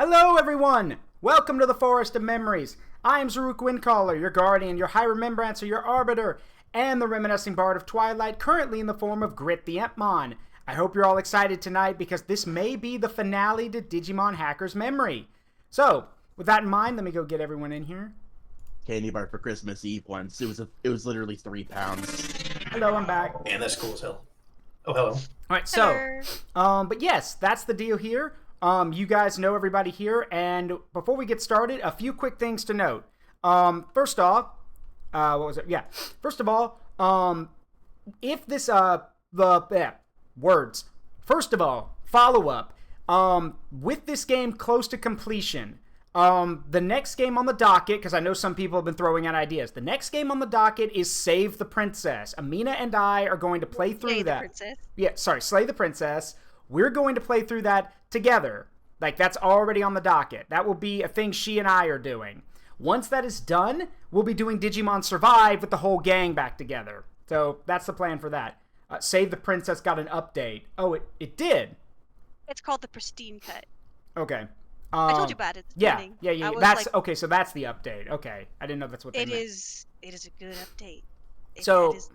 Hello, everyone! Welcome to the Forest of Memories. I am Zaruk Windcaller, your guardian, your high remembrancer, your arbiter, and the reminiscing bard of Twilight, currently in the form of Grit the Empmon. I hope you're all excited tonight because this may be the finale to Digimon Hacker's Memory. So, with that in mind, let me go get everyone in here. Candy bar for Christmas Eve once. It was literally 3 pounds. Hello, I'm back. And that's cool as hell. Oh, hello. Alright, so, but yes, that's the deal here. You guys know everybody here, and before we get started, a few quick things to note. First off, what was it? Yeah. First of all, if this, words. First of all, follow up. With this game close to completion, the next game on the docket, because I know some people have been throwing out ideas, the next game on the docket is Save the Princess. Amina and I are going to play through that. Slay the Princess. We're going to play through that together. Like, that's already on the docket. That will be a thing she and I are doing. Once that is done, we'll be doing Digimon Survive with the whole gang back together. So, that's the plan for that. Save the Princess got an update. Oh, it did? It's called the Pristine Cut. Okay. I told you about it. Yeah. That's like, okay, so that's the update. Okay. I didn't know that's what they meant. It is a good update. Yes.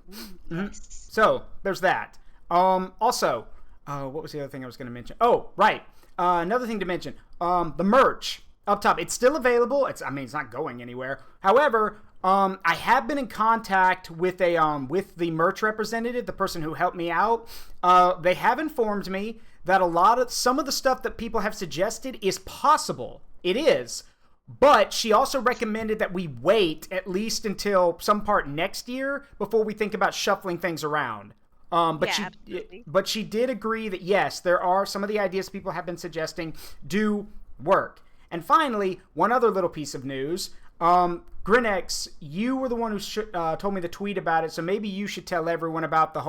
So, there's that. Also, what was the other thing I was going to mention? Oh, right. Another thing to mention. The merch up top. It's still available. It's not going anywhere. However, I have been in contact with with the merch representative, the person who helped me out. They have informed me that some of the stuff that people have suggested is possible. It is. But she also recommended that we wait at least until some part next year before we think about shuffling things around. But she did agree that yes, there are some of the ideas people have been suggesting do work. And finally, one other little piece of news. Grinex, you were the one who told me to tweet about it, so maybe you should tell everyone about the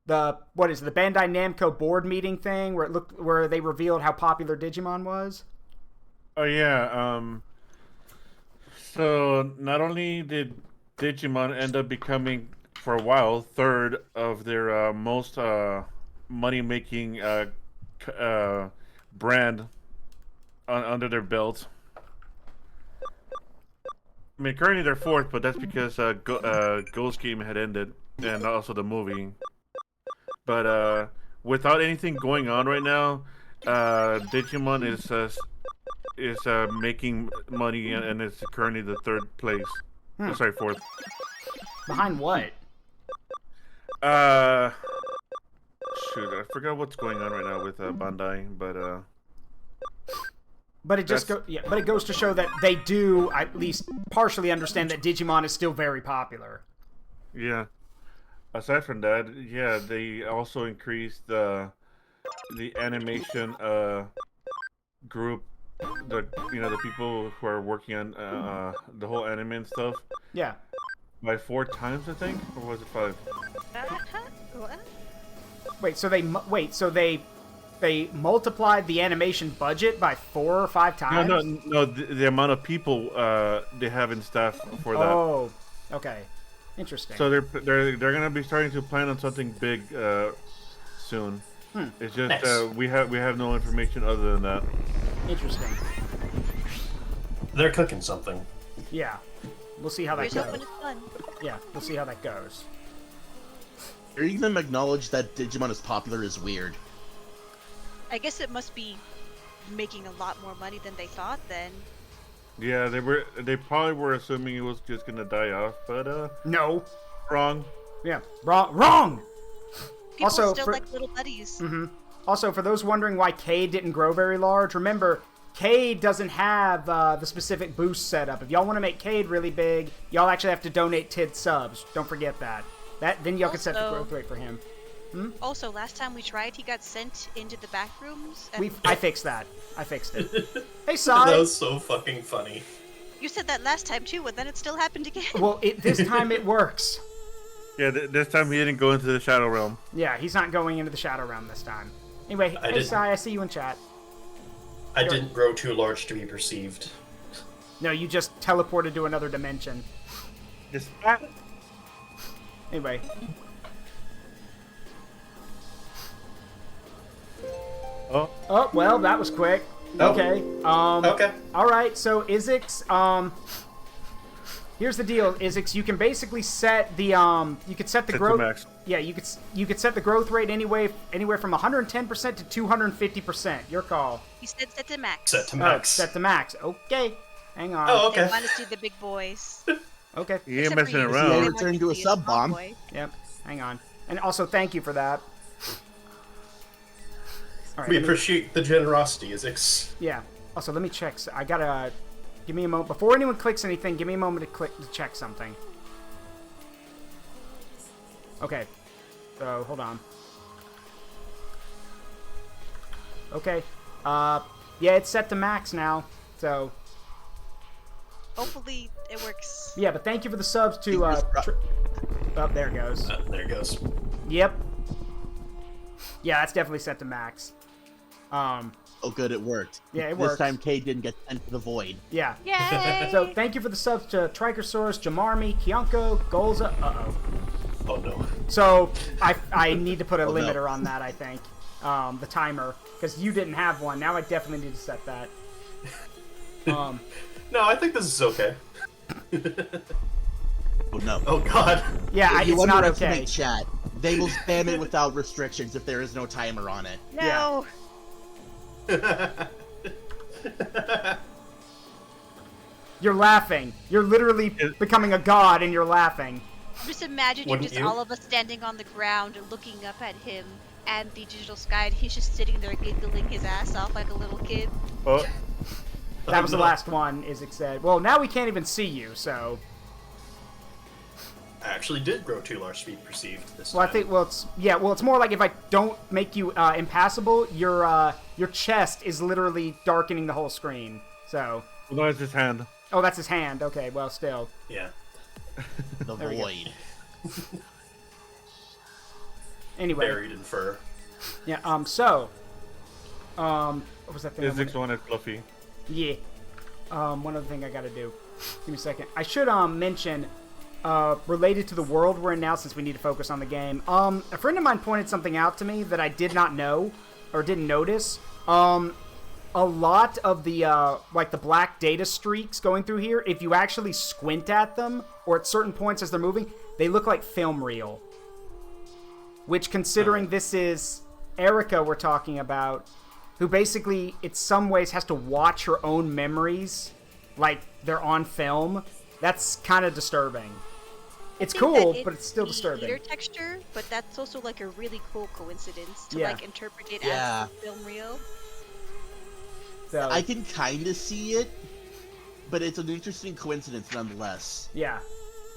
Bandai Namco board meeting thing where they revealed how popular Digimon was? Oh yeah, so not only did Digimon end up becoming, for a while, third of their most money-making brand under their belt. I mean, currently they're fourth, but that's because Ghost Game had ended, and also the movie. But without anything going on right now, Digimon is making money, and it's currently the third place. Sorry, fourth. Behind what? Shoot, I forgot what's going on right now with Bandai, but it goes to show that they do at least partially understand that Digimon is still very popular. Yeah. Aside from that, yeah, they also increased the animation group, the people who are working on the whole anime and stuff. Yeah. By 4 times, I think, or was it 5? What? So they multiplied the animation budget by 4 or 5 times? No, the amount of people they have in staff for that. Oh, okay. Interesting. So they're gonna be starting to plan on something big soon. It's just nice. we have no information other than that. Interesting. They're cooking something. Yeah. We'll see how that Here's goes. hoping it's fun. Yeah, we'll see how that goes. Hearing them acknowledge that Digimon is popular is weird. I guess it must be making a lot more money than they thought then. Yeah, they probably were assuming it was just gonna die off, but No. wrong. Yeah. Wrong! People Also, still like little buddies. Also, for those wondering why Kade didn't grow very large, remember, Kade doesn't have the specific boost setup. If y'all want to make Kade really big, y'all actually have to donate TID subs. Don't forget that. Then y'all can set the growth rate for him. Also, last time we tried, he got sent into the back rooms. And I fixed that. I fixed it. Hey, Sai! That was so fucking funny. You said that last time too, but then it still happened again. Well, this time it works. Yeah, this time he didn't go into the Shadow Realm. Yeah, he's not going into the Shadow Realm this time. Anyway, hey, Sai, I see you in chat. I didn't grow too large to be perceived. No, you just teleported to another dimension. Just Anyway. Oh. Oh, well, that was quick. Okay. Okay. All right. So Izix, here's the deal, Izix. You can basically set the you could set the Set growth. to max. Yeah, you could set the growth rate anywhere from 110% to 250%. Your call. He said set to max. Set to Oh, max. set to max. Okay. Hang on. Oh, They okay. want to see the big boys. Okay. He ain't Except for messing you, He around. they never want turned you to into a be sub small bomb. boy. Yep. Hang on. And also, thank you for that. All right. We let me- appreciate the generosity, Izix. Yeah. Also, let me check. I gotta give me a moment before anyone clicks anything. Give me a moment to check something. Okay. So hold on. Okay. Yeah, it's set to max now. So Hopefully it works. yeah, but thank you for the subs to. Oh, there it goes. There it goes. Yep. Yeah, that's definitely set to max. Oh, good, it worked. Yeah, it This works. time Kade didn't get sent to the void. Yeah. Yay! So thank you for the subs to Trichosaurus, Jamarmi, Kionko, Golza. Oh no. So I need to put a Oh, no. limiter on that, I think. The timer. Because you didn't have one. Now I definitely need to set that. No, I think this is okay. Oh no. Oh god. Yeah, If you it's not underestimate okay. chat, they will spam it without restrictions if there is no timer on it. No. You're laughing. You're literally becoming a god and you're laughing. Just imagine Wouldn't just you? all of us standing on the ground and looking up at him and the digital sky, and he's just sitting there giggling his ass off like a little kid. Oh, That was the no. last one, Izix said. Well, now we can't even see you, so... I actually did grow too large to be perceived this Well, I time. think, it's more like if I don't make you impassable, your chest is literally darkening the whole screen. So... no, it's his hand. Oh, that's his hand. Okay, well, still. Yeah. The There we go. void. Anyway, Buried in fur. yeah, what was that thing? I His wanted- one is fluffy. Yeah. One other thing I gotta do. Give me a second. I should mention, related to the world we're in now, since we need to focus on the game. A friend of mine pointed something out to me that I did not know or didn't notice. A lot of the like the black data streaks going through here, if you actually squint at them or at certain points as they're moving, they look like film reel. Which, considering this is Erica we're talking about, who basically, in some ways, has to watch her own memories like they're on film, that's kind of disturbing. It's I think cool, that but it's still the disturbing. Eater texture, but that's also like a really cool coincidence to Yeah. like interpret it Yeah. as film reel. So, I can kind of see it, but it's an interesting coincidence nonetheless. yeah.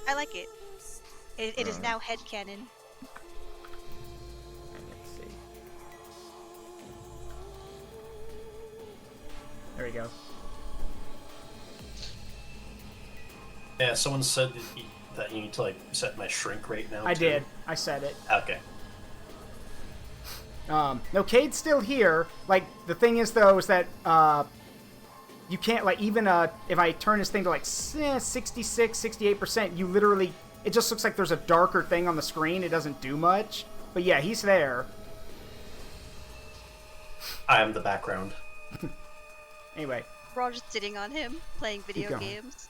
I like it. It is now headcanon. Let's see. There we go. Yeah, someone said that you need to like set my shrink rate now. I too. did. I said it. Okay. No, Cade's still here. Like, the thing is, though, is that, you can't, like, even, if I turn this thing to, like, 66, 68%, you literally, it just looks like there's a darker thing on the screen. It doesn't do much. But yeah, he's there. I am the background. Anyway. We're all just sitting on him, playing video going. games.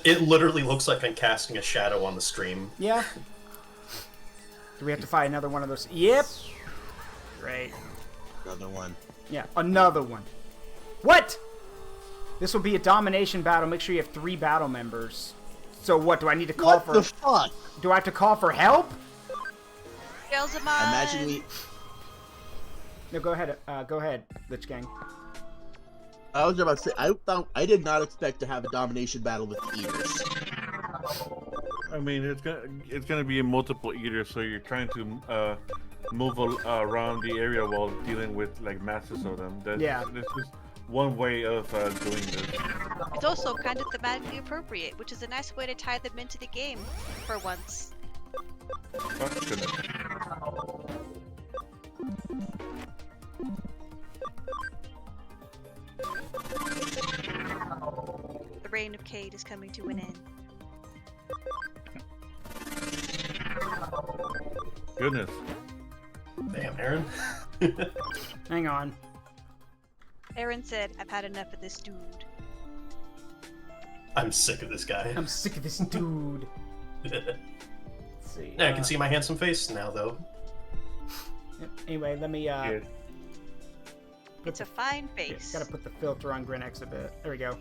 It literally looks like I'm casting a shadow on the stream. Yeah. Do we have to fight another one of those? Yep. Great. Another one. Yeah, another one. What? This will be a domination battle. Make sure you have 3 battle members. So what, do I need to call What for... the fuck? Do I have to call for help? Gelzamon! Imagine we. No, go ahead, LichKing. I was about to say, I did not expect to have a domination battle with the eaters. I mean, it's gonna be a multiple eater, so you're trying to move around the area while dealing with like masses of them. That's just one way of doing this. It's also kind of thematically appropriate, which is a nice way to tie them into the game, for once. Oh, goodness. The reign of Kade is coming to an end. Goodness. Damn, Aaron. Hang on. Aaron said, "I've had enough of this dude." I'm sick of this guy. I'm sick of this dude. Let's see. Yeah, I can see my handsome face now, though. Anyway, let me. It's a fine face. Gotta put the filter on Grinx a bit. There we go.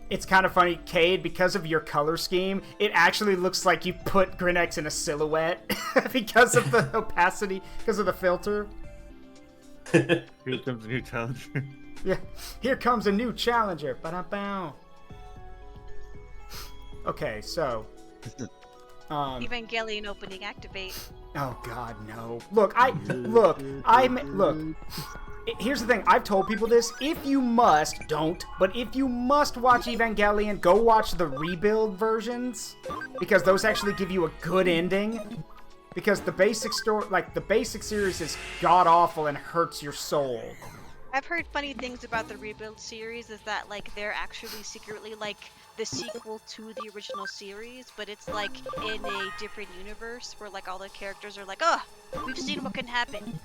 It's kind of funny, Kade, because of your color scheme, it actually looks like you put Grinx in a silhouette because of the opacity, because of the filter. Here comes a new challenger. Yeah, here comes a new challenger. Ba-da-bow. Okay, so. Evangelion opening activate. Oh God, no! Look. Here's the thing. I've told people this. If you must, don't. But if you must watch Evangelion, go watch the rebuild versions because those actually give you a good ending. Because the basic story, like the basic series, is god awful and hurts your soul. I've heard funny things about the rebuild series. Is that like they're actually secretly like the sequel to the original series, but it's like in a different universe where like all the characters are like, oh, we've seen what can happen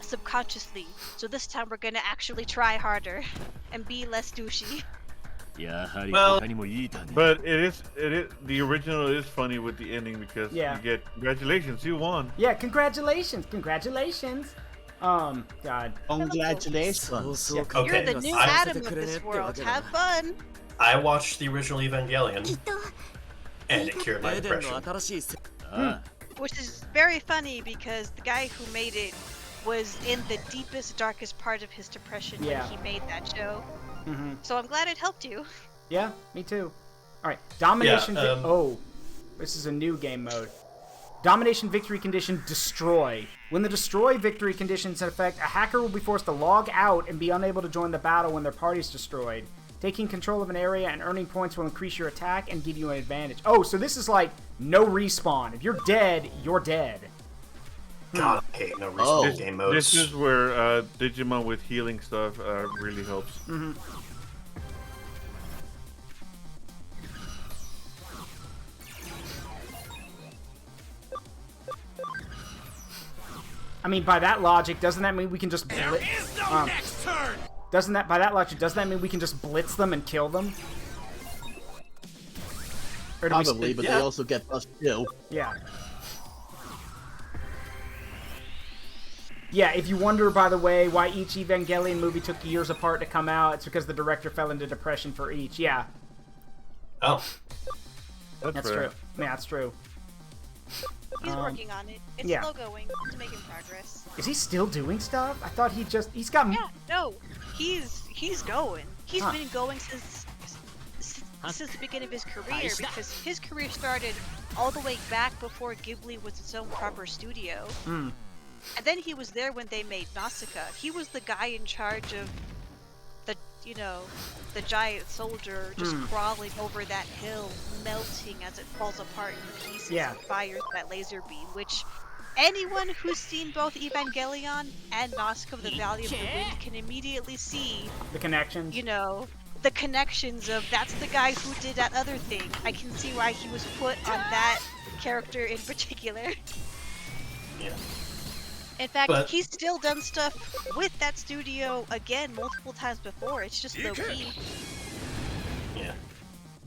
subconsciously, so this time we're gonna actually try harder and be less douchey. Well, But it is the original is funny with the ending because you get congratulations, you won. Yeah, congratulations. God. Congratulations. Yeah. Okay, You're the new Adam of this world. Have fun. I watched the original Evangelion, and it cured my depression. Which is very funny because the guy who made it was in the deepest, darkest part of his depression when he made that show. Mm-hmm. So I'm glad it helped you. Yeah, me too. All right, domination. Yeah, This is a new game mode. Domination victory condition destroy. When the destroy victory condition is in effect, a hacker will be forced to log out and be unable to join the battle when their party is destroyed. Taking control of an area and earning points will increase your attack and give you an advantage. Oh, so this is like no respawn. If you're dead, you're dead. God, I hate no respawn game modes. This is where Digimon with healing stuff really helps. Mm-hmm. I mean, by that logic, doesn't that mean we can just blitz? By that logic, doesn't that mean we can just blitz them and kill them? Or Probably, but they also get plus 2. Yeah. Yeah, if you wonder, by the way, why each Evangelion movie took years apart to come out, it's because the director fell into depression for each. Yeah. Oh. That's true. Yeah, that's true. He's working on it. It's slow going. He's making progress. Is he still doing stuff? I thought he's got... Yeah, no. He's going. He's been going since the beginning of his career because his career started all the way back before Ghibli was its own proper studio. Mm. And then he was there when they made Nausicaa. He was the guy in charge of the giant soldier just crawling over that hill, melting as it falls apart in pieces and fires that laser beam, which anyone who's seen both Evangelion and Nausicaa of the Valley of the Wind can immediately see the connections. The connections of that's the guy who did that other thing. I can see why he was put on that character in particular. Yeah. In fact, he's still done stuff with that studio again multiple times before. It's just low key. Yeah.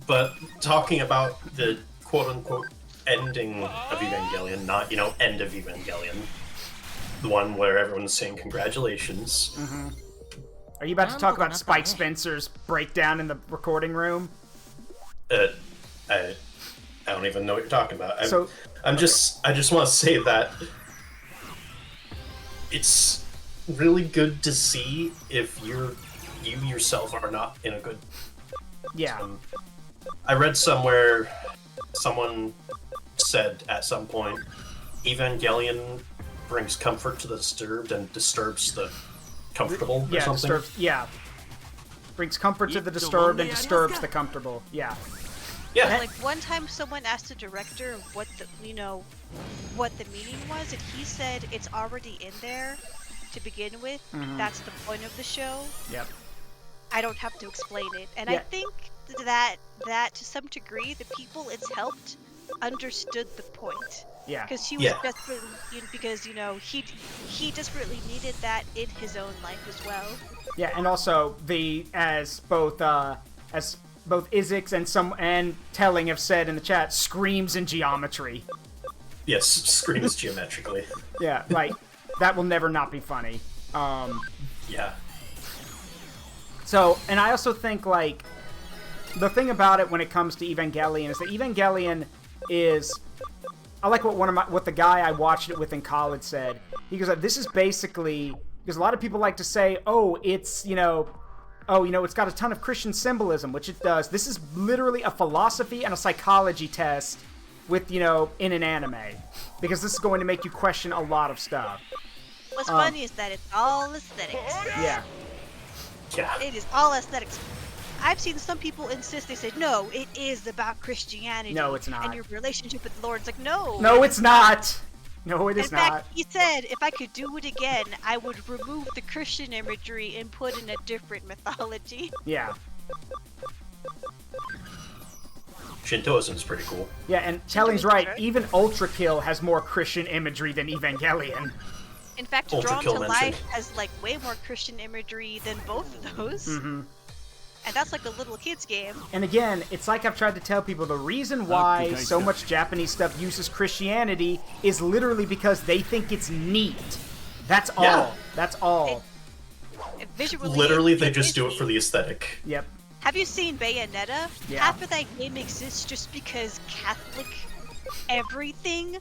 But talking about the quote-unquote ending of Evangelion, not, end of Evangelion. The one where everyone's saying congratulations. Mm-hmm. Are you about to talk about Spike Spencer's breakdown in the recording room? I don't even know what you're talking about. I just want to say that it's really good to see if you yourself are not in a good... Yeah. I read somewhere someone said at some point, Evangelion brings comfort to the disturbed and disturbs the comfortable or something. Brings comfort to the disturbed and disturbs the comfortable. Yeah. Yeah. Like one time someone asked the director what the meaning was, and he said it's already in there to begin with. Mm-hmm. That's the point of the show. Yep. I don't have to explain it. And I think that to some degree the people it's helped understood the point. Yeah. Because he was desperately, because he desperately needed that in his own life as well. Yeah, and also as both Izix and Telling have said in the chat, screams in geometry. Yes, screams geometrically. Yeah, like that will never not be funny. Yeah. So, and I also think like the thing about it when it comes to Evangelion is that Evangelion is. I like what the guy I watched it with in college said. He goes, "This is basically because a lot of people like to say, it's it's got a ton of Christian symbolism, which it does. This is literally a philosophy and a psychology test with in an anime, because this is going to make you question a lot of stuff." What's funny is that it's all aesthetics. Yeah. Yeah. It is all aesthetics. I've seen some people insist, they say, no, it is about Christianity. No, it's not. And your relationship with the Lord. It's like, no. No, it's not. No, it is not. In fact, he said, if I could do it again, I would remove the Christian imagery and put in a different mythology. Yeah. Shintoism's pretty cool. Yeah, and Telling's right. Even Ultra Kill has more Christian imagery than Evangelion. In fact, Drawn to Life has like way more Christian imagery than both of those. Mm-hmm. And that's like a little kid's game. And again, it's like I've tried to tell people, the reason why so much Japanese stuff uses Christianity is literally because they think it's neat. That's all. Yeah. That's all. Visually, literally, they just do it for the aesthetic. Yep. Have you seen Bayonetta? Yeah. Half of that game exists just because Catholic everything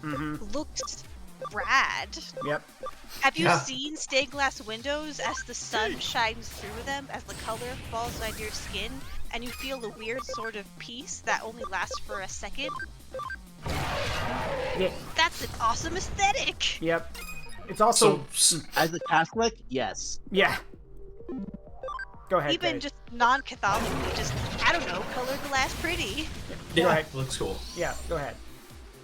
looks rad. Yep. Have you seen stained glass windows as the sun shines through them, as the color falls on your skin, and you feel a weird sort of peace that only lasts for a second? Yeah. That's an awesome aesthetic! Yep. It's also... as a Catholic, yes. Yeah. Go ahead, Even Kade. just non-Catholically, just, I don't know, color glass pretty. Yeah, Go ahead. looks cool. Yeah, go ahead.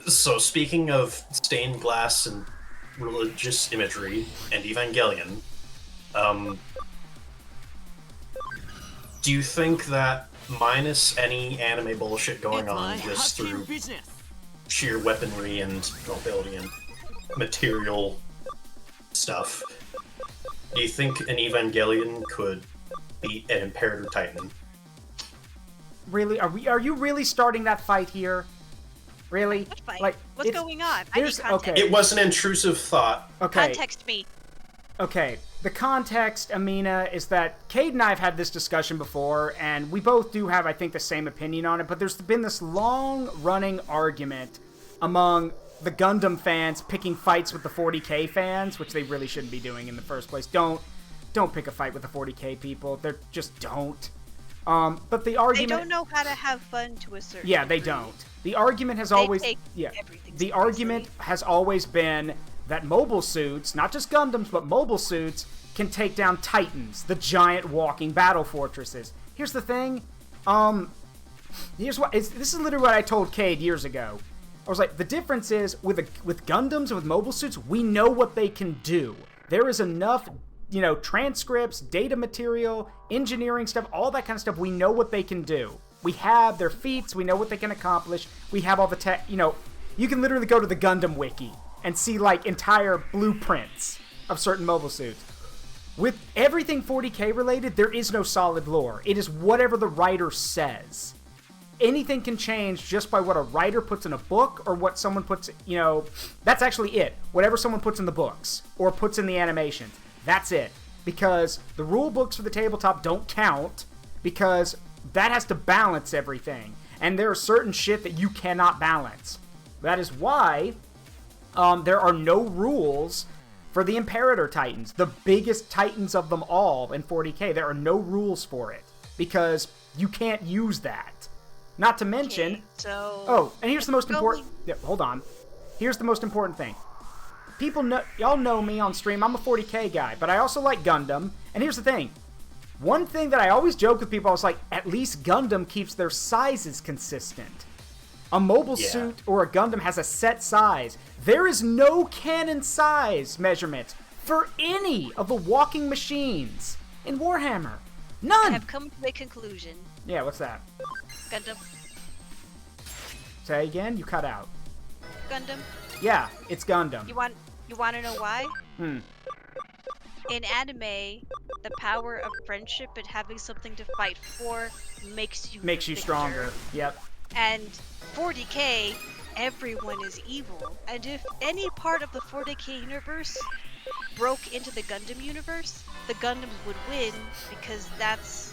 So, speaking of stained glass and religious imagery and Evangelion, do you think that minus any anime bullshit going on, just through sheer weaponry and mobility and material stuff, do you think an Evangelion could beat an Imperator Titan? Really? Are you really starting that fight here? Really? What fight? Like, what's going on? I need context. Okay. It was an intrusive thought. Okay. Context me. Okay, the context, Amina, is that Kade and I have had this discussion before, and we both do have, I think, the same opinion on it, but there's been this long-running argument among the Gundam fans picking fights with the 40K fans, which they really shouldn't be doing in the first place. Don't pick a fight with the 40K people. They're just don't. But the argument... They don't know how to have fun to a certain Yeah, they degree. don't. The argument has always... Yeah. The argument has always been that mobile suits, not just Gundams, but mobile suits, can take down Titans, the giant walking battle fortresses. Here's the thing. This is literally what I told Kade years ago. I was like, the difference is, with Gundams and with mobile suits, we know what they can do. There is enough, transcripts, data material, engineering stuff, all that kind of stuff. We know what they can do. We have their feats. We know what they can accomplish. We have all the tech. You can literally go to the Gundam wiki and see entire blueprints of certain mobile suits. With everything 40K related, there is no solid lore. It is whatever the writer says. Anything can change just by what a writer puts in a book or what someone puts, that's actually it. Whatever someone puts in the books or puts in the animations. That's it. Because the rule books for the tabletop don't count because that has to balance everything. And there are certain shit that you cannot balance. That is why there are no rules for the Imperator Titans, the biggest Titans of them all in 40K. There are no rules for it because you can't use that. Not to mention... Okay, so... Oh, and here's the most important... Yeah, hold on. Here's the most important thing. Y'all know me on stream. I'm a 40K guy, but I also like Gundam. And here's the thing. One thing that I always joke with people, I was like, at least Gundam keeps their sizes consistent. A mobile suit or a Gundam has a set size. There is no canon size measurement for any of the walking machines in Warhammer. None! I have come to a conclusion. Yeah, what's that? Gundam. Say again? You cut out. Gundam. Yeah, it's Gundam. You want to know why? Hmm. In anime, the power of friendship and having something to fight for makes you victor. Stronger. Yep. And 40k, everyone is evil. And if any part of the 40k universe broke into the Gundam universe, the Gundams would win because that's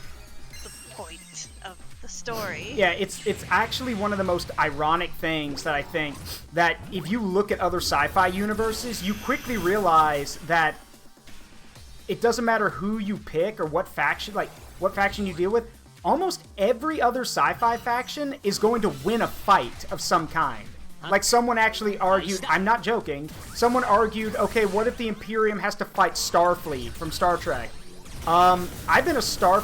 the point of the story. Yeah, it's actually one of the most ironic things that I think that if you look at other sci-fi universes, you quickly realize that it doesn't matter who you pick or what faction you deal with. Almost every other sci-fi faction is going to win a fight of some kind. Like someone actually argued, I'm not joking, someone argued, okay, what if the Imperium has to fight Starfleet from Star Trek? I've been a Star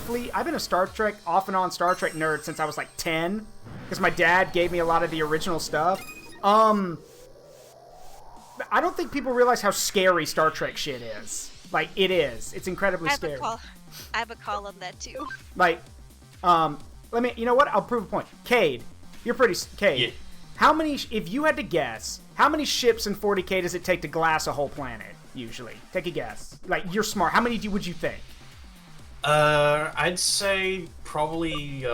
Trek, off and on Star Trek nerd since I was like 10, because my dad gave me a lot of the original stuff. I don't think people realize how scary Star Trek shit is. Like, it is. It's incredibly scary. I have a call on that too. Like, you know what? I'll prove a point. Kade, Kade. Yeah. How many, if you had to guess, how many ships in 40k does it take to glass a whole planet, usually? Take a guess. Like, you're smart. How many would you think? I'd say probably,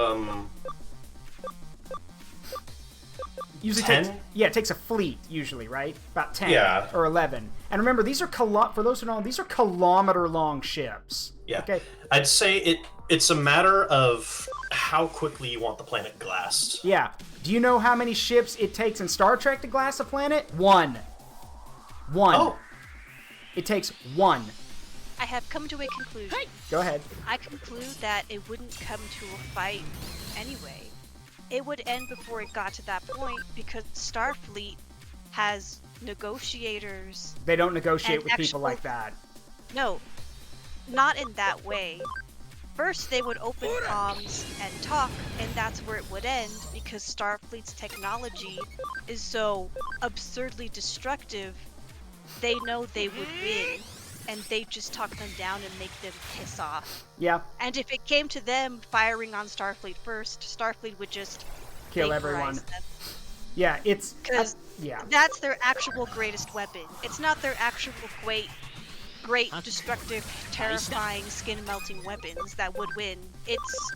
Usually 10? It takes a fleet, usually, right? About 10 Yeah. or 11. And remember, these are, for those who don't know, these are kilometer-long ships. Yeah. Okay? I'd say it's a matter of how quickly you want the planet glassed. Yeah. Do you know how many ships it takes in Star Trek to glass a planet? One. Oh. It takes one. I have come to a conclusion. Go ahead. I conclude that it wouldn't come to a fight anyway. It would end before it got to that point because Starfleet has negotiators. They don't negotiate with people actual- like that. No, not in that way. First, they would open comms and talk, and that's where it would end because Starfleet's technology is so absurdly destructive. They know they would win, and they just talk them down and make them piss off. Yeah. And if it came to them firing on Starfleet first, Starfleet would just Kill vaporize everyone. them. Yeah, it's... Because yeah. that's their actual greatest weapon. It's not their actual great, destructive, terrifying, skin-melting weapons that would win. It's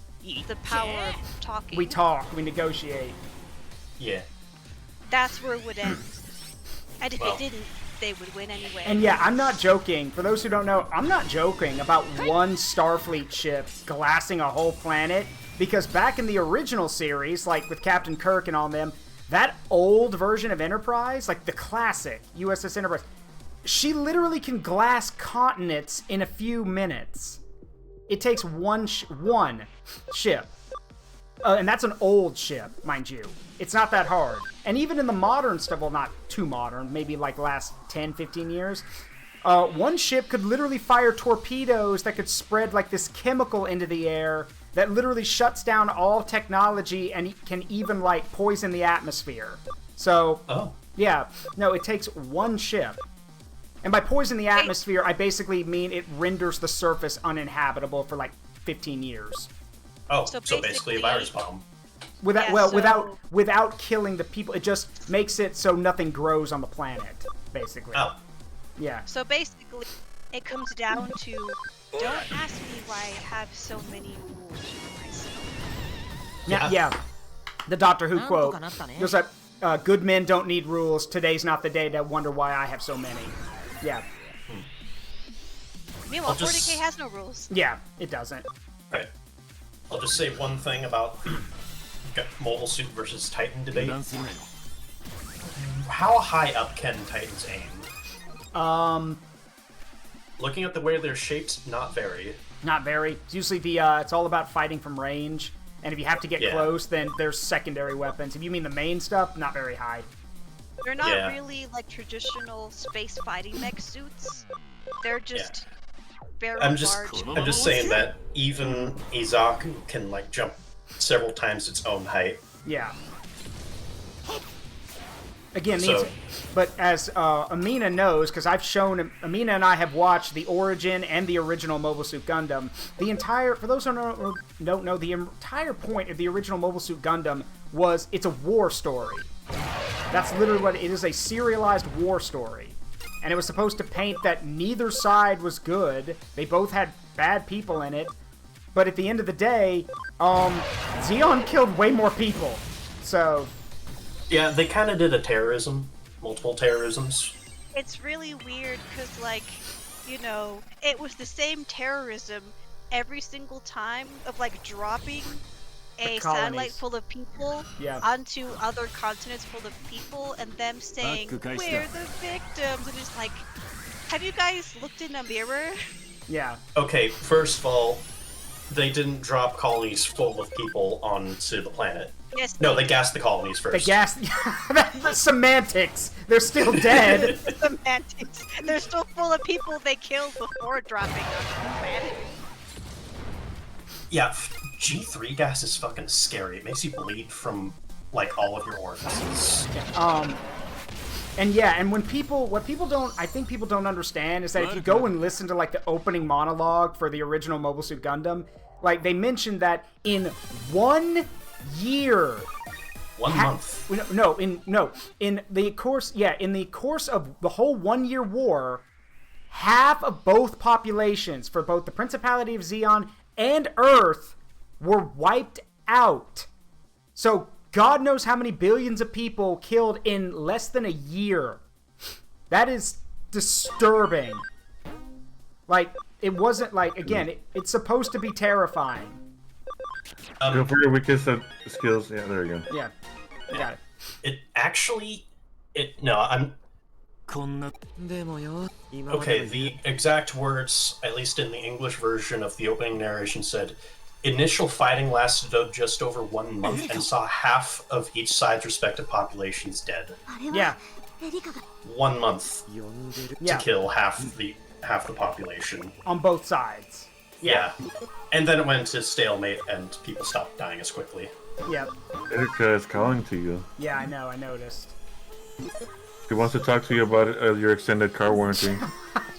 the power of talking. We talk, we negotiate. Yeah. That's where it would end. And if Well. it didn't, they would win anyway. And yeah, I'm not joking. For those who don't know, I'm not joking about one Starfleet ship glassing a whole planet. Because back in the original series, like with Captain Kirk and all them, that old version of Enterprise, like the classic USS Enterprise, she literally can glass continents in a few minutes. It takes one ship. And that's an old ship, mind you. It's not that hard. And even in the modern stuff, well, not too modern, maybe like last 10, 15 years, one ship could literally fire torpedoes that could spread like this chemical into the air that literally shuts down all technology and can even like poison the atmosphere. So, yeah, no, it takes one ship. And by poison the atmosphere, I basically mean it renders the surface uninhabitable for like 15 years. Oh, So so basically a virus bomb. Without killing the people, it just makes it so nothing grows on the planet, basically. Oh. Yeah. So basically, it comes down to, don't ask me why I have so many rules for myself. Yeah. The Doctor Who quote. There's that, good men don't need rules. Today's not the day to wonder why I have so many. Yeah. Meanwhile, 40k has no rules. Yeah, it doesn't. Right. I'll just say one thing about the Mobile Suit versus Titan debate. How high up can Titans aim? Looking at the way they're shaped, not very. Not very. It's usually it's all about fighting from range. And if you have to get close, then there's secondary weapons. If you mean the main stuff, not very high. They're not really like traditional space fighting mech suits. They're just very I'm large. just saying that even Izaku can like jump several times its own height. Yeah. again, So- but as Amina knows, because Amina and I have watched the origin and the original Mobile Suit Gundam. For those who don't know, the entire point of the original Mobile Suit Gundam was it's a war story. That's literally what it is, a serialized war story. And it was supposed to paint that neither side was good. They both had bad people in it. But at the end of the day, Zeon killed way more people. So... Yeah, they kind of did multiple terrorisms. It's really weird because, like, you know, it was the same terrorism every single time of, like, dropping a satellite full of people onto other continents full of people and them saying, we're the victims. And it's like, have you guys looked in a mirror? Yeah. Okay, first of all, they didn't drop colonies full of people onto the planet. Yes. No, they gassed the colonies first. They gassed... the semantics! They're still dead! The semantics. They're still full of people they killed before dropping onto the planet. Yeah, G3 gas is fucking scary. It makes you bleed from, like, all of your orifices. And what people don't understand is that if you go and listen to, like, the opening monologue for the original Mobile Suit Gundam, like, they mentioned that in 1 year... 1 month. In the course of the whole 1 year war, half of both populations, for both the Principality of Zeon and Earth, were wiped out. So, God knows how many billions of people killed in less than a year. That is disturbing. Like, it wasn't like, again, it's supposed to be terrifying. Go for your weakest skills. Yeah, there you go. Yeah, got it. Okay, the exact words, at least in the English version of the opening narration, said, initial fighting lasted just over 1 month and saw half of each side's respective populations dead. Yeah. 1 month Yeah. to kill half the population. On both sides. Yeah. And then it went to stalemate and people stopped dying as quickly. Yeah. Erica is calling to you. Yeah, I know, I noticed. She wants to talk to you about your extended car warranty.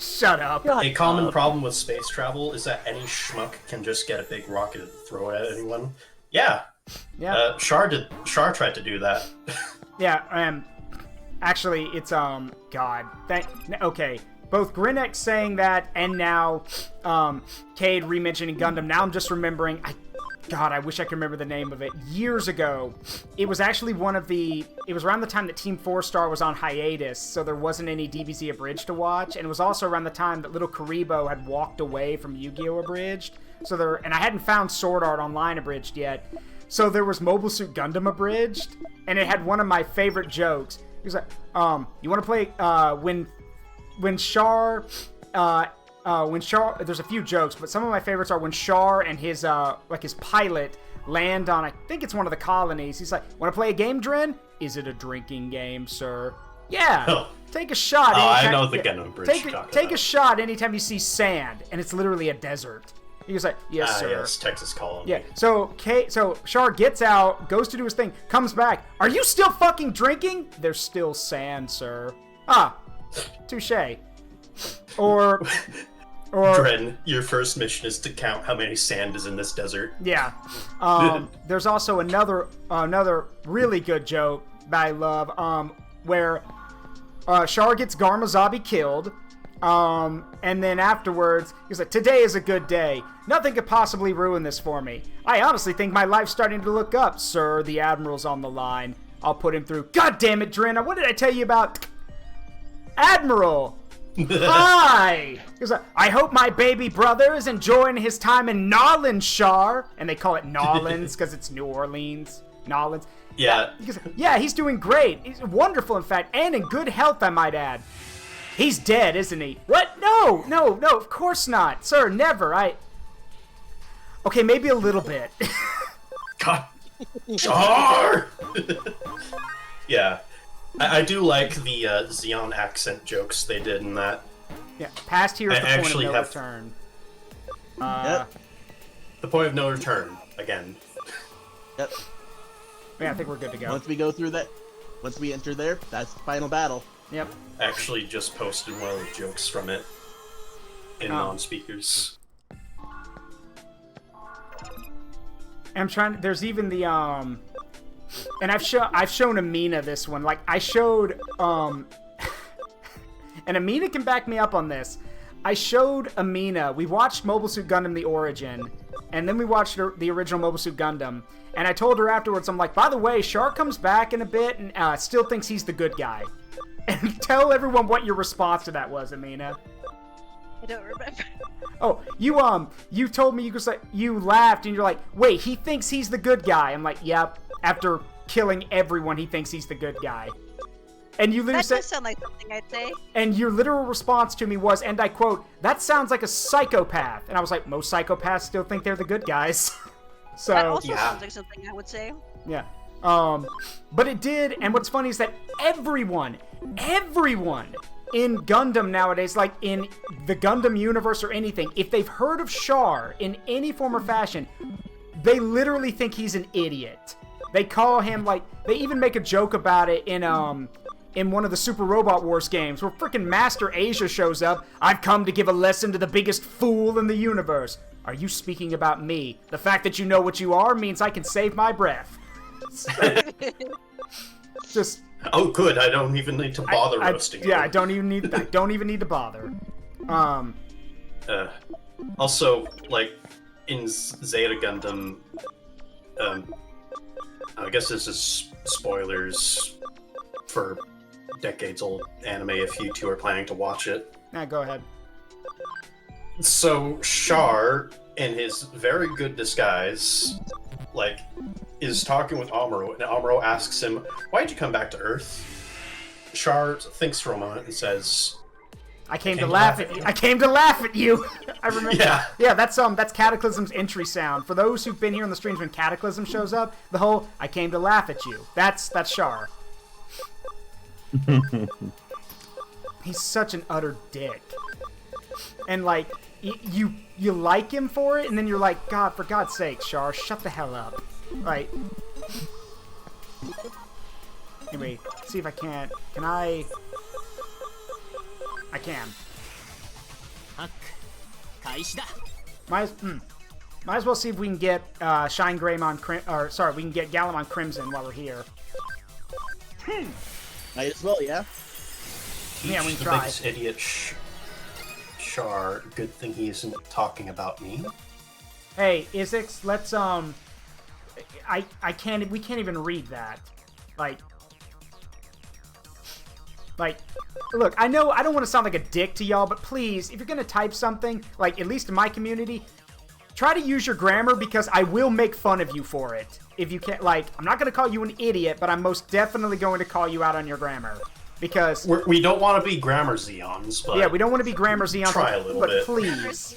Shut up. A common problem with space travel is that any schmuck can just get a big rocket and throw it at anyone. Yeah. Yeah. Char tried to do that. Yeah, actually, it's, God. Okay. Both Grinnex saying that and now, Kade re-mentioning Gundam. Now I'm just remembering, God, I wish I could remember the name of it. Years ago, it was actually it was around the time that Team 4-Star was on hiatus, so there wasn't any DBZ Abridged to watch, and it was also around the time that little Karibo had walked away from Yu-Gi-Oh! Abridged, and I hadn't found Sword Art Online Abridged yet, so there was Mobile Suit Gundam Abridged, and it had one of my favorite jokes. He was like, you want to play, when Char, there's a few jokes, but some of my favorites are when Char and his pilot land on, I think it's one of the colonies. He's like, want to play a game, Dren? Is it a drinking game, sir? Yeah. Oh. Take a shot. I know the Gundam Bridge. Take a shot anytime you see sand, and it's literally a desert. He was like, yes, sir. Yes, Texas colony. Yeah, so Char gets out, goes to do his thing, comes back. Are you still fucking drinking? There's still sand, sir. Ah, touche. Or Dren, your first mission is to count how many sand is in this desert. Yeah. There's also another really good joke that I love, where Char gets Garmazabi killed, and then afterwards, he's like, today is a good day. Nothing could possibly ruin this for me. I honestly think my life's starting to look up, sir. The Admiral's on the line. I'll put him through. God damn it, Dren, what did I tell you about Admiral? Hi! He was like, I hope my baby brother is enjoying his time in Nolans, Char. And they call it Nolans because it's New Orleans. Nolans. Yeah. Yeah, he's doing great. He's wonderful, in fact, and in good health, I might add. He's dead, isn't he? What? No, of course not. Sir, never. Okay, maybe a little bit. God. Char! Yeah. I do like the Zeon accent jokes they did in that. Yeah, past here is the point of no have... return. Yep. The point of no return, again. Yep. Yeah, I think we're good to go. Once we go through that, Once we enter there, that's the final battle. Yep. Actually, just posted one of the jokes from it in non-speakers. I'm trying. There's even the and I've shown Amina this one. Like I showed and Amina can back me up on this. I showed Amina. We watched Mobile Suit Gundam: The Origin, and then we watched the original Mobile Suit Gundam. And I told her afterwards, I'm like, by the way, Char comes back in a bit and still thinks he's the good guy. And tell everyone what your response to that was, Amina. I don't remember. Oh, you told me you laughed and you're like, wait, he thinks he's the good guy. I'm like, yep. After killing everyone, he thinks he's the good guy. And you literally That said, does sound like something I'd say. and your literal response to me was, and I quote, "That sounds like a psychopath." And I was like, most psychopaths still think they're the good guys. So That also yeah. sounds like something I would say. yeah. But it did, and what's funny is that everyone in Gundam nowadays, like in the Gundam universe or anything, if they've heard of Char in any form or fashion, they literally think he's an idiot. They call him, like, they even make a joke about it in one of the Super Robot Wars games, where frickin' Master Asia shows up. "I've come to give a lesson to the biggest fool in the universe." Are you speaking about me? The fact that you know what you are means I can save my breath. Just Oh, good. I don't even need to bother roasting you. yeah, I don't even need to bother. Also, like, in Zeta Gundam, I guess this is spoilers for decades-old anime if you two are planning to watch it. Nah, go ahead. So, Char, in his very good disguise, like, is talking with Amuro, and Amuro asks him, "Why'd you come back to Earth?" Char thinks for a moment and says, I came to laugh at you. I came to laugh at you. I remember. Yeah. Yeah, that's Cataclysm's entry sound. For those who've been here in the streams when Cataclysm shows up, the whole "I came to laugh at you." That's Char. He's such an utter dick. And like you like him for it, and then you're like, God, for God's sake, Char, shut the hell up. Like, anyway, see if I can't. Can I? I can. Might as well see if we can get Shine Greymon, we can get Galamon Crimson while we're here. Might as well, yeah. Yeah, we the try. biggest idiot Char. Good thing he isn't talking about me. Hey, Isix, let's we can't even read that. Like, look, I know I don't want to sound like a dick to y'all, but please, if you're gonna type something, like, at least in my community, try to use your grammar, because I will make fun of you for it. If you can't, like, I'm not gonna call you an idiot, but I'm most definitely going to call you out on your grammar. Because we don't want to be grammar Zeons, but yeah, we don't want to be grammar Zeons, try a little but bit. please,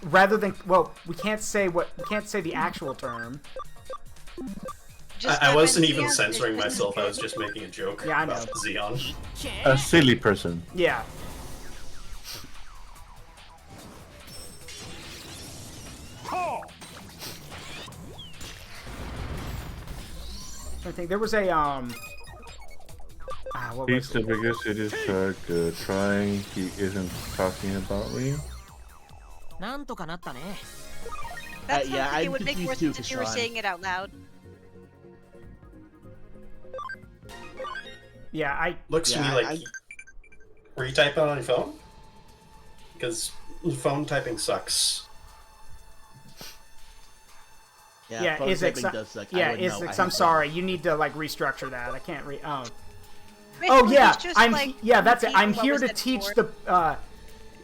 rather than, well, we can't say the actual term. I wasn't even censoring myself. I was just making a joke Yeah, I know. about Zeon. A silly person. Yeah. I think there was a what He's was the biggest idiot shark trying. He isn't talking about me. That sounds yeah, like it I'm would make more confused sense too, if you were Sean. saying it out loud. Yeah, Looks to me like were you typing on your phone? Because phone typing sucks. Yeah, phone Isix, typing does suck. yeah, I would know. Isix, I I'm hate sorry. You need to, like, restructure that. I can't read. Oh Basically, yeah, it's just, yeah, that's it. I'm repeating what here was to said teach before.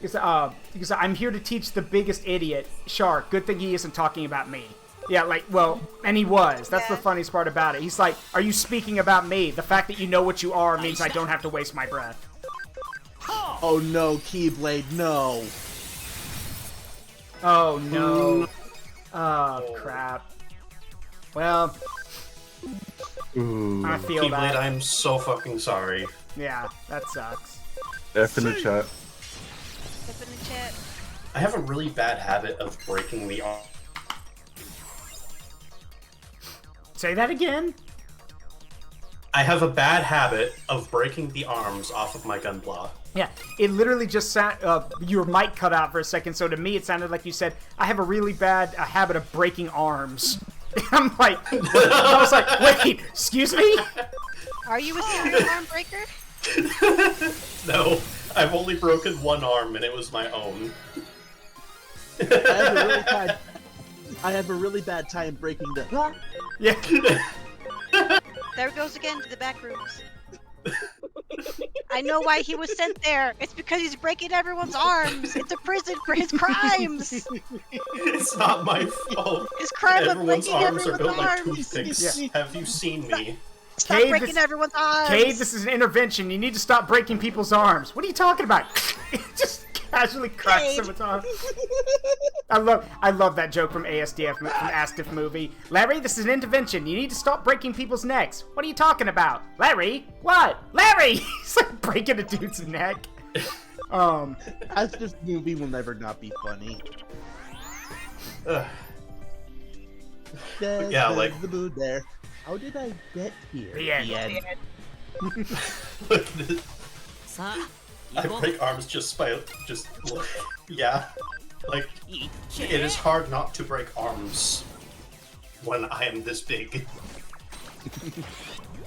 because I'm here to teach the biggest idiot, Shark. Good thing he isn't talking about me. Yeah, like, well, and he was. That's the Yeah. funniest part about it. He's like, "Are you speaking about me? The fact that you know what you are means I don't have to waste my breath." Oh no, Keyblade, no. Oh no. Oh crap. Well, Ooh. I feel Keyblade, that. I'm so fucking sorry. Yeah, that sucks. F in the chat. Type in the chat. I have a really bad habit of breaking the arm. Say that again. I have a bad habit of breaking the arms off of my gunpla. Yeah, it literally just your mic cut out for a second, so to me it sounded like you said, I have a really bad habit of breaking arms. I'm like, I was like, wait, excuse me? Are you a serial arm breaker? No, I've only broken one arm, and it was my own. I have a really bad time breaking the. Yeah. There it goes again to the back rooms. I know why he was sent there. It's because he's breaking everyone's arms. It's a prison for his crimes. It's not my fault. His crime of Everyone's breaking arms are everyone's built like arms. toothpicks. Yeah. Have you seen me? Stop Kade, breaking everyone's arms. Kade, this is an intervention. You need to stop breaking people's arms. What are you talking about? Just casually cracks Kade. someone's arm. I love that joke from ASDF, from ASDF movie. Larry, this is an intervention. You need to stop breaking people's necks. What are you talking about? Larry? What? Larry! He's like breaking a dude's neck. This movie will never not be funny. Yeah, like the mood there. How did I get here? The end. look, I break arms just by yeah. Like it is hard not to break arms when I am this big.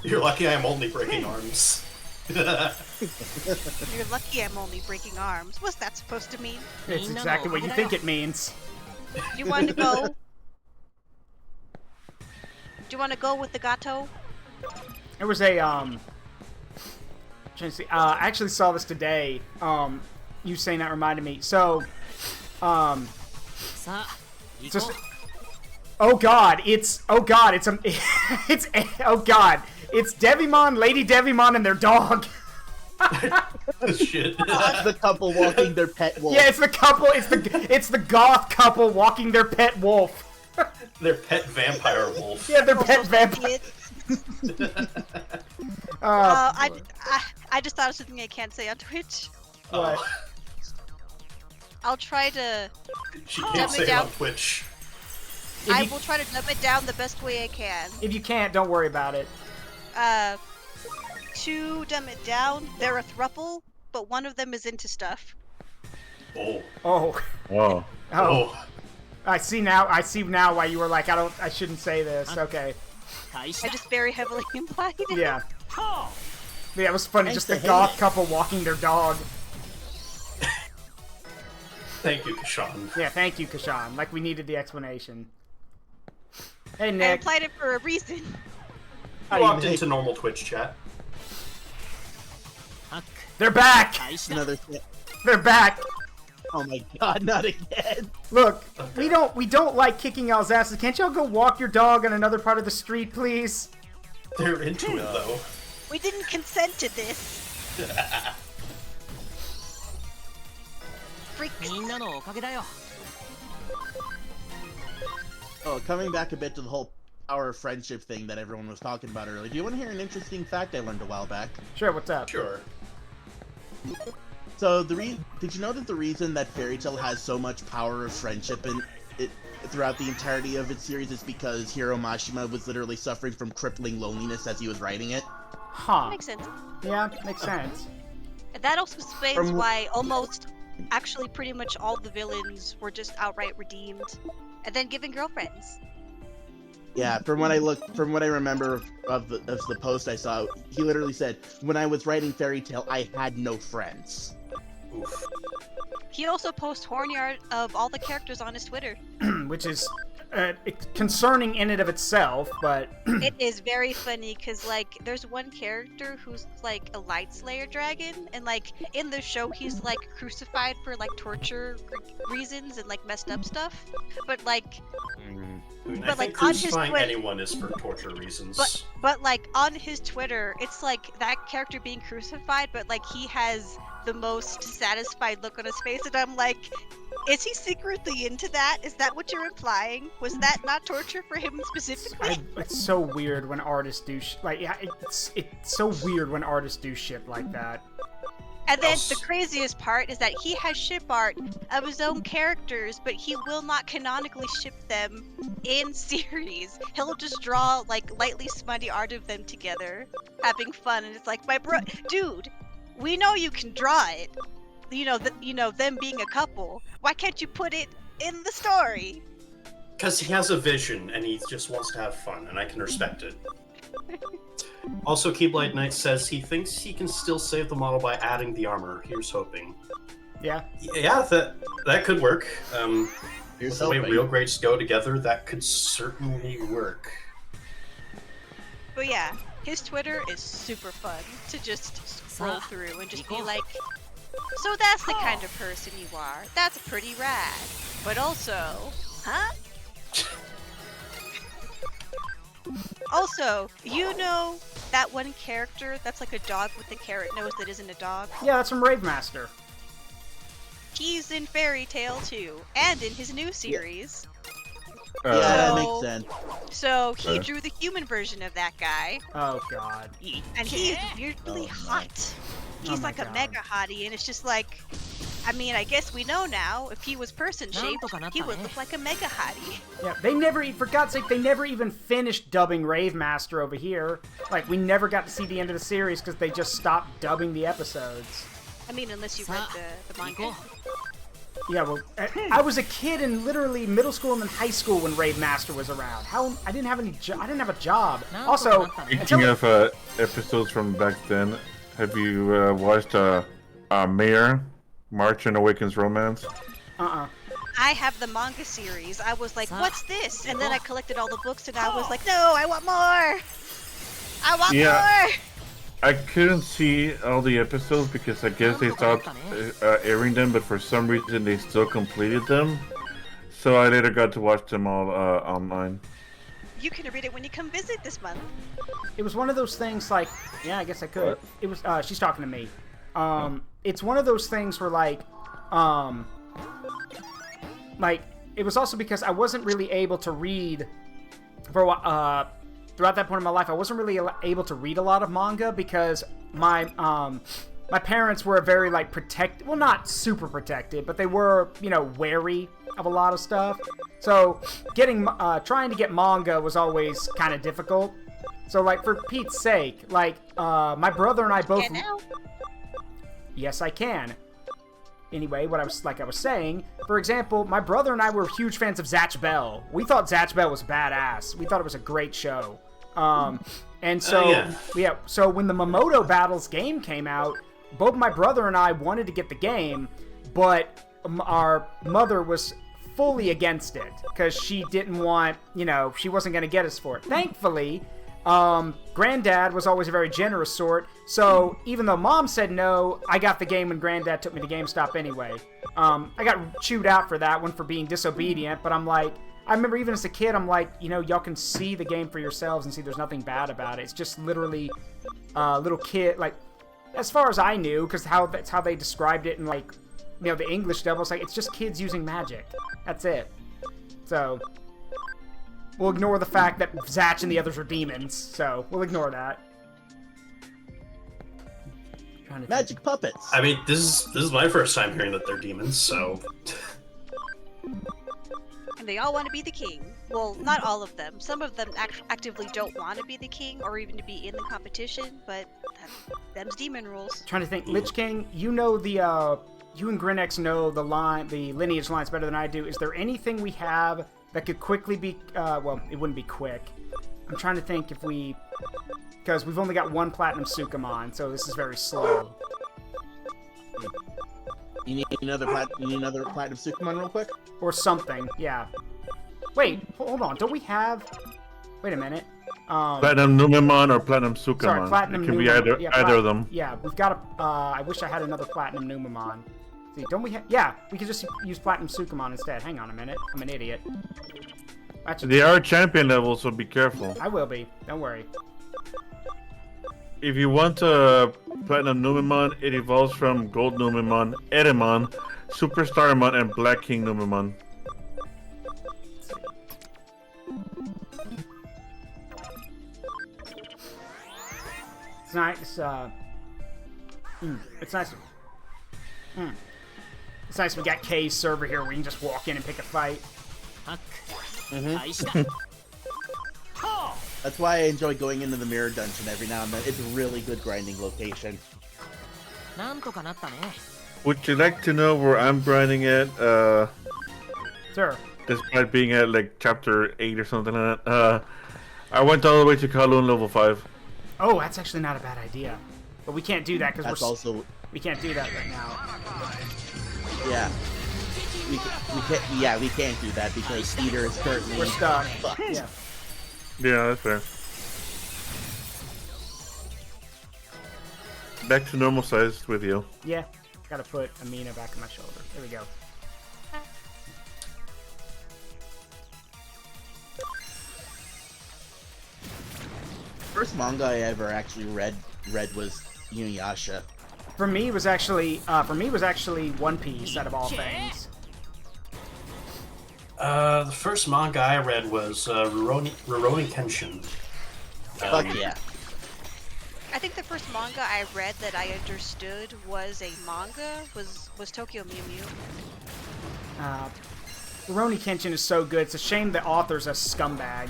You're lucky I am only breaking arms. You're lucky I'm only breaking arms. What's that supposed to mean? It's exactly what you think it means. You want to go? Do you want to go with the gato? There was a, trying to see, I actually saw this today, you saying that reminded me, so, just, oh god, it's Devimon, Lady Devimon, and their dog. Shit. The couple walking their pet wolf. Yeah, it's the goth couple walking their pet wolf. Their pet vampire wolf. Yeah, their pet vampire. I just thought of something I can't say on Twitch. What? I'll try to. She can't say it on Twitch. I will try to dumb it down the best way I can. If you can't, don't worry about it. To dumb it down, they're a throuple, but one of them is into stuff. Oh. Oh. Whoa. Oh. I see now why you were like, I shouldn't say this. Okay. I just very heavily implied it. Yeah. Yeah, it was funny, just the goth couple walking their dog. Thank you, Kashan. Yeah, thank you, Kashan. Like, we needed the explanation. Hey, I Nick. implied it for a reason. I walked into normal Twitch chat. They're back! Another. They're back! Oh my god, not again! Look, we don't like kicking y'all's asses. Can't y'all go walk your dog on another part of the street, please? They're into it, though. We didn't consent to this. Freaks. Oh, coming back a bit to the whole power of friendship thing that everyone was talking about earlier. Do you want to hear an interesting fact I learned a while back? Sure, what's up? Sure. So did you know that the reason that Fairy Tail has so much power of friendship in it throughout the entirety of its series is because Hiro Mashima was literally suffering from crippling loneliness as he was writing it? Huh. Makes sense. Yeah, makes sense. And that also explains why almost, actually pretty much all the villains were just outright redeemed, and then given girlfriends. Yeah, from what I remember of the post I saw, he literally said, "When I was writing Fairy Tail, I had no friends." Oof. He also posts horny art of all the characters on his Twitter. Which is concerning in and of itself, but... It is very funny because, like, there's one character who's, like, a light slayer dragon, and, like, in the show he's, like, crucified for, like, torture reasons and, like, messed up stuff. But, like... I think crucifying anyone is for torture reasons. But, like, on his Twitter, it's, like, that character being crucified, but, like, he has the most satisfied look on his face, and I'm like... Is he secretly into that? Is that what you're implying? Was that not torture for him specifically? It's so weird when artists do it's so weird when artists do shit like that. And then the craziest part is that he has ship art of his own characters, but he will not canonically ship them in series. He'll just draw like lightly smutty art of them together, having fun, and it's like, dude, we know you can draw it. Them being a couple. Why can't you put it in the story? Because he has a vision and he just wants to have fun, and I can respect it. Also, Keyblade Knight says he thinks he can still save the model by adding the armor. Here's hoping. Yeah. Yeah, that could work. Here's the way hoping. real grades go together, that could certainly work. But yeah, his Twitter is super fun to just scroll through and just be like, so that's the kind of person you are. That's pretty rad. But also, huh? Also, that one character that's like a dog with a carrot nose that isn't a dog? Yeah, that's from Rave Master. He's in Fairy Tail too, and in his new series. Yeah, that makes sense. So he drew the human version of that guy. Oh god. And he's weirdly hot. He's like a mega hottie, and it's just like, I mean, I guess we know now, if he was person-shaped, he would look like a mega hottie. Yeah, for God's sake, they never even finished dubbing Rave Master over here. Like, we never got to see the end of the series because they just stopped dubbing the episodes. I mean, unless you read the manga. Yeah, well, I was a kid in literally middle school and then high school when Rave Master was around. I didn't have a job. Also, speaking of episodes from back then, have you watched Mayor, March and Awakens Romance? I have the manga series. I was like, what's this? And then I collected all the books and I was like, no, I want more! I want more! I couldn't see all the episodes because I guess they stopped airing them, but for some reason they still completed them. So I later got to watch them all online. You can read it when you come visit this month. It was one of those things like, yeah, I guess I could. It was, she's talking to me. It's one of those things where like, it was also because I wasn't really able to read for throughout that point in my life. I wasn't really able to read a lot of manga because my parents were very like well, not super protected, but they were, wary of a lot of stuff. So trying to get manga was always kind of difficult. So like for Pete's sake, like my brother and I both. Yes, I can. Anyway, I was saying, for example, my brother and I were huge fans of Zatch Bell. We thought Zatch Bell was badass. We thought it was a great show. And so, so when the Momoto Battles game came out, both my brother and I wanted to get the game, but our mother was fully against it because she didn't want, she wasn't going to get us for it. Thankfully, Granddad was always a very generous sort, so even though Mom said no, I got the game when Granddad took me to GameStop anyway. I got chewed out for that one for being disobedient, but I'm like, I remember even as a kid, I'm like, y'all can see the game for yourselves and see there's nothing bad about it. It's just literally little kid, like, as far as I knew, because that's how they described it in, like, the English dub. It's like, it's just kids using magic. That's it. So, we'll ignore the fact that Zatch and the others are demons, so we'll ignore that. Magic puppets. I mean, this is my first time hearing that they're demons, so... And they all want to be the king. Well, not all of them. Some of them actively don't want to be the king or even to be in the competition, but them's demon rules. Trying to think, LichKing, you and Grinex know the lineage lines better than I do. Is there anything we have that could quickly be, well, it wouldn't be quick. I'm trying to think if because we've only got one Platinum Sukamon, so this is very slow. You need another Platinum Sukamon real quick? Or something, yeah. Wait, hold on, don't we have... Wait a minute. Platinum Numemon or Platinum Sukamon. Sorry, Platinum It can Numemon. be either of them. Yeah, we've got I wish I had another Platinum Numemon. See, don't we have... Yeah, we could just use Platinum Sukamon instead. Hang on a minute. I'm an idiot. Actually, They are champion levels, so be careful. I will be. Don't worry. If you want a Platinum Numemon, it evolves from Gold Numemon, Edemon, Super Starmon, and Black King Numemon. It's nice, it's nice. It's nice we got K's server here where you can just walk in and pick a fight. That's why I enjoy going into the mirror dungeon every now and then. It's a really good grinding location. Would you like to know where I'm grinding at? Sure. Despite being at like chapter 8 or something like that. I went all the way to Kowloon level 5. Oh, that's actually not a bad idea. But we can't do that because we can't do that right now. Yeah. We can't do that because Peter is currently... We're stuck. Yeah. Yeah, that's fair. Back to normal size with you. Yeah. Gotta put Amina back on my shoulder. There we go. First manga I ever actually read was Inuyasha. For me, it was actually One Piece out of all things. The first manga I read was Rurouni Kenshin. Fuck yeah. I think the first manga I read that I understood was a manga was Tokyo Mew Mew. Rurouni Kenshin is so good. It's a shame the author's a scumbag.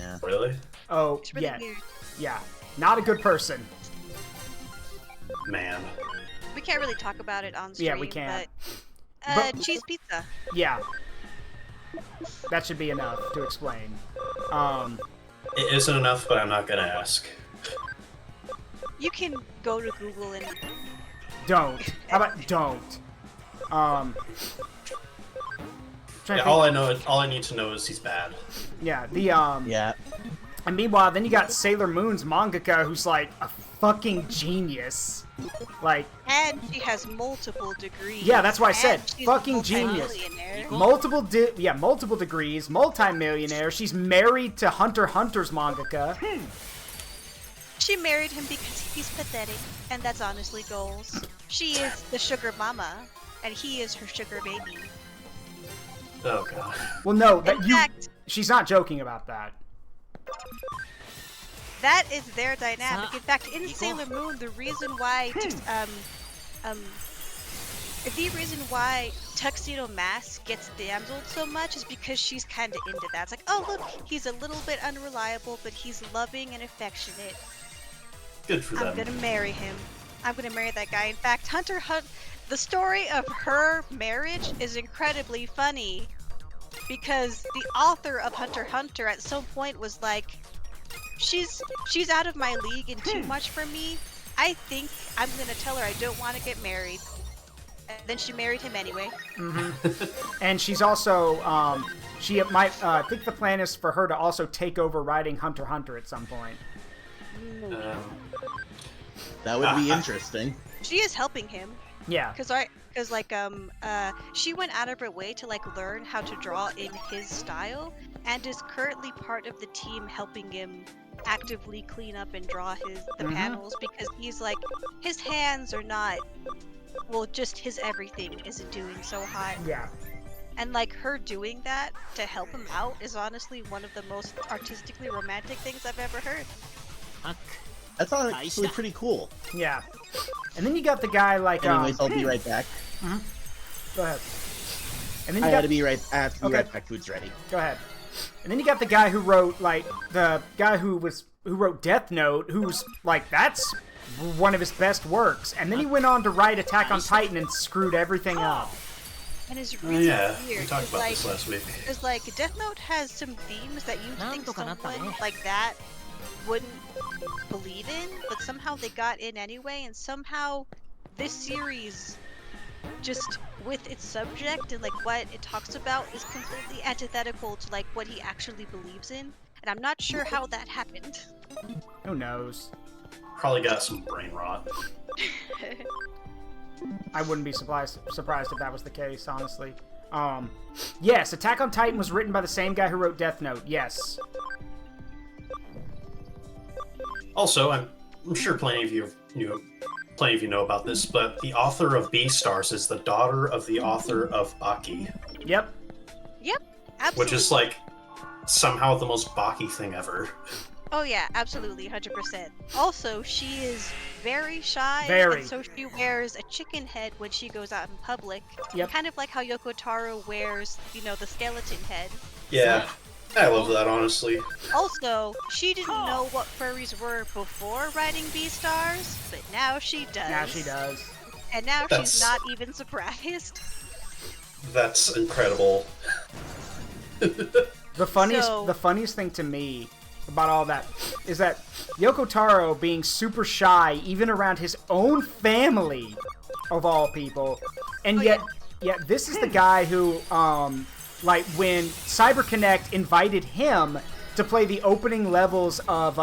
Yeah. Really? Oh, It's really yeah. weird. Yeah. Not a good person. Man. We can't really talk about it on stream. Yeah, we can't. But, cheese pizza. Yeah. That should be enough to explain. It isn't enough, but I'm not gonna ask. You can go to Google and Don't. How about don't? Yeah, all I need to know is he's bad. Yeah, Yeah. and meanwhile, then you got Sailor Moon's mangaka who's like a fucking genius. Like, and she has multiple degrees. yeah, that's why I and said she's fucking a genius. multimillionaire. Multiple degrees, multi-millionaire. She's married to Hunter x Hunter's mangaka. She married him because he's pathetic, and that's honestly goals. She is the sugar mama, and he is her sugar baby. Oh god. Well, no, In fact, she's not joking about that. that is their dynamic. In fact, in Sailor Moon, the reason why Tuxedo Mask gets damseled so much is because she's kind of into that. It's like, oh look, he's a little bit unreliable, but he's loving and affectionate. Good for them. I'm gonna marry him. I'm gonna marry that guy. In fact, the story of her marriage is incredibly funny because the author of Hunter x Hunter at some point was like, she's out of my league and too much for me. I think I'm gonna tell her I don't want to get married. And then she married him anyway. And she's also, she might, I think the plan is for her to also take over writing Hunter x Hunter at some point. That would be interesting. She is helping him. Yeah. Because she went out of her way to like learn how to draw in his style, and is currently part of the team helping him actively clean up and draw the panels, because he's like, his hands are not, well, just his everything isn't doing so hot. Yeah. And like her doing that to help him out is honestly one of the most artistically romantic things I've ever heard. That's actually pretty cool. Yeah. And then you got the guy like, Anyways, I'll be right back. Go ahead. And then I you have to be right Okay. back. Food's ready. Go ahead. And then you got the guy who wrote, like, the guy who wrote Death Note, who's, like, that's one of his best works. And then he went on to write Attack on Titan and screwed everything up. And it's really Yeah, weird. we talked about like, this last week. Because like Death Note has some themes that you'd think someone like that wouldn't believe in, but somehow they got in anyway, and somehow this series, just with its subject and like what it talks about, is completely antithetical to like what he actually believes in, and I'm not sure how that happened. Who knows? Probably got some brain rot. I wouldn't be surprised if that was the case, honestly. Yes, Attack on Titan was written by the same guy who wrote Death Note, yes. Also, I'm sure plenty of you know about this, but the author of Beastars is the daughter of the author of Baki. Yep. Yep, absolutely. Which is like somehow the most Baki thing ever. Oh yeah, absolutely, 100%. Also, she is very shy, Very. and so she wears a chicken head when she goes out in public. Yep. Kind of like how Yoko Taro wears, the skeleton head. Yeah, I love that, honestly. Also, she didn't know what furries were before writing Beastars, but now she does. Now she does. And now That's- she's not even surprised. That's incredible. The funniest thing to me about all that is that Yoko Taro being super shy, even around his own family, of all people, and yet this is the guy who, like, when CyberConnect invited him to play the opening levels of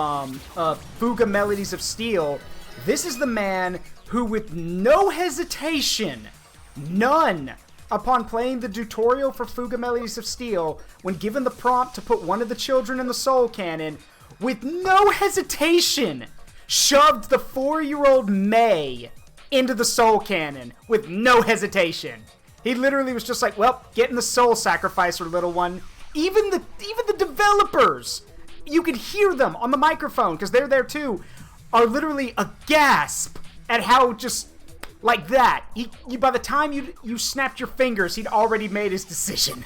Fuga Melodies of Steel, this is the man who, with no hesitation, none, upon playing the tutorial for Fuga Melodies of Steel, when given the prompt to put one of the children in the Soul Cannon, with no hesitation, shoved the 4-year-old May into the Soul Cannon with no hesitation. He literally was just like, well, get in the Soul Sacrificer, little one. Even the developers, you could hear them on the microphone, because they're there too, are literally aghast at how just... like that. By the time you snapped your fingers, he'd already made his decision.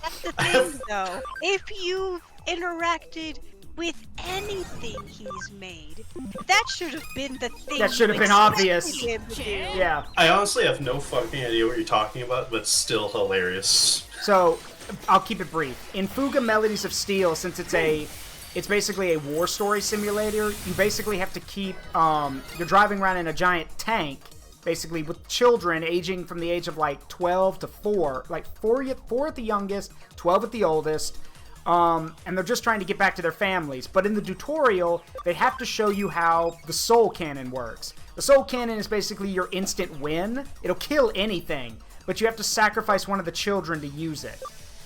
That's the thing, though. If you've interacted with anything he's made, that should have been the thing. That should have you been obvious. expected him to do. Yeah. I honestly have no fucking idea what you're talking about, but still hilarious. So, I'll keep it brief. In Fuga Melodies of Steel, since it's basically a war story simulator, you basically have to keep, you're driving around in a giant tank, basically, with children aging from the age of, like, 12 to 4. Like, 4 at the youngest, 12 at the oldest. And they're just trying to get back to their families. But in the tutorial, they have to show you how the Soul Cannon works. The Soul Cannon is basically your instant win. It'll kill anything, but you have to sacrifice one of the children to use it.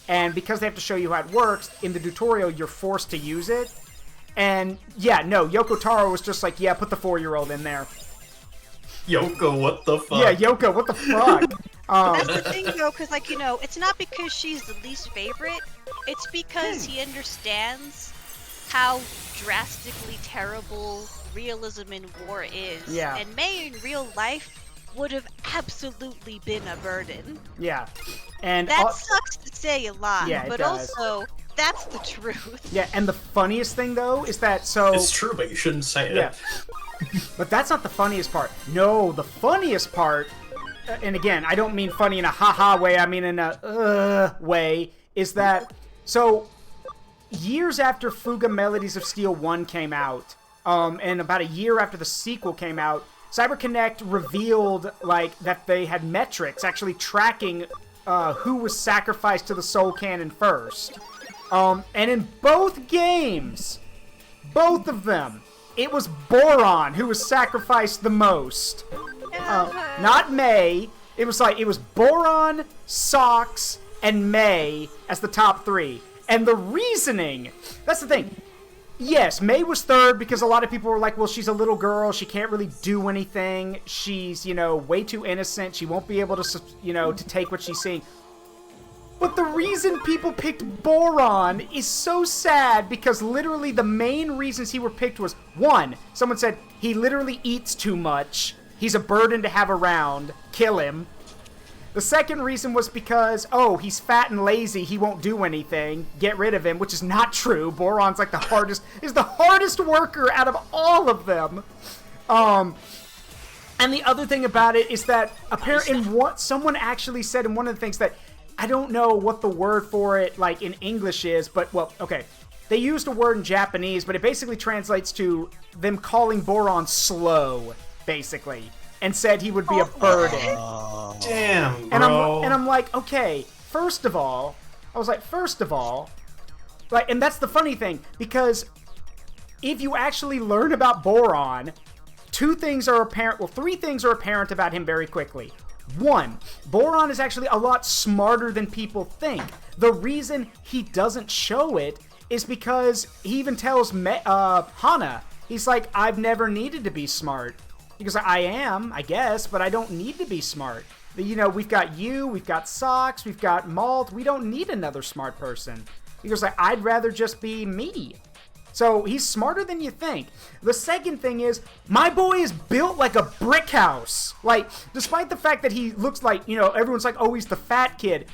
And because they have to show you how it works, in the tutorial, you're forced to use it. And, yeah, no, Yoko Taro was just like, yeah, put the 4-year-old in there. Yoko, what the fuck? Yeah, Yoko, what the fuck? That's the thing, though, because, like, it's not because she's the least favorite. It's because he understands how drastically terrible realism in war is. Yeah. And May in real life would have absolutely been a burden. Yeah. And That sucks to say a lot, Yeah, it but does. also, that's the truth. yeah, and the funniest thing, though, is that, so... It's true, but you shouldn't say it. Yeah. But that's not the funniest part. No, the funniest part, and again, I don't mean funny in a haha way, I mean in a way, is that, so, years after Fuga Melodies of Steel 1 came out, and about a year after the sequel came out, CyberConnect revealed, like, that they had metrics actually tracking who was sacrificed to the Soul Cannon first. And in both games, both of them, it was Boron who was sacrificed the most. Not May. It was Boron, Socks, and May as the top 3. And the reasoning, that's the thing. Yes, May was third because a lot of people were like, well, she's a little girl. She can't really do anything. She's, way too innocent. She won't be able to, to take what she's seeing. But the reason people picked Boron is so sad because literally the main reasons he were picked was, 1, someone said, he literally eats too much. He's a burden to have around. Kill him. The second reason was because, he's fat and lazy, he won't do anything. Get rid of him, which is not true. Boron's like the hardest worker out of all of them. And the other thing about it is that someone actually said in one of the things that, I don't know what the word for it, like, in English is, but, well, okay. They used a word in Japanese, but it basically translates to them calling Boron slow, basically, and said he would be a burden. Damn, And bro. I'm like, okay, first of all, like, and that's the funny thing, because if you actually learn about Boron, 3 things are apparent about him very quickly. 1, Boron is actually a lot smarter than people think. The reason he doesn't show it is because he even tells Hana, he's like, I've never needed to be smart. He goes, I am, I guess, but I don't need to be smart. We've got you, we've got Socks, we've got Malt, we don't need another smart person. He goes, I'd rather just be me. So he's smarter than you think. The second thing is, my boy is built like a brick house. Like, despite the fact that he looks like, everyone's like, oh, he's the fat kid.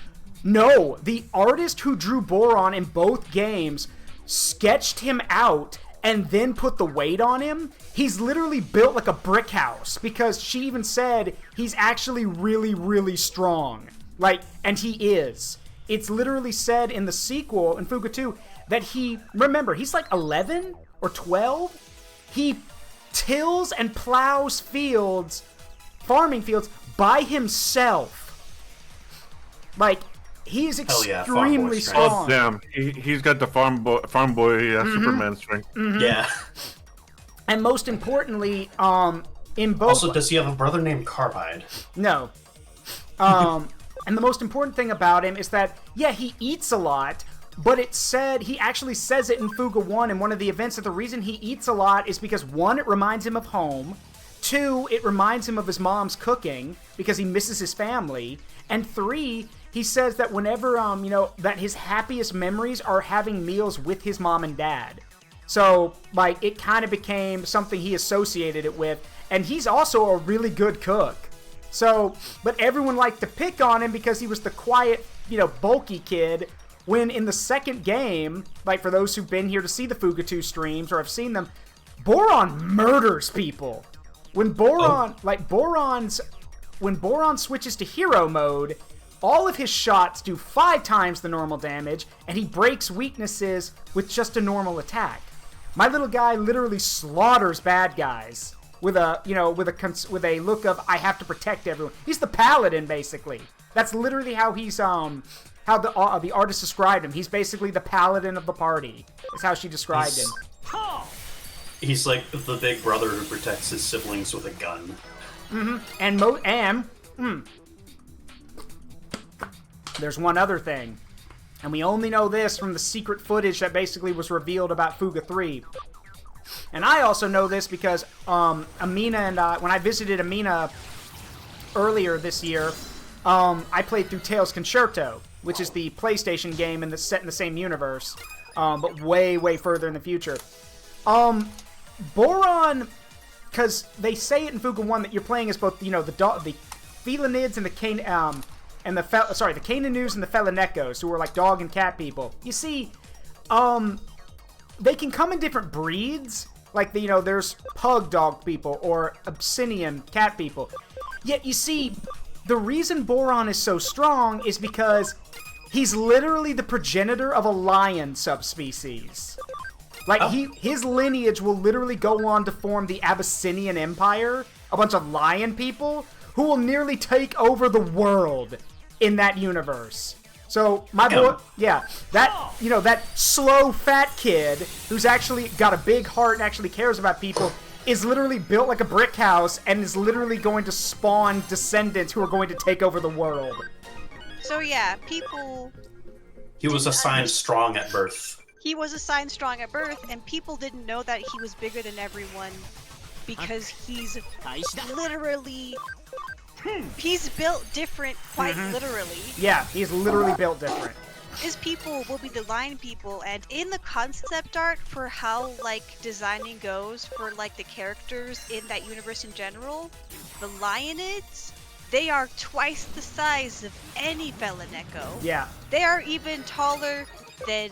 No, the artist who drew Boron in both games sketched him out and then put the weight on him. He's literally built like a brick house, because she even said he's actually really, really strong. Like, and he is. It's literally said in the sequel, in Fuga 2, that remember, he's like 11 or 12. He tills and plows farming fields, by himself. Like, he's extremely strong. Oh, damn. He's got the farm boy Superman strength. Mm-hmm. Yeah. And most importantly, in both... Also, does he have a brother named Carbide? No. And the most important thing about him is that, yeah, he eats a lot, but he actually says it in Fuga 1 in one of the events, that the reason he eats a lot is because, 1, it reminds him of home, 2, it reminds him of his mom's cooking, because he misses his family, and 3, he says that whenever, that his happiest memories are having meals with his mom and dad. So, like, it kind of became something he associated it with, and he's also a really good cook. So, but everyone liked to pick on him because he was the quiet, bulky kid, when in the second game, like, for those who've been here to see the Fuga 2 streams or have seen them, Boron murders people. When Boron switches to hero mode, all of his shots do 5 times the normal damage, and he breaks weaknesses with just a normal attack. My little guy literally slaughters bad guys with a look of, I have to protect everyone. He's the paladin, basically. That's literally how he's how the artist described him. He's basically the paladin of the party. Is how she described him. He's like the big brother who protects his siblings with a gun. Mm-hmm. There's one other thing, and we only know this from the secret footage that basically was revealed about Fuga 3. And I also know this because Amina and when I visited Amina earlier this year, I played through Tails Concerto, which is the PlayStation game set in the same universe, but way, way further in the future. Boron, because they say it in Fuga 1 that you're playing as both, the Felinids and the the Cananus and the Felinecos, who are like dog and cat people. You see, they can come in different breeds. Like, there's pug dog people or Abyssinian cat people. Yet, you see, the reason Boron is so strong is because he's literally the progenitor of a lion subspecies. Like, his lineage will literally go on to form the Abyssinian Empire, a bunch of lion people, who will nearly take over the world in that universe. So, my boy, that slow fat kid who's actually got a big heart and actually cares about people is literally built like a brick house and is literally going to spawn descendants who are going to take over the world. So yeah, people... He was assigned strong at birth. He was assigned strong at birth, and people didn't know that he was bigger than everyone because he's literally... He's built different, quite literally. Yeah, he's literally built different. His people will be the lion people, and in the concept art for how, like, designing goes for, like, the characters in that universe in general, the Lionids, they are twice the size of any Felineko. Yeah. They are even taller than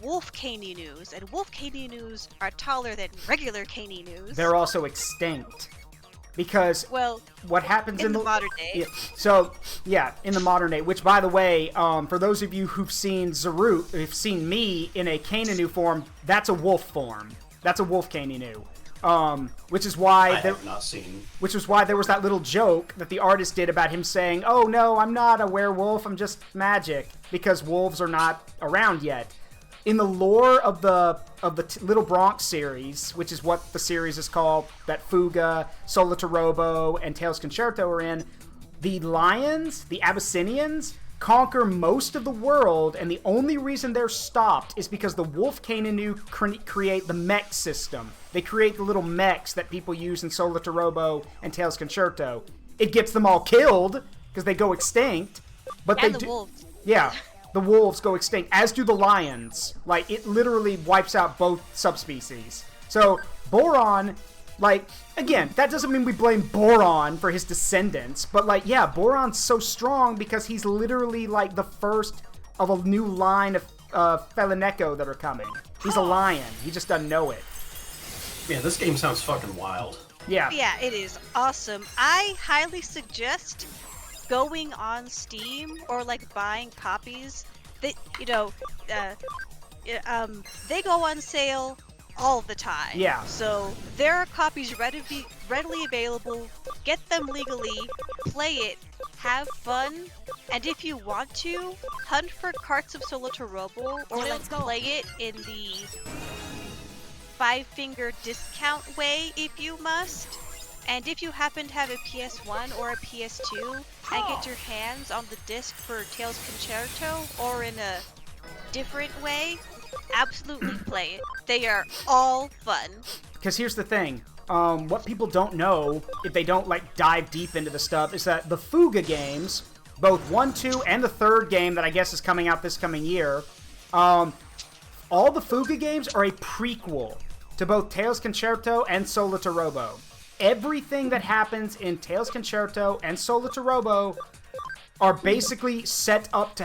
wolf Caninus, and wolf Caninus are taller than regular Caninus. They're also extinct. Because what happens in the modern day. Yeah, so, yeah, in the modern day. Which, by the way, for those of you who've seen Zarut, who've seen me in a Caninu form, that's a wolf form. That's a wolf Caninu. Which is why I have not seen. Which was why there was that little joke that the artist did about him saying, "Oh no, I'm not a werewolf. I'm just magic," because wolves are not around yet. In the lore of the Little Bronx series, which is what the series is called, that Fuga, Solitarobo, and Tails Concerto are in, the lions, the Abyssinians, conquer most of the world, and the only reason they're stopped is because the Wolf Caninu create the mech system. They create the little mechs that people use in Solitarobo and Tails Concerto. It gets them all killed, because they go extinct, but and they the do... wolves. Yeah. the wolves go extinct, as do the lions. Like, it literally wipes out both subspecies. So, Boron, like, again, that doesn't mean we blame Boron for his descendants, but, like, yeah, Boron's so strong because he's literally, like, the first of a new line of Felineko that are coming. He's a lion. He just doesn't know it. Yeah, this game sounds fucking wild. Yeah. Yeah, it is awesome. I highly suggest going on Steam or like buying copies. That they go on sale all the time. Yeah. So there are copies readily available. Get them legally. Play it. Have fun. And if you want to, hunt for carts of Solotorobo or like play it in the 5-finger discount way if you must. And if you happen to have a PS1 or a PS2 and get your hands on the disc for Tales Concerto or in a different way, absolutely play it. They are all fun. Because here's the thing. What people don't know, if they don't, like, dive deep into the stuff, is that the Fuga games, both 1, 2, and the third game that I guess is coming out this coming year, all the Fuga games are a prequel to both Tales Concerto and Solotorobo. Everything that happens in Tales Concerto and Solotorobo are basically set up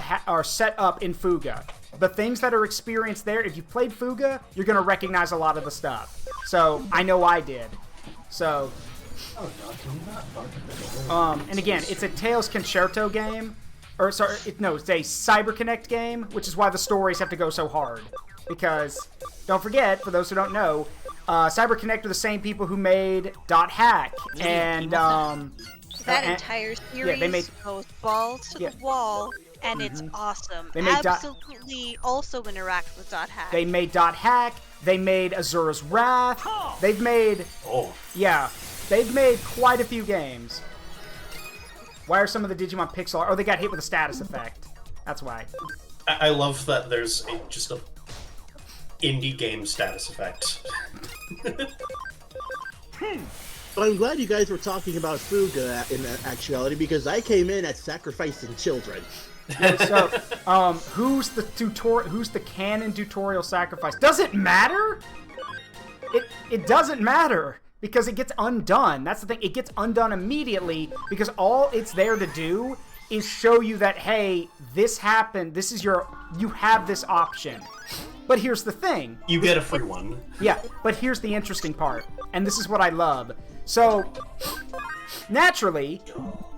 in Fuga. The things that are experienced there, if you played Fuga, you're gonna recognize a lot of the stuff. So I know I did. So, and again, it's a Tales Concerto game, or sorry, it's a CyberConnect game, which is why the stories have to go so hard. Because don't forget, for those who don't know, CyberConnect are the same people who made .hack and that entire series they made, goes balls to the wall, and it's awesome. They made absolutely also interact with .hack. They made .hack. They made Azura's Wrath. They've made they've made quite a few games. Why are some of the Digimon pixel? Oh, they got hit with a status effect. That's why. I love that there's just a indie game status effect. Well, I'm glad you guys were talking about Fuga in actuality, because I came in at sacrificing children. So, who's the canon tutorial sacrifice? Does it matter? It doesn't matter, because it gets undone. That's the thing. It gets undone immediately, because all it's there to do is show you that, hey, this happened. You have this option. But here's the thing. You get a free one. Yeah, but here's the interesting part, and this is what I love. So, naturally,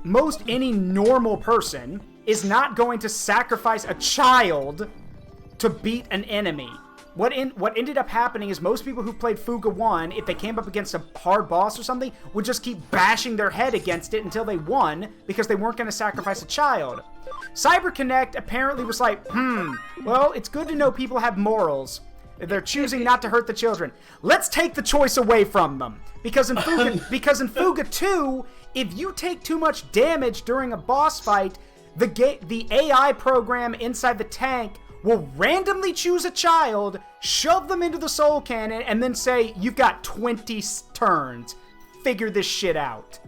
most any normal person is not going to sacrifice a child to beat an enemy. What ended up happening is most people who played Fuga 1, if they came up against a hard boss or something, would just keep bashing their head against it until they won, because they weren't going to sacrifice a child. CyberConnect apparently was like, well, it's good to know people have morals. They're choosing not to hurt the children. Let's take the choice away from them. Because in Fuga 2, if you take too much damage during a boss fight, the AI program inside the tank will randomly choose a child, shove them into the soul cannon, and then say, you've got 20 turns. Figure this shit out.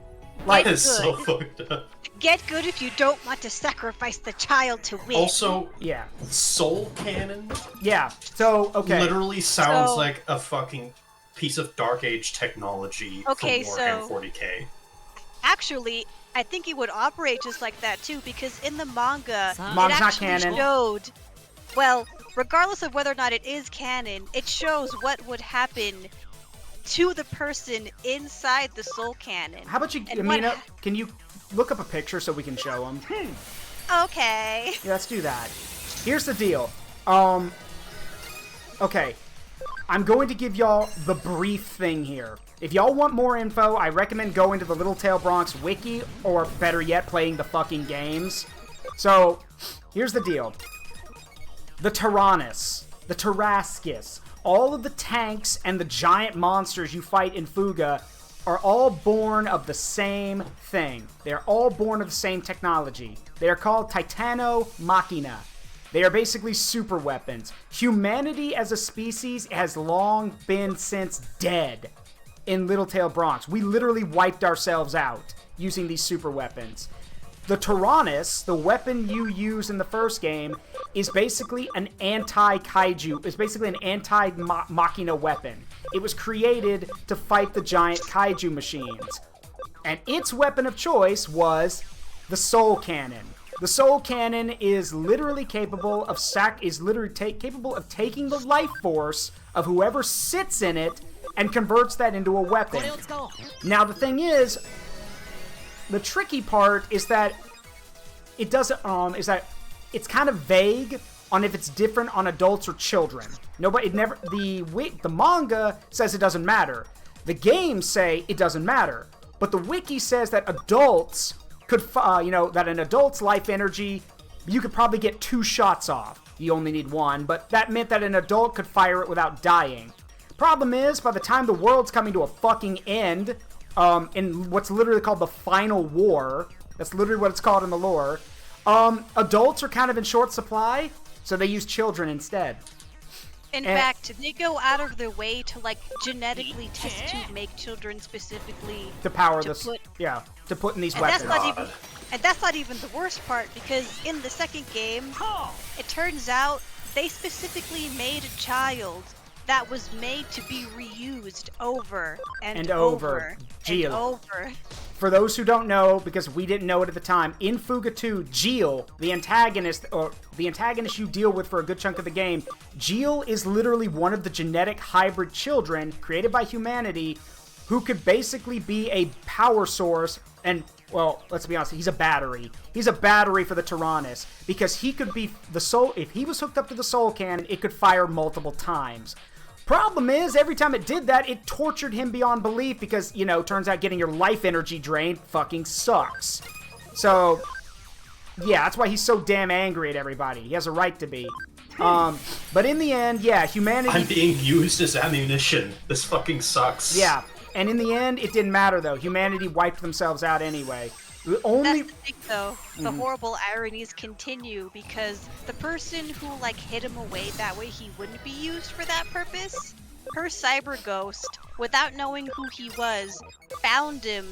Like, that is so fucked up. Get good if you don't want to sacrifice the child to win. Also, yeah, soul cannon? Yeah, so, okay. Literally sounds like a fucking piece of Dark Age technology from Warhammer 40k. Actually, I think it would operate just like that too, because in the manga, it Manga's actually not canon. showed, well, regardless of whether or not it is canon, it shows what would happen to the person inside the soul cannon. How about you, Amina, can you look up a picture so we can show them? Okay. Yeah, let's do that. Here's the deal. Okay. I'm going to give y'all the brief thing here. If y'all want more info, I recommend going to the Little Tail Bronx wiki, or better yet, playing the fucking games. So, here's the deal. The Tyrannus, the Tarrascus, all of the tanks and the giant monsters you fight in Fuga are all born of the same thing. They're all born of the same technology. They are called Titano Machina. They are basically super weapons. Humanity as a species has long been since dead in Little Tail Bronx. We literally wiped ourselves out using these super weapons. The Tyrannus, the weapon you use in the first game, is basically an anti-kaiju. It's basically an anti-machina weapon. It was created to fight the giant kaiju machines. And its weapon of choice was the Soul Cannon. The Soul Cannon is literally capable of capable of taking the life force of whoever sits in it and converts that into a weapon. Now the thing is, the tricky part is that it doesn't it's kind of vague on if it's different on adults or children. The manga says it doesn't matter. The games say it doesn't matter. But the wiki says that adults could, that an adult's life energy, you could probably get 2 shots off. You only need 1, but that meant that an adult could fire it without dying. Problem is, by the time the world's coming to a fucking end, in what's literally called the Final War, that's literally what it's called in the lore, adults are kind of in short supply, so they use children instead. In fact, they go out of their way to genetically test to make children specifically to put in these weapons. And that's not even the worst part, because in the second game, it turns out they specifically made a child that was made to be reused over and over and over. For those who don't know, because we didn't know it at the time, in Fuga 2, Gil, the antagonist you deal with for a good chunk of the game, Gil is literally one of the genetic hybrid children created by humanity who could basically be a power source and, well, let's be honest, he's a battery. He's a battery for the Tyrannus, because he could be the soul. If he was hooked up to the Soul Cannon, it could fire multiple times. Problem is, every time it did that, it tortured him beyond belief because, turns out getting your life energy drained fucking sucks. So, yeah, that's why he's so damn angry at everybody. He has a right to be. But in the end, yeah, humanity... I'm being used as ammunition. This fucking sucks. Yeah, and in the end, it didn't matter, though. Humanity wiped themselves out anyway. That's the thing, though. The horrible ironies continue, because the person who, hid him away that way he wouldn't be used for that purpose, her cyber ghost, without knowing who he was, found him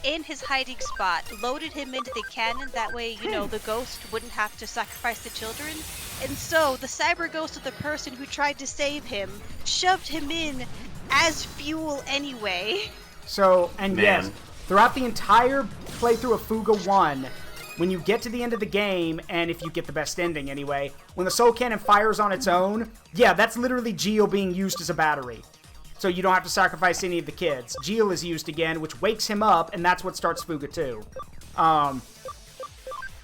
in his hiding spot, loaded him into the cannon, that way, the ghost wouldn't have to sacrifice the children. And so, the cyber ghost of the person who tried to save him shoved him in as fuel anyway. So, and yes, throughout the entire playthrough of Fuga 1, when you get to the end of the game, and if you get the best ending anyway, when the Soul Cannon fires on its own, yeah, that's literally Gil being used as a battery. So you don't have to sacrifice any of the kids. Gil is used again, which wakes him up, and that's what starts Fuga 2.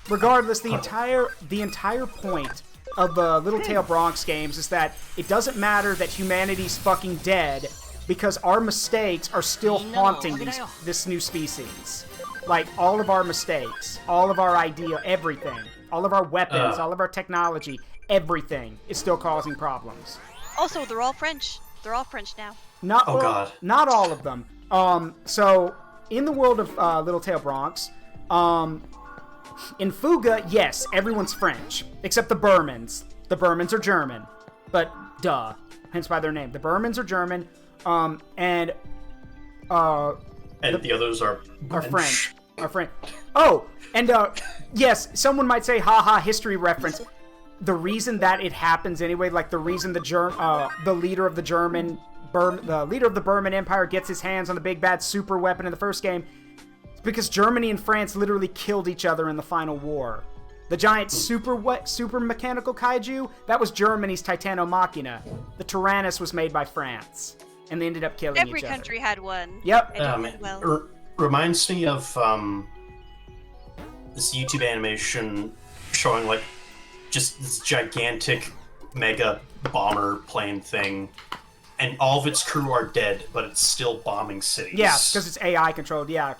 Regardless, the entire point of the Little Tail Bronx games is that it doesn't matter that humanity's fucking dead, because our mistakes are still haunting this new species. All of our mistakes, all of our everything, all of our weapons, all of our technology, everything is still causing problems. Also, they're all French. They're all French now. God. Not all of them. So, in the world of Little Tail Bronx, in Fuga, yes, everyone's French, except the Burmans. The Burmans are German. But, duh. Hence by their name. The Burmans are German. And the others are French. Are French. Oh, and yes, someone might say, haha, history reference. The reason that it happens anyway, the reason the leader of the Burman Empire gets his hands on the big bad super weapon in the first game, is because Germany and France literally killed each other in the final war. The giant super mechanical kaiju, that was Germany's Titano Machina. The Tyrannus was made by France. And they ended up killing each other. Every country had one. Yep. Reminds me of this YouTube animation showing just this gigantic mega bomber plane thing, and all of its crew are dead, but it's still bombing cities. Yeah, because it's AI controlled. Yeah.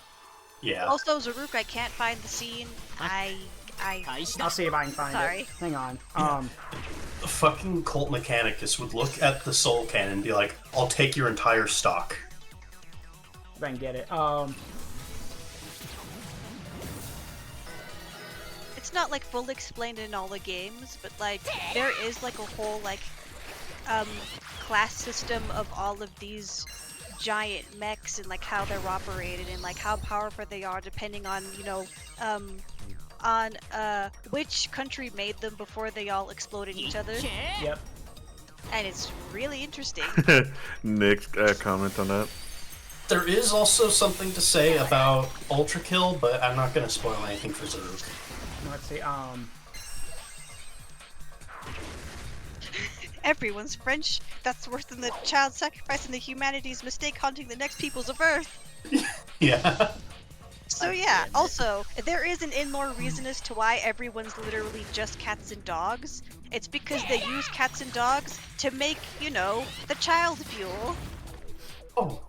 Yeah. Also, Zaruk, I can't find the scene. I'll see if I can find it. Hang on. A fucking Colt Mechanicus would look at the Soul Cannon and be like, I'll take your entire stock. If I can get it. It's not full explained in all the games, but there is a whole class system of all of these giant mechs and how they're operated and how powerful they are depending on on which country made them before they all exploded each other, Yep. and it's really interesting. Nick's comment on that. There is also something to say about Ultra Kill, but I'm not going to spoil anything for Zaruch. Let's see. Everyone's French. That's worse than the child sacrifice and the humanity's mistake haunting the next peoples of Earth. Yeah. So yeah, also, there is an in-lore reason as to why everyone's literally just cats and dogs. It's because they use cats and dogs to make, you know, the child fuel. Oh.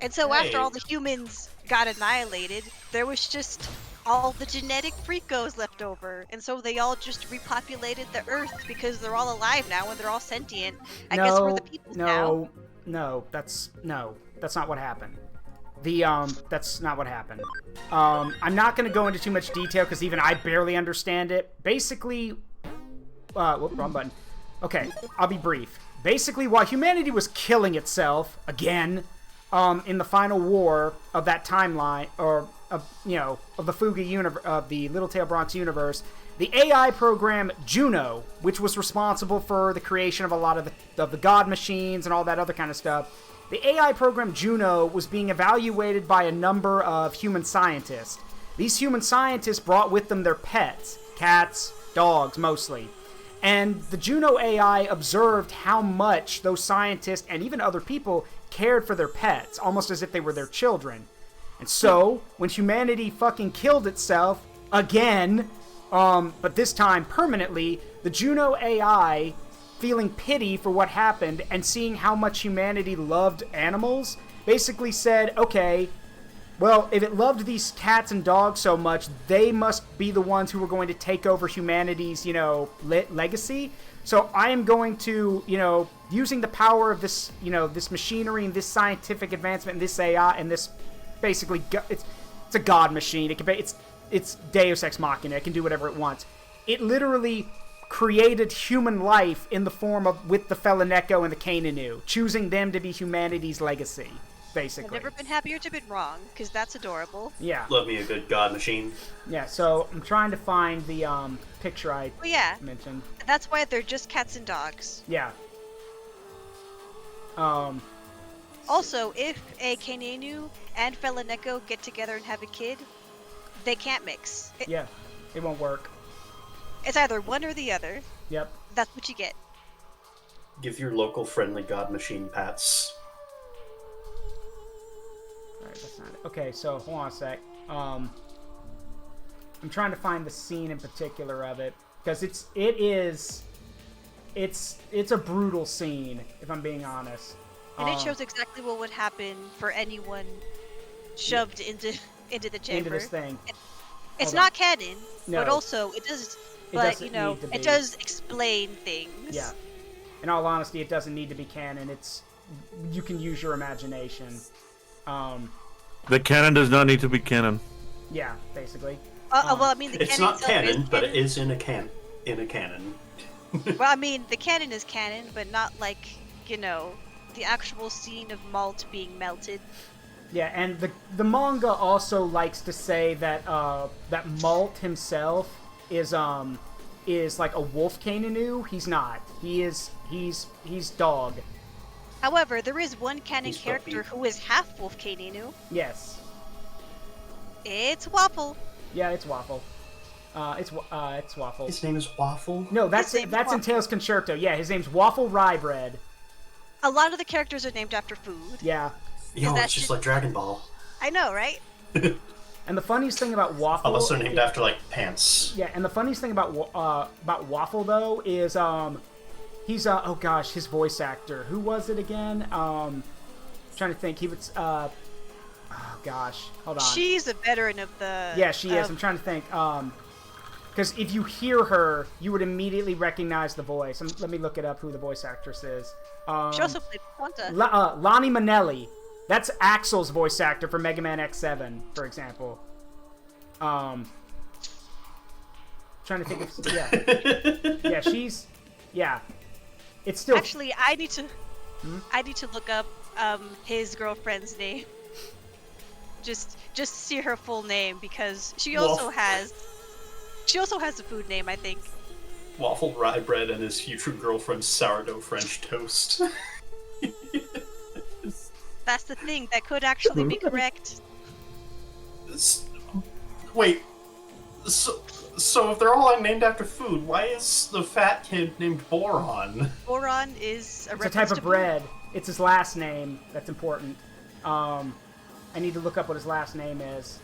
And so after Hey. all the humans got annihilated, there was just all the genetic freakos left over. And so they all just repopulated the Earth because they're all alive now and they're all sentient. I guess we're the people now. No, that's not what happened. That's not what happened. I'm not going to go into too much detail because even I barely understand it. Basically, wrong button. Okay, I'll be brief. Basically, while humanity was killing itself again, in the final war of that timeline, or of the Fuga universe, of the Little Tail Bronx universe, the AI program Juno, which was responsible for the creation of a lot of the god machines and all that other kind of stuff. The AI program Juno was being evaluated by a number of human scientists. These human scientists brought with them their pets, cats, dogs mostly. And the Juno AI observed how much those scientists and even other people cared for their pets, almost as if they were their children. And so, when humanity fucking killed itself, again, but this time permanently, the Juno AI, feeling pity for what happened and seeing how much humanity loved animals, basically said, okay, well, if it loved these cats and dogs so much, they must be the ones who were going to take over humanity's, legacy. So I am going to, using the power of this, this machinery and this scientific advancement and this AI and this, basically, it's a god machine. It's Deus Ex Machina. It can do whatever it wants. It literally created human life in the form of, with the Felineko and the Kananu, choosing them to be humanity's legacy, basically. I've never been happier to been wrong, because that's adorable. Yeah. Love me a good god machine. Yeah, so I'm trying to find the picture I mentioned. That's why they're just cats and dogs. Yeah. Also, if a Kananu and Felineko get together and have a kid, they can't mix. Yeah, it won't work. It's either one or the other. Yep. That's what you get. Give your local friendly god machine pats. Alright, that's not it. Okay, so hold on a sec. I'm trying to find the scene in particular of it, because it's a brutal scene, if I'm being honest. And it shows exactly what would happen for anyone shoved into the chamber. Into this thing. It's not canon, No. but also it does. It But doesn't need to be. it does explain things. Yeah. In all honesty, it doesn't need to be canon. You can use your imagination. The canon does not need to be canon. Yeah, basically. Well, I mean, the It's canon not itself canon, is but it canon. is in a canon. Well, I mean, the canon is canon, but not like, the actual scene of malt being melted. Yeah, and the manga also likes to say that that Malt himself is like a wolf Kananu. He's not. He's dog. However, there is one canon He's character puppy. who is half wolf Kananu. Yes. It's Waffle. Yeah, it's Waffle. It's Waffle. His name is Waffle? No, that's His name's in Waffle. Tales Concerto. Yeah, his name's Waffle Rye Bread. A lot of the characters are named after food. Yeah. Yo, that it's just shit- like Dragon Ball. I know, right? And the funniest thing about Waffle, Unless they're named after, like, pants. yeah, and the funniest thing about Waffle though is he's oh gosh, his voice actor. Who was it again? Trying to think. He was oh gosh, hold on. She's a veteran of the. Yeah, she is. I'm trying to think. Because if you hear her, you would immediately recognize the voice. Let me look it up. Who the voice actress is? She also played Quanta. Lonnie Manelli. That's Axel's voice actor for Mega Man X7, for example. Trying to think of yeah. It's still Actually, I need to look up his girlfriend's name. Just to see her full name, because she also has She also has a food name, I think. Waffle rye bread and his future girlfriend's sourdough French toast. That's the thing. That could actually be correct. Wait. So if they're all named after food, why is the fat kid named Boron? Boron is it's a type of bread. It's his last name that's important. I need to look up what his last name is.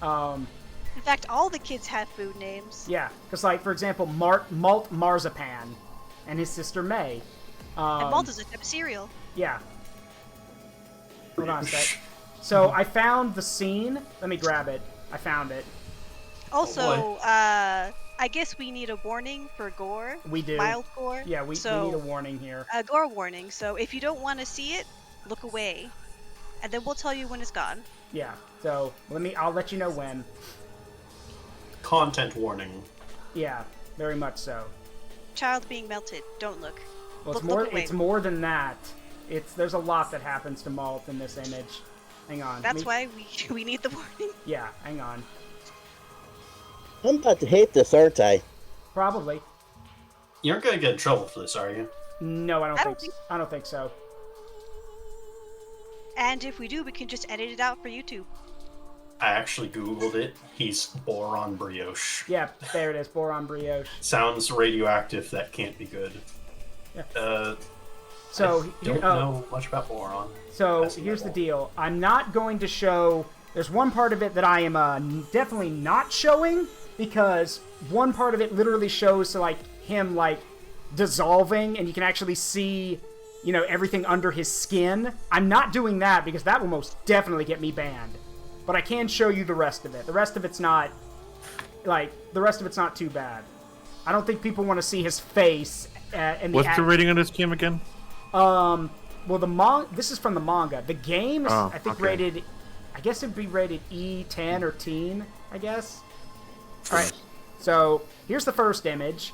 In fact, all the kids have food names. Yeah, because, like, for example, Malt Marzipan and his sister May. And malt is a type of cereal. Yeah. Hold on a sec. So, I found the scene. Let me grab it. I found it. Also, I guess we need a warning for gore. We do. Mild gore. Yeah, we need a warning here. A gore warning. So, if you don't want to see it, look away. And then we'll tell you when it's gone. Yeah, so, I'll let you know when. Content warning. Yeah, very much so. Child being melted. Don't look. Well, look away. It's more than that. There's a lot that happens to Malt in this image. Hang on. That's why we need the warning. Yeah, hang on. I'm about to hate this, aren't I? Probably. You aren't gonna get in trouble for this, are you? No, I don't think so. And if we do, we can just edit it out for YouTube. I actually googled it. He's Boron Brioche. Yeah, there it is. Boron Brioche. Sounds radioactive. That can't be good. Yeah. So I don't know much about Boron. So here's the deal. I'm not going to show. There's one part of it that I am definitely not showing because one part of it literally shows like him like dissolving, and you can actually see, you know, everything under his skin. I'm not doing that because that will most definitely get me banned. But I can show you the rest of it. The rest of it's not too bad. I don't think people want to see his face. What's the rating on this game again? Well, this is from the manga. The game is, I think, rated. I guess it'd be rated E10 or teen. I guess. All right. So here's the first image.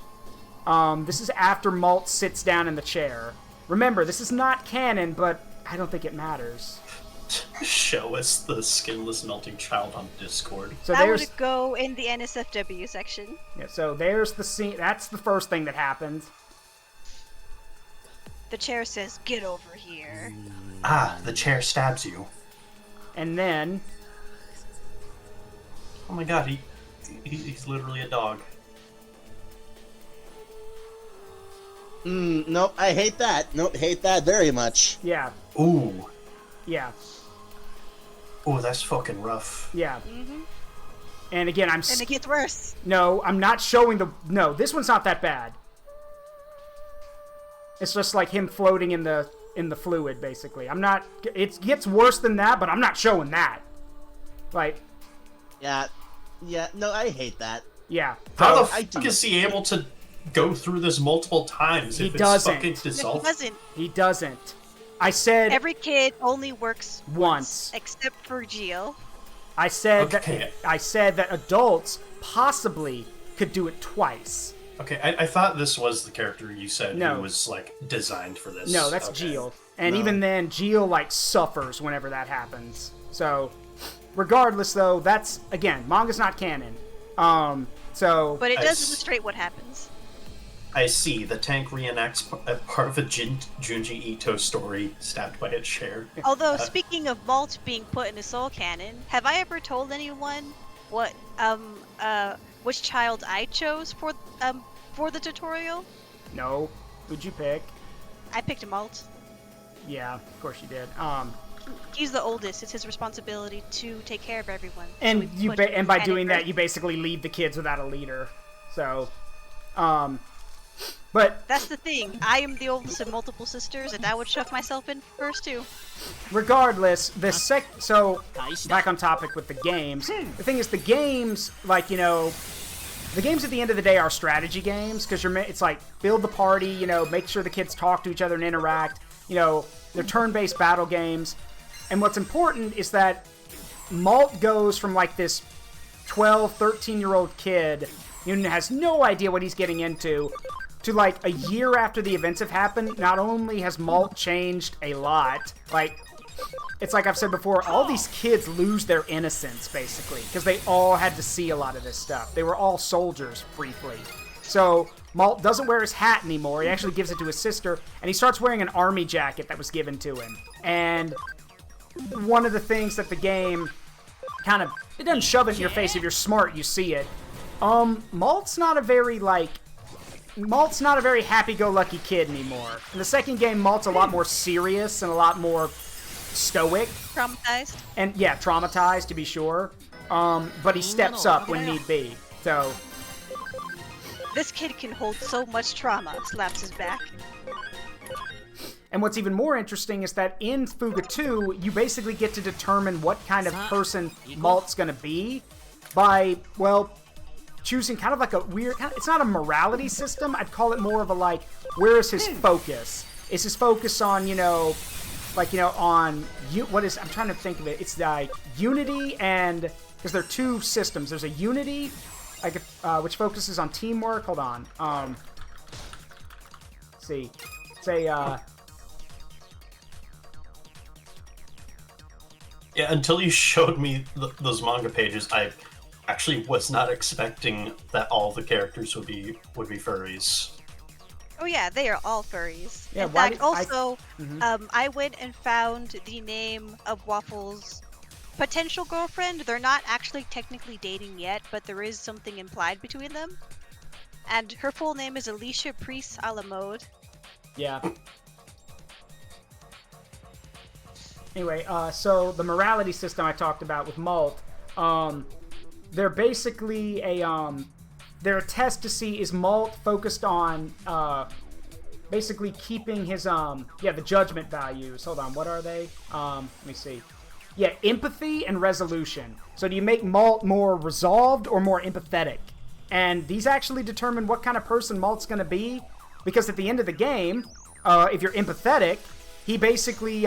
This is after Malt sits down in the chair. Remember, this is not canon, but I don't think it matters. Show us the skinless melting child on Discord. So that would go in the NSFW section. Yeah, so there's the scene. That's the first thing that happens. The chair says, "Get over here." Ah, the chair stabs you. And then... Oh my god, he's literally a dog. Nope, I hate that. Nope, hate that very much. Yeah. Ooh. Yeah. Ooh, that's fucking rough. Yeah. Mm-hmm. And again, And it gets worse. No, I'm not showing the... No, this one's not that bad. It's just like him floating in the fluid, basically. I'm not... It gets worse than that, but I'm not showing that. Like... Yeah, no, I hate that. Yeah. How the fuck is he able to go through this multiple times if it's fucking dissolved? He doesn't. I said... Every kid only works once. Except for Gio. I said that adults possibly could do it twice. Okay, I thought this was the character you said No. who was, like, designed for this. No, that's Gio. And even then, Gio, like, suffers whenever that happens. So, regardless, though, that's, again, manga's not canon. But it does illustrate what happens. I see. The tank reenacts a part of a Junji Ito story, stabbed by a chair. Although, speaking of Malt being put in a soul cannon, have I ever told anyone what which child I chose for the tutorial? No. Who'd you pick? I picked Malt. Yeah, of course you did. He's the oldest. It's his responsibility to take care of everyone. And and by doing that, you basically lead the kids without a leader. So, but that's the thing. I am the oldest of multiple sisters, and I would shove myself in first too. Regardless, so back on topic with the games. The thing is, the games, like, you know, the games at the end of the day are strategy games because it's like build the party, you know, make sure the kids talk to each other and interact. You know, they're turn-based battle games. And what's important is that Malt goes from like this 12, 13-year-old kid who has no idea what he's getting into to like a year after the events have happened. Not only has Malt changed a lot, like it's like I've said before, all these kids lose their innocence, basically, because they all had to see a lot of this stuff. They were all soldiers, briefly. So, Malt doesn't wear his hat anymore. He actually gives it to his sister, and he starts wearing an army jacket that was given to him. And one of the things that the game kind of, it doesn't shove it in your face. If you're smart, you see it. Malt's not a very happy-go-lucky kid anymore. In the second game, Malt's a lot more serious and a lot more stoic. Traumatized. And yeah, traumatized to be sure. But he steps up when need be. So this kid can hold so much trauma. Slaps his back. And what's even more interesting is that in Fuga 2, you basically get to determine what kind of person Malt's gonna be by, well, choosing kind of like a weird, it's not a morality system, I'd call it more of a like, where is his focus? Is his focus on, I'm trying to think of it, it's like unity and, because there are two systems, there's a unity, like, which focuses on teamwork, hold on, let's see, say, yeah, until you showed me those manga pages, I actually was not expecting that all the characters would be furries. Oh yeah, they are all furries. Yeah, In fact, also, I went and found the name of Waffle's potential girlfriend. They're not actually technically dating yet, but there is something implied between them. And her full name is Alicia Priest a la mode. Yeah. Anyway, so the morality system I talked about with Malt, they're basically they're a test to see is Malt focused on, basically keeping his, the judgment values. Hold on, what are they? Let me see. Yeah, empathy and resolution. So do you make Malt more resolved or more empathetic? And these actually determine what kind of person Malt's gonna be, because at the end of the game, if you're empathetic, he basically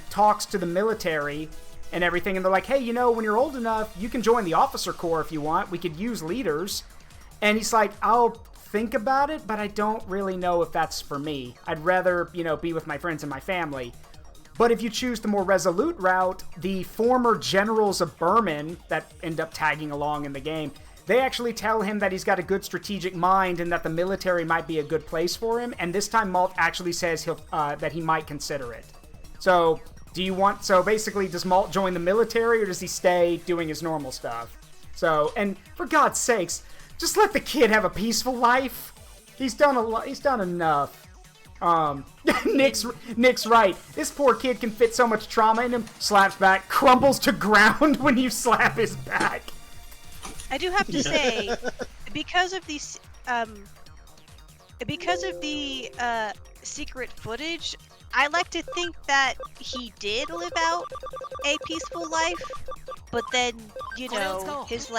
talks to the military and everything, and they're like, hey, when you're old enough, you can join the officer corps if you want. We could use leaders. And he's like, I'll think about it, but I don't really know if that's for me. I'd rather, be with my friends and my family. But if you choose the more resolute route, the former generals of Berman that end up tagging along in the game, they actually tell him that he's got a good strategic mind and that the military might be a good place for him. And this time Malt actually says that he might consider it. So, so basically, does Malt join the military or does he stay doing his normal stuff? So, and for God's sakes, just let the kid have a peaceful life. He's done enough. Nick's right. This poor kid can fit so much trauma in him. Slaps back, crumbles to ground when you slap his back. I do have to say, because of the secret footage, I like to think that he did live out a peaceful life, but then, his,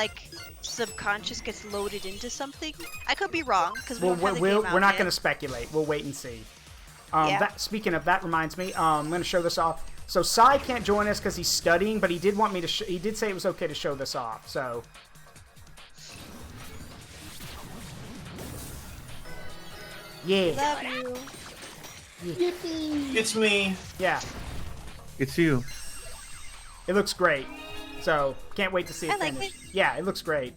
subconscious gets loaded into something. I could be wrong, because we're not going to speculate. We'll wait and see. Speaking of, that reminds me, I'm going to show this off. So, Sai can't join us because he's studying, but he did want me to, he did say it was okay to show this off, so... Yeah. Love you. Yippee! It's me. Yeah. It's you. It looks great. So, can't wait to see it I like finished. Yeah, it looks great.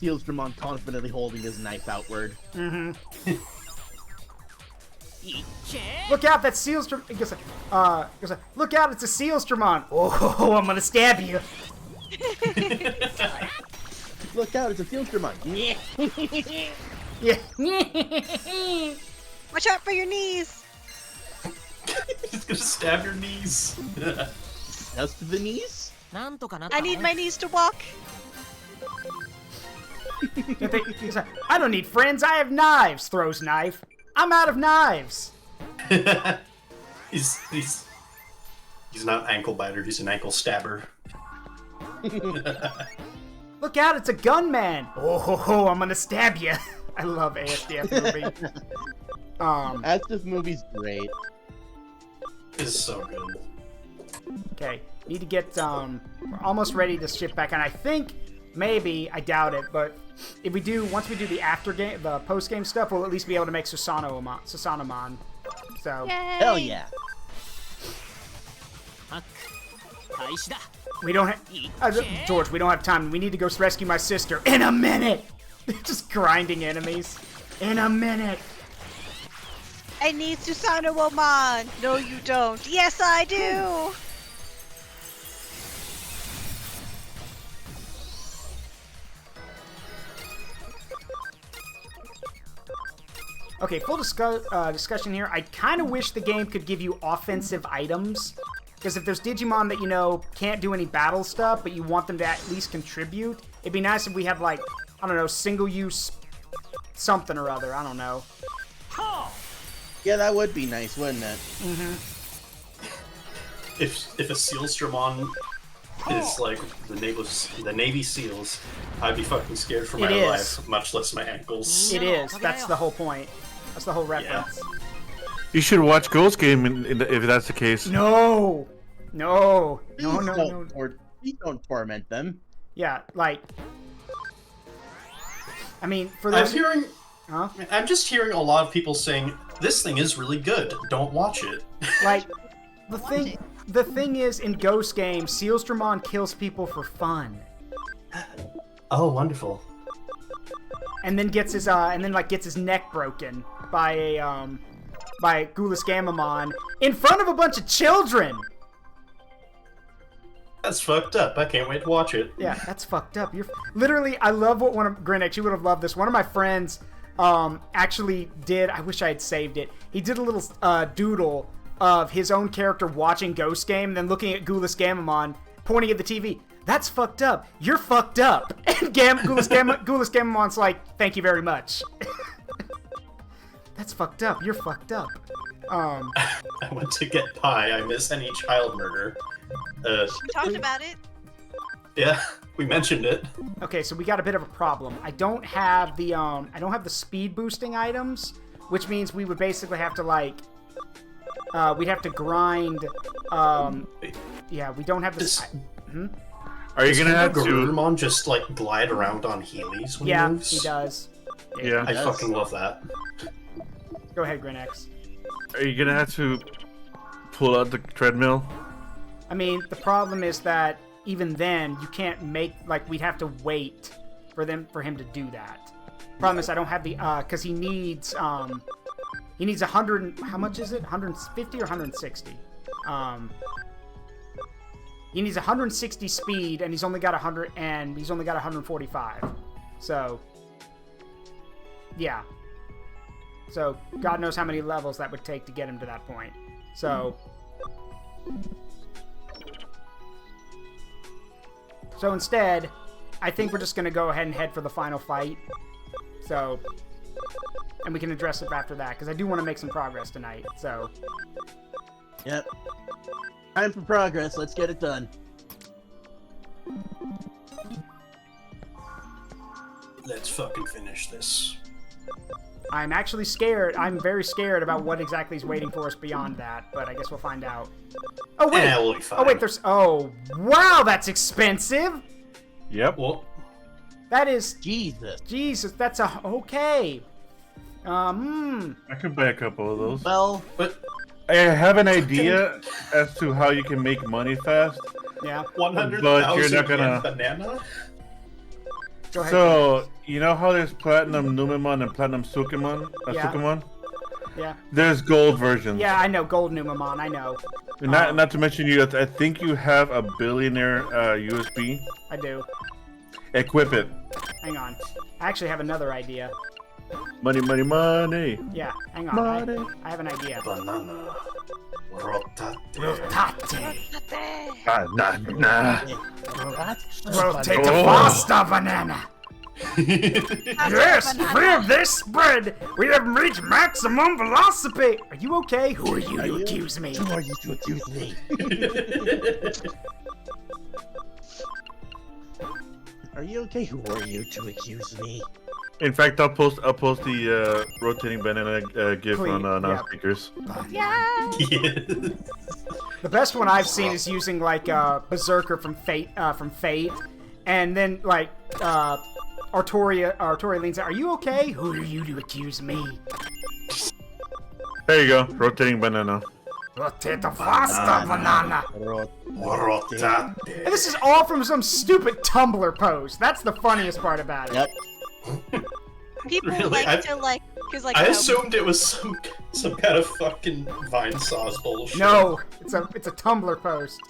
Sealsdramon confidently holding his knife outward. Mm-hmm. Look out, that's Sealstrom. He goes, look out, it's a Sealstramon. Oh, I'm gonna stab you. Look out, it's a Sealsdramon. Yeah. Watch out for your knees. He's gonna stab your knees. Just to the knees? I need my knees to walk. I don't need friends, I have knives. Throws knife. I'm out of knives. He's not ankle biter, he's an ankle stabber. Look out, it's a gunman. Oh, I'm gonna stab you. I love ASDF movie. As this movie's great. It's so good. Okay, need to get, we're almost ready to shift back, and I think, maybe, I doubt it, but if we do, once we do the post-game stuff, we'll at least be able to make Susanoo-mon. So, Yay! Hell yeah. We don't have... George, we don't have time. We need to go rescue my sister in a minute! Just grinding enemies. In a minute! I need Susanoo Woman! No, you don't. Yes, I do! Okay, full discussion here. I kind of wish the game could give you offensive items. Because if there's Digimon that, you know, can't do any battle stuff, but you want them to at least contribute, it'd be nice if we had, like, I don't know, single-use something or other. I don't know. Yeah, that would be nice, wouldn't it? Mm-hmm. If a Sealstramon is like the Navy SEALs, I'd be fucking scared for my life, much less my ankles. It is. That's the whole point. That's the whole reference. Yeah. You should watch Ghost Game if that's the case. No! No! No, Please no, no. Please don't torment them. Yeah, like... I mean, for those... I'm just hearing a lot of people saying, this thing is really good, don't watch it. Like, the thing is, in Ghost Game, Sealstramon kills people for fun. Oh, wonderful. And then gets his, gets his neck broken by a, by Gulas Gamamon in front of a bunch of children! That's fucked up. I can't wait to watch it. Yeah, that's fucked up. You're literally, I love what one of Grinix, you would have loved this. One of my friends actually did, I wish I had saved it. He did a little doodle of his own character watching Ghost Game, then looking at Gulas Gamamon, pointing at the TV. That's fucked up. You're fucked up. And Gulas Gamamon's like, thank you very much. That's fucked up. You're fucked up. I went to get pie. I miss any child murder. We talked about it. Yeah, we mentioned it. Okay, so we got a bit of a problem. I don't have the speed boosting items, which means we would basically have to like we'd have to grind yeah, we don't have this. Are you gonna have to Garurumon just like glide around on Heelys when he moves? He does. Yeah. I fucking love that. Go ahead, Grinix. Are you gonna have to pull out the treadmill? I mean, the problem is that even then, you can't make, like, we'd have to wait for him to do that. Problem is I don't have the, cause he needs 100, how much is it? 150 or 160? He needs 160 speed, and he's only got 145. So, yeah. So, God knows how many levels that would take to get him to that point. So... So instead, I think we're just going to go ahead and head for the final fight. So, and we can address it after that, because I do want to make some progress tonight, so. Yep. Time for progress, let's get it done. Let's fucking finish this. I'm actually scared. I'm very scared about what exactly is waiting for us beyond that, but I guess we'll find out. Oh, wait! Yeah, we'll be fine. Oh, wait, there's... Oh, wow, that's expensive! Yep. Well, that is... Jesus, that's a... Okay. I could buy a couple of those. Well, but... I have an idea as to how you can make money fast. Yeah. 100,000 But you're not gonna... banana? Go ahead. So, you know how there's Platinum Numemon and Platinum Sukamon? Yeah. Sukamon? Yeah. There's gold versions. Yeah, I know. Gold Numamon, I know. Not to mention you, I think you have a billionaire USB. I do. Equip it. Hang on. I actually have another idea. Money, money, money. Yeah, hang on. Money. I have an idea. Banana. Rotate. Banana. Rotate the faster, banana. Yes, free of this spread, we have reached maximum velocity. Are you okay? Who are you to accuse me? who are you to accuse me? Are you okay? Who are you to accuse me? In fact, I'll post the rotating banana gif Please, on yeah. non-speakers. Yeah. The best one I've seen is using like Berserker from Fate, and then like Artoria leans out. Are you okay? Who are you to accuse me? There you go, rotating banana. Potato pasta banana. Rotate. And this is all from some stupid Tumblr post. That's the funniest part about it. Yep. People Really? because I assumed it was some kind of fucking Vine sauce bullshit. No, it's a Tumblr post.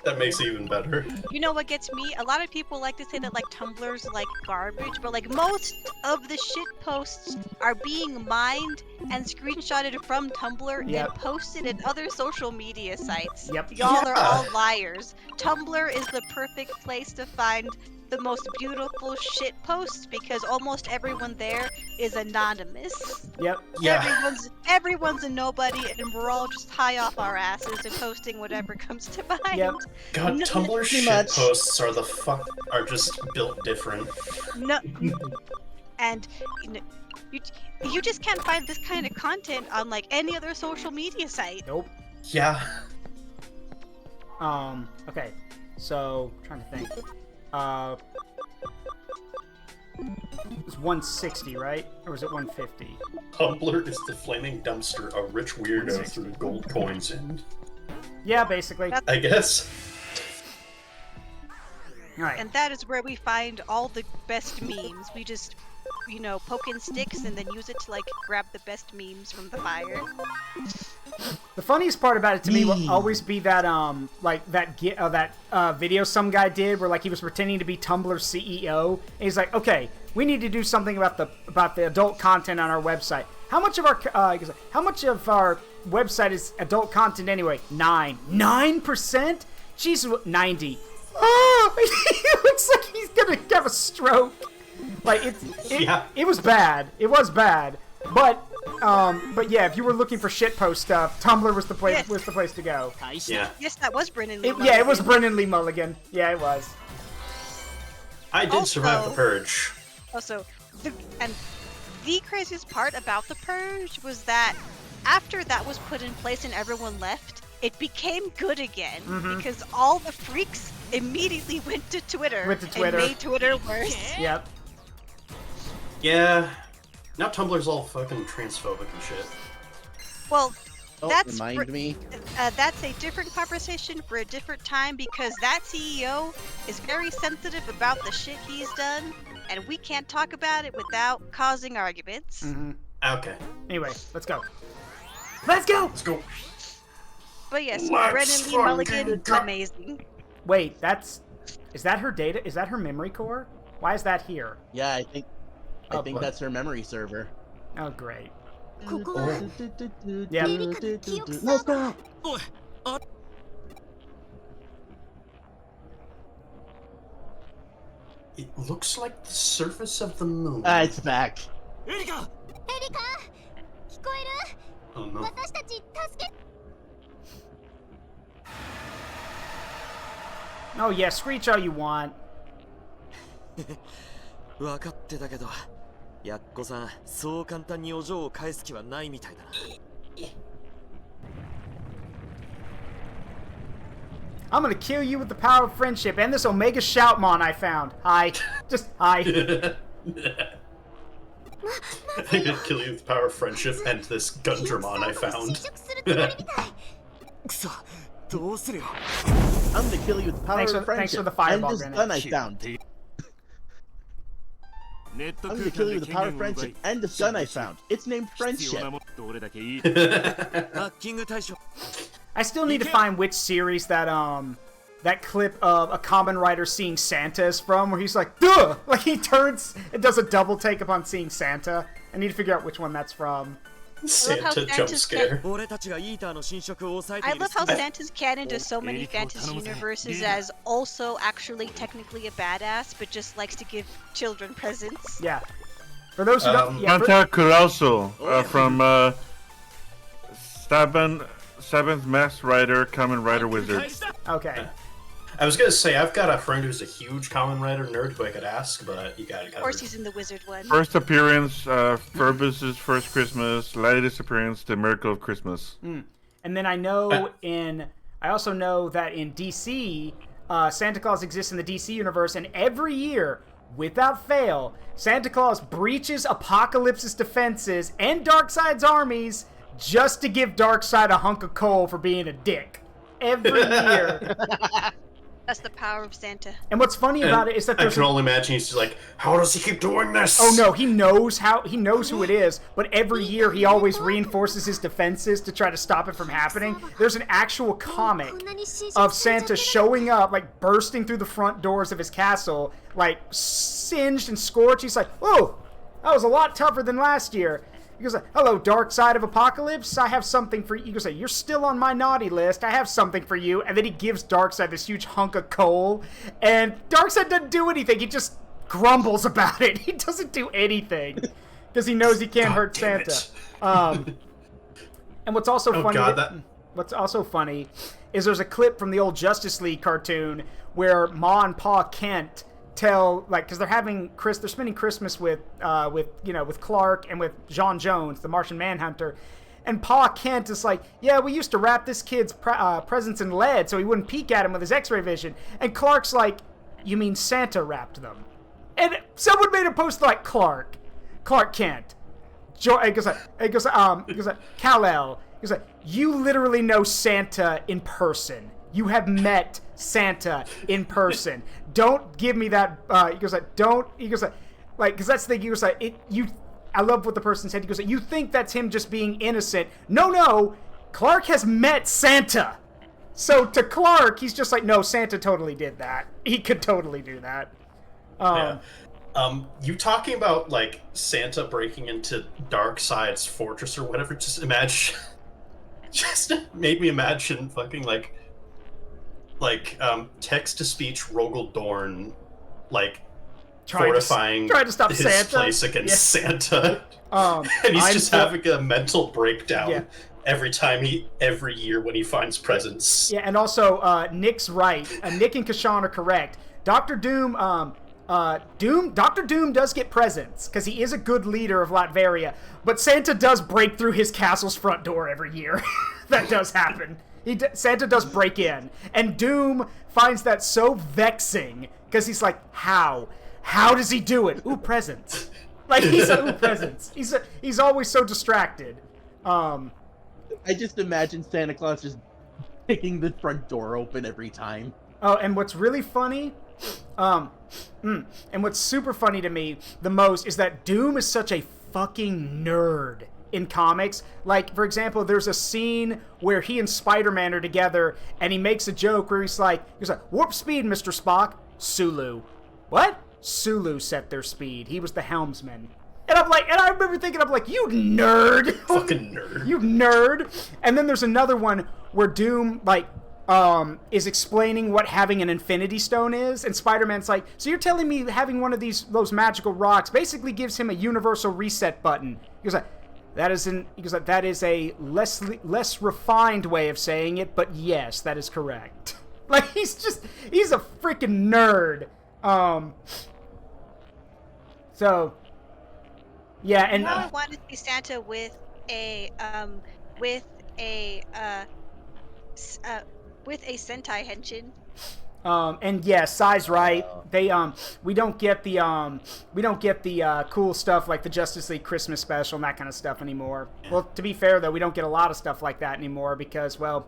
That makes it even better. You know what gets me? A lot of people like to say that like Tumblr's like garbage, but like most of the shit posts are being mined and screenshotted from Tumblr Yep. and posted in other social media sites. Yep. Y'all are all liars. Tumblr is the perfect place to find the most beautiful shit posts because almost everyone there is anonymous. Yep. Yeah. Everyone's a nobody and we're all just high off our asses and posting whatever comes to mind. Yep. God, No, Tumblr pretty shit much. posts are just built different. No, and you just can't find this kind of content on like any other social media site. Nope. Yeah. Okay. So, trying to think. It was 160, right? Or was it 150? Tumblr is the flaming dumpster a rich weirdo threw gold coins in. Yeah, basically. I guess. Alright. And that is where we find all the best memes. We just, poke in sticks and then use it to like grab the best memes from the fire. The funniest part about it to me will always be that video some guy did where like he was pretending to be Tumblr's CEO and he's like, okay, we need to do something about the adult content on our website. How much of our website is adult content anyway? 9%? Jeez, 90. Oh, he looks like he's gonna have a stroke. Like it was bad. It was bad, but yeah, if you were looking for shitpost stuff, Tumblr was the place. Yes. Was the place to go. Yeah. Yes, that was Brennan Lee. Yeah, it was Brennan Lee Mulligan. Yeah, it was. I did survive the purge. Also, the craziest part about the purge was that after that was put in place and everyone left, it became good again because all the freaks immediately went to Twitter. And made Twitter worse. Yep. Yeah. Now Tumblr's all fucking transphobic and shit. Well, Don't remind me. That's a different conversation for a different time because that CEO is very sensitive about the shit he's done, and we can't talk about it without causing arguments. Okay. Anyway, let's go. Let's go! Let's go. But yes, Let's Brennan Lee Mulligan, amazing. Wait, is that her data? Is that her memory core? Why is that here? Yeah, I think what? that's her memory server. Oh, great. Yeah. No, stop! It looks like the surface of the moon. It's back. Oh no. Oh yeah, screech all you want. 分かってたけど、やっこさん、そう簡単にお嬢を返す気はないみたいだな。I'm gonna kill you with the power of friendship and this Omega Shoutmon I found. Hi. Just hi. I'm gonna kill you with the power of friendship and this Gundramon I found. くそ、どうするよ。 I'm gonna kill you with the power Thanks of for friendship. the fireball, and this Granite. gun I found. I'm gonna kill you with the power of friendship and this gun I found. It's named Friendship. どれだけいい。ハッキング対象。 I still need to find which series that clip of a common writer seeing Santa is from, where he's like, duh! Like he turns and does a double take upon seeing Santa. I need to figure out which one that's from. Santa jump scare. 俺たちがイーターの侵食を抑えて I いる。 love how Santa's canon to so many fantasy universes as also actually technically a badass, but just likes to give children presents. Yeah. For those who don't... Yeah, Santa Carousel from Seventh Masked Rider, Kamen Rider Wizard. okay. I was gonna say, I've got a friend who's a huge Kamen Rider nerd who I could ask, but you got it Of covered. course, he's in the wizard one. First appearance, Furbus's First Christmas. Latest appearance, The Miracle of Christmas. And then I also know that in DC, Santa Claus exists in the DC universe, and every year, without fail, Santa Claus breaches Apocalypse's defenses and Darkseid's armies just to give Darkseid a hunk of coal for being a dick. Every year. That's the power of Santa. And what's funny about it is that I can only imagine he's just like, how does he keep doing this? Oh no, he knows who it is, but every year he always reinforces his defenses to try to stop it from happening. There's an actual comic of Santa showing up, like bursting through the front doors of his castle, like singed and scorched. He's like, oh, that was a lot tougher than last year. He goes, hello, Dark Side of Apocalypse. I have something for you. He goes, you're still on my naughty list. I have something for you. And then he gives Darkseid this huge hunk of coal. And Darkseid doesn't do anything. He just grumbles about it. He doesn't do anything. Because he knows he can't hurt Santa. And what's also what's also funny is there's a clip from the old Justice League cartoon where Ma and Pa Kent tell, like, because they're spending Christmas with Clark and with John Jones, the Martian Manhunter, and Pa Kent is like, yeah, we used to wrap this kid's presents in lead so he wouldn't peek at him with his X-ray vision, and Clark's like, you mean Santa wrapped them? And someone made a post like, Clark Kent, he goes like, Kal-El, he goes like, you literally know Santa in person. You have met Santa in person. Don't give me that. He goes like, because that's the thing. He goes like, I love what the person said. He goes like, you think that's him just being innocent? No. Clark has met Santa. So to Clark, he's just like, no, Santa totally did that. He could totally do that. You talking about like Santa breaking into Darkseid's fortress or whatever? Just made me imagine fucking like text-to-speech Rogel Dorn, like, fortifying trying to stop his Santa. place against Santa. And he's having a mental breakdown every year when he finds presents. Yeah, and also, Nick's right. Nick and Kashan are correct. Dr. Doom, Dr. Doom does get presents, because he is a good leader of Latveria, but Santa does break through his castle's front door every year. That does happen. Santa does break in, and Doom finds that so vexing because he's like, "How does he do it? Ooh, presents!" Like he's like, "Ooh, presents." He's always so distracted. I just imagine Santa Claus just picking the front door open every time. Oh, and what's really funny, and what's super funny to me the most is that Doom is such a fucking nerd in comics. Like, for example, there's a scene where he and Spider-Man are together, and he makes a joke where he's like, warp speed, Mr. Spock. Sulu. What? Sulu set their speed. He was the helmsman. And I remember thinking, you nerd! Fucking nerd. You nerd! And then there's another one where Doom, is explaining what having an Infinity Stone is, and Spider-Man's like, so you're telling me having one of those magical rocks basically gives him a universal reset button. He goes like, that is a less refined way of saying it, but yes, that is correct. Like, he's a freaking nerd. So, yeah, and I want to see Santa with a Sentai henshin. And yeah, Sai's right. We don't get the cool stuff like the Justice League Christmas special and that kind of stuff anymore. Well, to be fair though, we don't get a lot of stuff like that anymore because, well,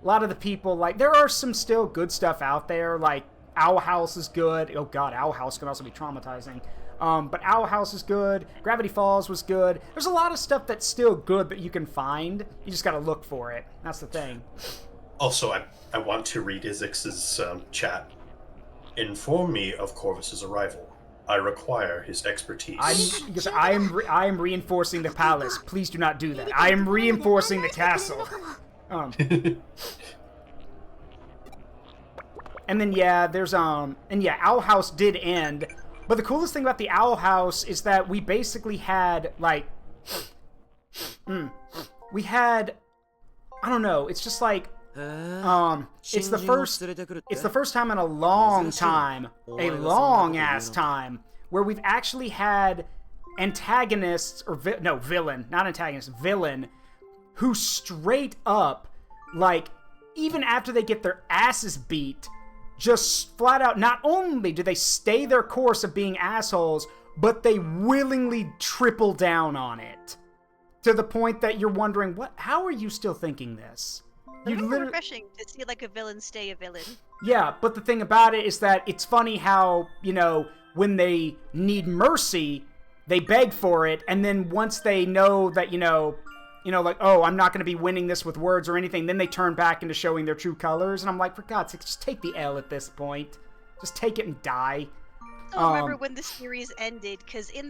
a lot of the people, like, there are some still good stuff out there, like Owl House is good. Oh god, Owl House can also be traumatizing. But Owl House is good. Gravity Falls was good. There's a lot of stuff that's still good that you can find. You just gotta look for it. That's the thing. Also, I want to read Izix's chat. Inform me of Corvus's arrival. I require his expertise. I am reinforcing the palace. Please do not do that. I am reinforcing the castle. And then Owl House did end. But the coolest thing about the Owl House is that we basically had I don't know. It's just like it's the first time in a long time, a long ass time, where we've actually had antagonists villain, who straight up, like, even after they get their asses beat, just flat out, not only do they stay their course of being assholes, but they willingly triple down on it. to the point that you're wondering, how are you still thinking this? It's really refreshing to see like a villain stay a villain. Yeah, but the thing about it is that it's funny how, when they need mercy, they beg for it, and then once they know that, like, oh, I'm not going to be winning this with words or anything, then they turn back into showing their true colors, and I'm like, for God's sake, just take the L at this point. Just take it and die. I don't remember when the series ended, because in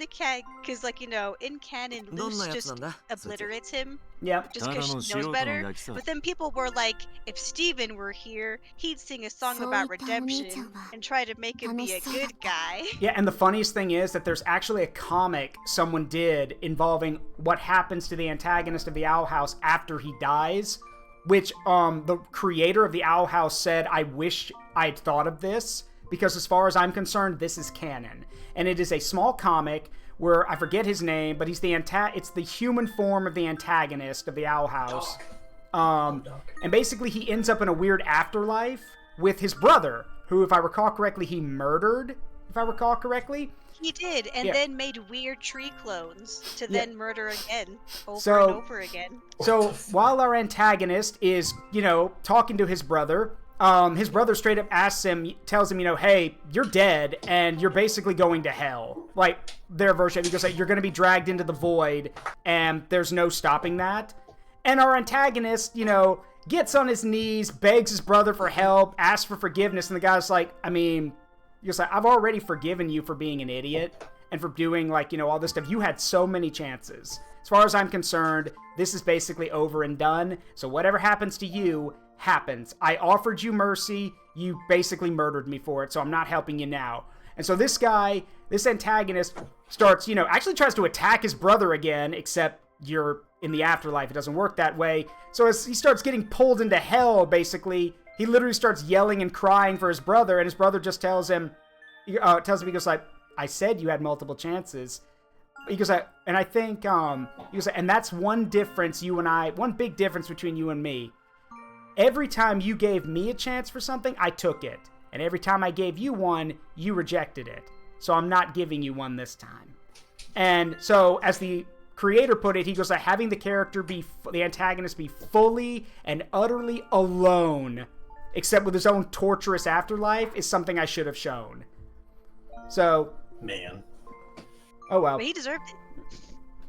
canon, Luce just obliterates him. Yeah. Just because she knows better. But then people were like, if Steven were here, he'd sing a song about redemption and try to make him be a good guy. Yeah, and the funniest thing is that there's actually a comic someone did involving what happens to the antagonist of the Owl House after he dies, which the creator of the Owl House said, I wish I'd thought of this, because as far as I'm concerned, this is canon. And it is a small comic where, I forget his name, but he's it's the human form of the antagonist of the Owl House. And basically he ends up in a weird afterlife with his brother, who, if I recall correctly, he murdered, if I recall correctly. He did, and then made weird tree clones to then murder again, over and over again. So, while our antagonist is, talking to his brother straight up tells him, hey, you're dead, and you're basically going to hell. Like, their version, he goes, like, you're going to be dragged into the void, and there's no stopping that. And our antagonist, gets on his knees, begs his brother for help, asks for forgiveness, and the guy's like, he's like, I've already forgiven you for being an idiot, and for doing, all this stuff. You had so many chances. As far as I'm concerned, this is basically over and done, so whatever happens to you happens. I offered you mercy, you basically murdered me for it, so I'm not helping you now. And so this antagonist starts, actually tries to attack his brother again, except you're in the afterlife, it doesn't work that way. So as he starts getting pulled into hell, basically, he literally starts yelling and crying for his brother, and his brother just tells him, he goes like, I said you had multiple chances. He goes like, and I think, and that's one big difference between you and me. Every time you gave me a chance for something, I took it. And every time I gave you one, you rejected it. So I'm not giving you one this time. And so, as the creator put it, he goes like, having the antagonist be fully and utterly alone, except with his own torturous afterlife, is something I should have shown. So... Man. Oh well. But he deserved it.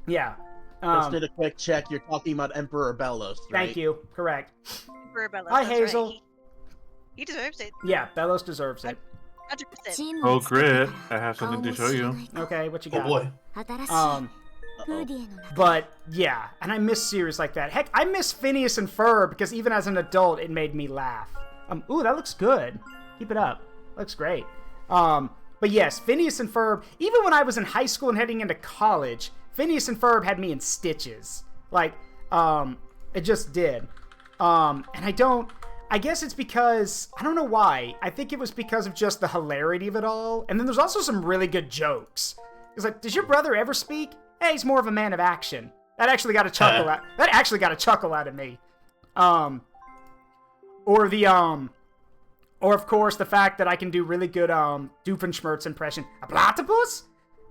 Yeah. Just did a quick check. You're talking about Emperor Bellos, right? Thank you. Correct. Bellos, hi, Hazel. Right. He deserves it. Yeah, Bellos deserves it. 100%. Oh, Grit, I have something to show you. Okay, what you got? Oh boy. But yeah, and I miss series like that. Heck, I miss Phineas and Ferb because even as an adult, it made me laugh. Ooh, that looks good. Keep it up. Looks great. But yes, Phineas and Ferb. Even when I was in high school and heading into college, Phineas and Ferb had me in stitches. Like, it just did. And I guess it's because, I don't know why. I think it was because of just the hilarity of it all. And then there's also some really good jokes. It's like, does your brother ever speak? Hey, he's more of a man of action. That actually got a chuckle out. That actually got a chuckle out of me. Or of course the fact that I can do really good Doofenshmirtz impression. A platypus?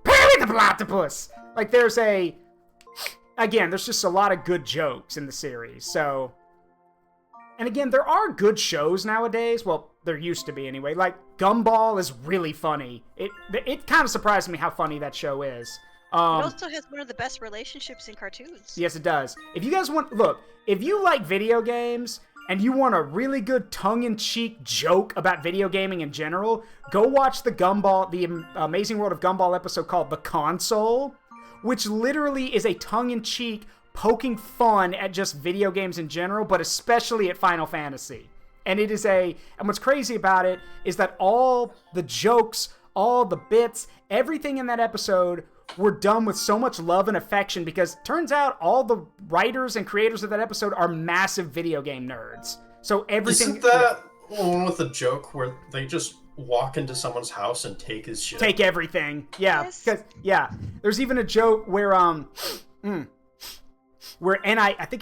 Perry the platypus! Like there's just a lot of good jokes in the series. So, and again, there are good shows nowadays. Well, there used to be anyway. Like Gumball is really funny. It kind of surprised me how funny that show is. It also has one of the best relationships in cartoons. Yes, it does. If you guys if you like video games and you want a really good tongue-in-cheek joke about video gaming in general, go watch the Amazing World of Gumball episode called The Console, which literally is a tongue-in-cheek poking fun at just video games in general, but especially at Final Fantasy. And and what's crazy about it is that all the jokes, all the bits, everything in that episode were done with so much love and affection because turns out all the writers and creators of that episode are massive video game nerds. So everything... Isn't that one with a joke where they just walk into someone's house and take his shit? Take everything. Yeah. Yes. Because, yeah. There's even a joke where, I think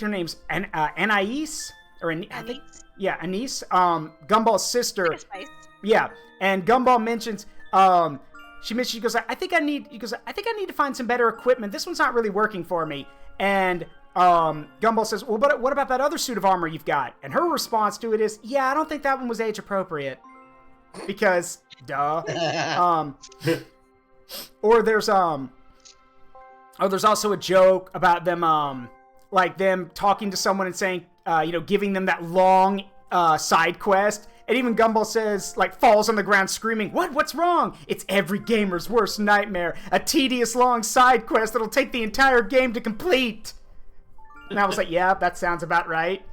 her name's Anais? Or Anais. Anais. Gumball's sister. Spice. Yeah. And Gumball mentions... She goes, I think I need to find some better equipment. This one's not really working for me. And Gumball says, well, but what about that other suit of armor you've got? And her response to it is, yeah, I don't think that one was age appropriate. Because, duh. Or there's also a joke about them, like them talking to someone and saying, giving them that long side quest. And even Gumball says, like, falls on the ground screaming, what's wrong? It's every gamer's worst nightmare. A tedious long side quest that'll take the entire game to complete. And I was like, yeah, that sounds about right.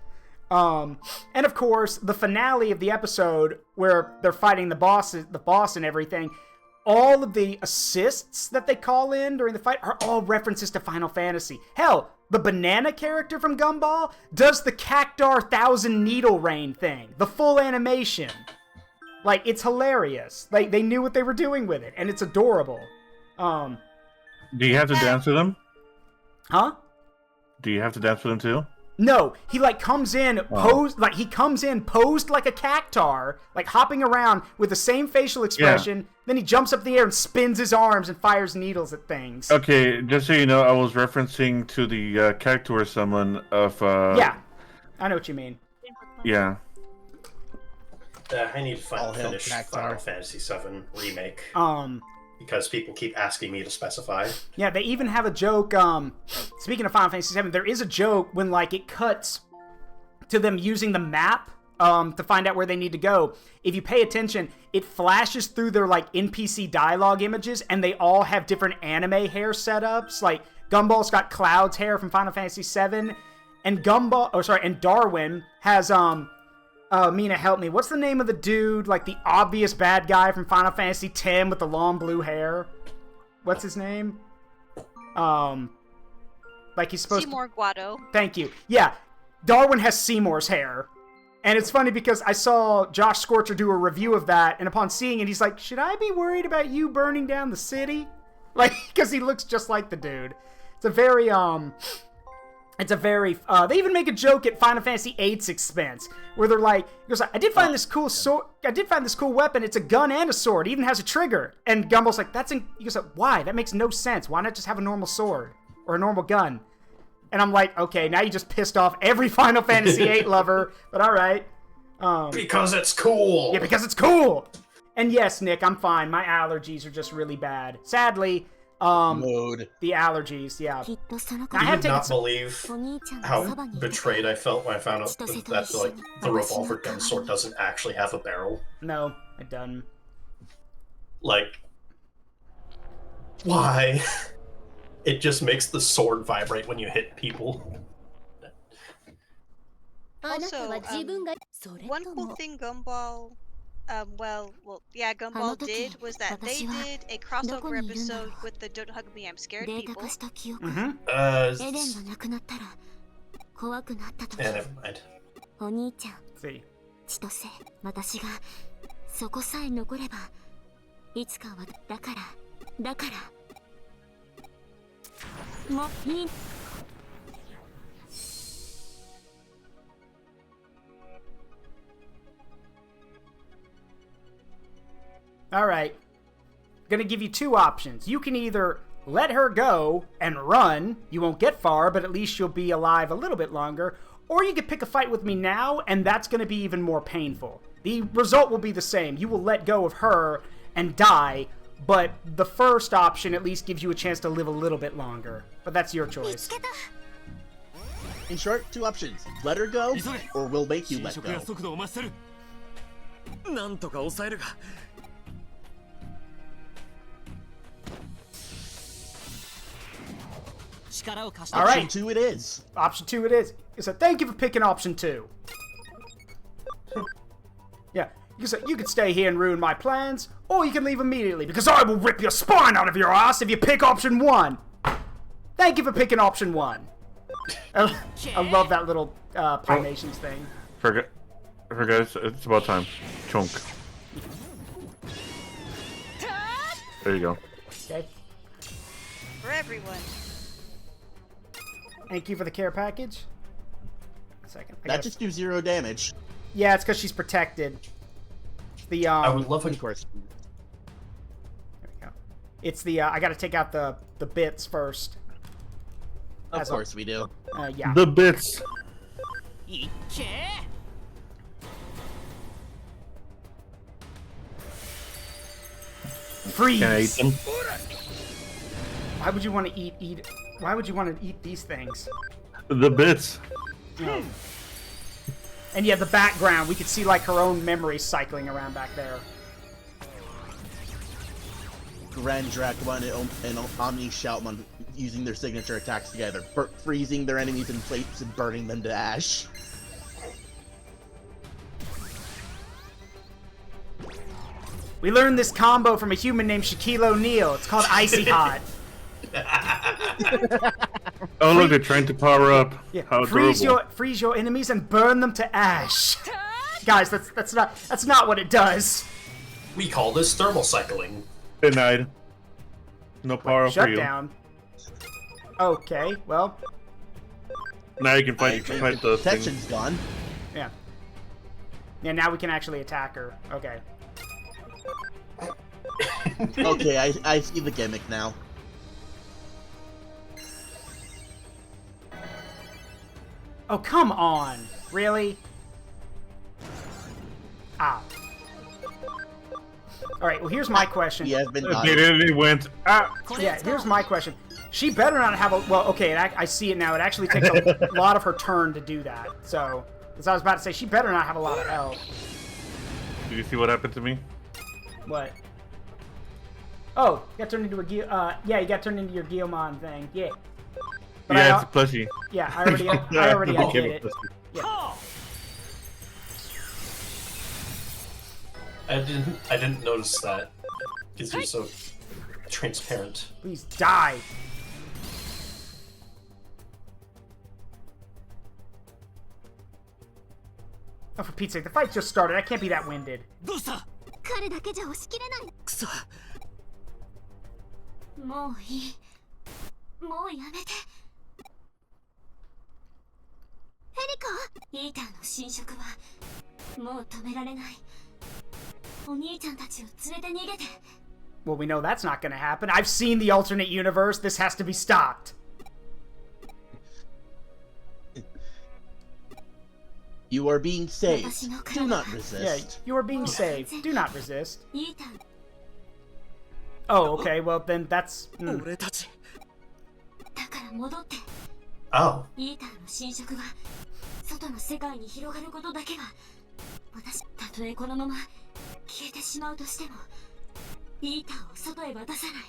And of course, the finale of the episode where they're fighting the boss and everything, all of the assists that they call in during the fight are all references to Final Fantasy. Hell, the banana character from Gumball does the Cactar Thousand Needle Rain thing. The full animation. Like, it's hilarious. Like, they knew what they were doing with it, and it's adorable. Do you have to dance with them? Huh? Do you have to dance with them too? No, he comes in posed like a cactar, like hopping around with the same facial expression. Yeah. Then he jumps up in the air and spins his arms and fires needles at things. Okay, just so you know, I was referencing to the cactuar summon of. Yeah, I know what you mean. Yeah. I need to finish Final Fantasy VII Remake. Because people keep asking me to specify. Yeah, they even have a joke, speaking of Final Fantasy VII, there is a joke when, like, it cuts to them using the map, to find out where they need to go. If you pay attention, it flashes through their, like, NPC dialogue images, and they all have different anime hair setups. Like, Gumball's got Cloud's hair from Final Fantasy VII, and Darwin has, Mina, help me. What's the name of the dude, like the obvious bad guy from Final Fantasy X with the long blue hair? What's his name? Like he's supposed Seymour Guado. Thank you. Yeah, Darwin has Seymour's hair. And it's funny because I saw Josh Scorcher do a review of that, and upon seeing it, he's like, should I be worried about you burning down the city? Like, because he looks just like the dude. It's a very, they even make a joke at Final Fantasy VIII's expense, where they're like, he goes, I did find this cool weapon, it's a gun and a sword, it even has a trigger. And Gumball's like, he goes, why? That makes no sense, why not just have a normal sword? Or a normal gun? And I'm like, okay, now you just pissed off every Final Fantasy VIII lover, but alright. Because it's cool! Yeah, because it's cool! And yes, Nick, I'm fine, my allergies are just really bad. Sadly, Mode. the allergies, yeah. I cannot believe how betrayed I felt when I found out that like the revolver gun sword doesn't actually have a barrel. No, I done. Like, why? It just makes the sword vibrate when you hit people. Also, one cool thing Gumball Gumball did was that they did a crossover episode with the Don't Hug Me, I'm Scared people. Mm-hmm. Never mind. See. 'Alright. Gonna give you two options. You can either let her go and run. You won't get far, but at least you'll be alive a little bit longer. Or you could pick a fight with me now, and that's gonna be even more painful. The result will be the same. You will let go of her and die, but the first option at least gives you a chance to live a little bit longer. But that's your choice. In short, two options. Let her go, or we'll make you let go. All right. Option 2 it is. Option 2 it is. So thank you for picking option 2. Yeah, you could stay here and ruin my plans, or you can leave immediately, because I will rip your spine out of your ass if you pick option 1. Thank you for picking option 1. I love that little Pymations thing. Forget, it's about time. Chunk. There you go. Okay. For everyone. Thank you for the care package. A second. That just do 0 damage. Yeah, it's because she's protected. The I would love Of course. There we go. It's the I gotta take out the bits first. Of course we do. Yeah. The bits. Freeze. Can I eat them? Why would you want to eat? Why would you want to eat these things? The bits. Oh. And yeah, the background, we could see like her own memories cycling around back there. Grand Dracula and Omni Shoutmon using their signature attacks together, freezing their enemies in place and burning them to ash. We learned this combo from a human named Shaquille O'Neal. It's called Icy Hot. Oh look, they're trying to power up. Yeah. How freeze adorable. your enemies and burn them to ash. Guys, that's not what it does. We call this thermal cycling. Denied. No power up for Shut you. down. Okay, well, Now you can fight the thing. Protection's gone. yeah. Yeah, now we can actually attack her. Okay. Okay, I see the gimmick now. Oh, come on. Really? Ah. Alright, well, here's my question. We have been They dying. did. It went. Ah. Yeah, here's my question. She better not have a... Well, okay, I see it now. It actually takes a lot of her turn to do that. So, as I was about to say, she better not have a lot of health. Did you see what happened to me? What? Oh, you got turned into a yeah, you got turned into your Guillemon thing. Yeah. But Yeah, it's a plushie. Yeah, I already did it. Yeah. I didn't notice that because you're so transparent. Please die. Oh, for Pete's sake, the fight just started. I can't be that winded. 彼だけじゃ押し切れない。くそ。もういい。もうやめて。エリカ、イーターの侵食はもう止められない。お兄ちゃんたちを連れて逃げて。Well, we know that's not gonna happen. I've seen the alternate universe. This has to be stopped. You are being saved. Do not Yeah, resist. you are being saved. Do not resist. イーター、 Oh, okay. Well, then that's. 俺たち。だから戻って。 Oh, イーターの侵食が外の世界に広がることだけは私、たとえこのまま消えてしまうとしてもイーターを外へ渡さない。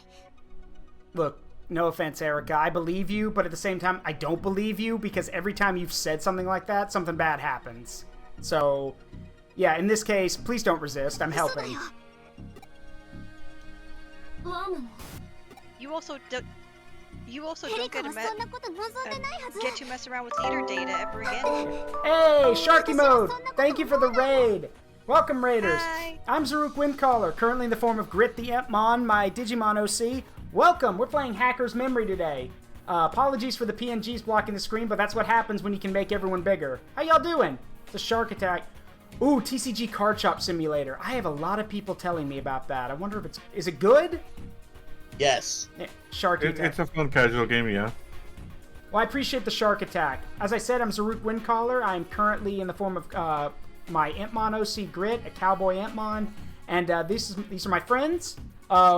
Look, no offense, Erica. I believe you, but at the same time, I don't believe you because every time you've said something like that, something bad happens. So, yeah, in this case, please don't resist. I'm 嘘だ helping. よ。ワームも You also don't エリ get カ to はそんなこと望んでないはず。 get to mess around with eater data ever again. Hey, Sharky Mode! Thank you for the raid! Welcome, Raiders! Hi. I'm Zaruk Windcaller, currently in the form of Grit the Empmon, my Digimon OC. Welcome! We're playing Hacker's Memory today. Apologies for the PNGs blocking the screen, but that's what happens when you can make everyone bigger. How y'all doing? The Shark Attack. Ooh, TCG Card Shop Simulator. I have a lot of people telling me about that. I wonder if it's... Is it good? Yes. Yeah, Shark Attack. It's a fun casual game, yeah. Well, I appreciate the Shark Attack. As I said, I'm Zaruk Windcaller. I'm currently in the form of my Empmon OC Grit, a Cowboy Empmon. And these are my friends.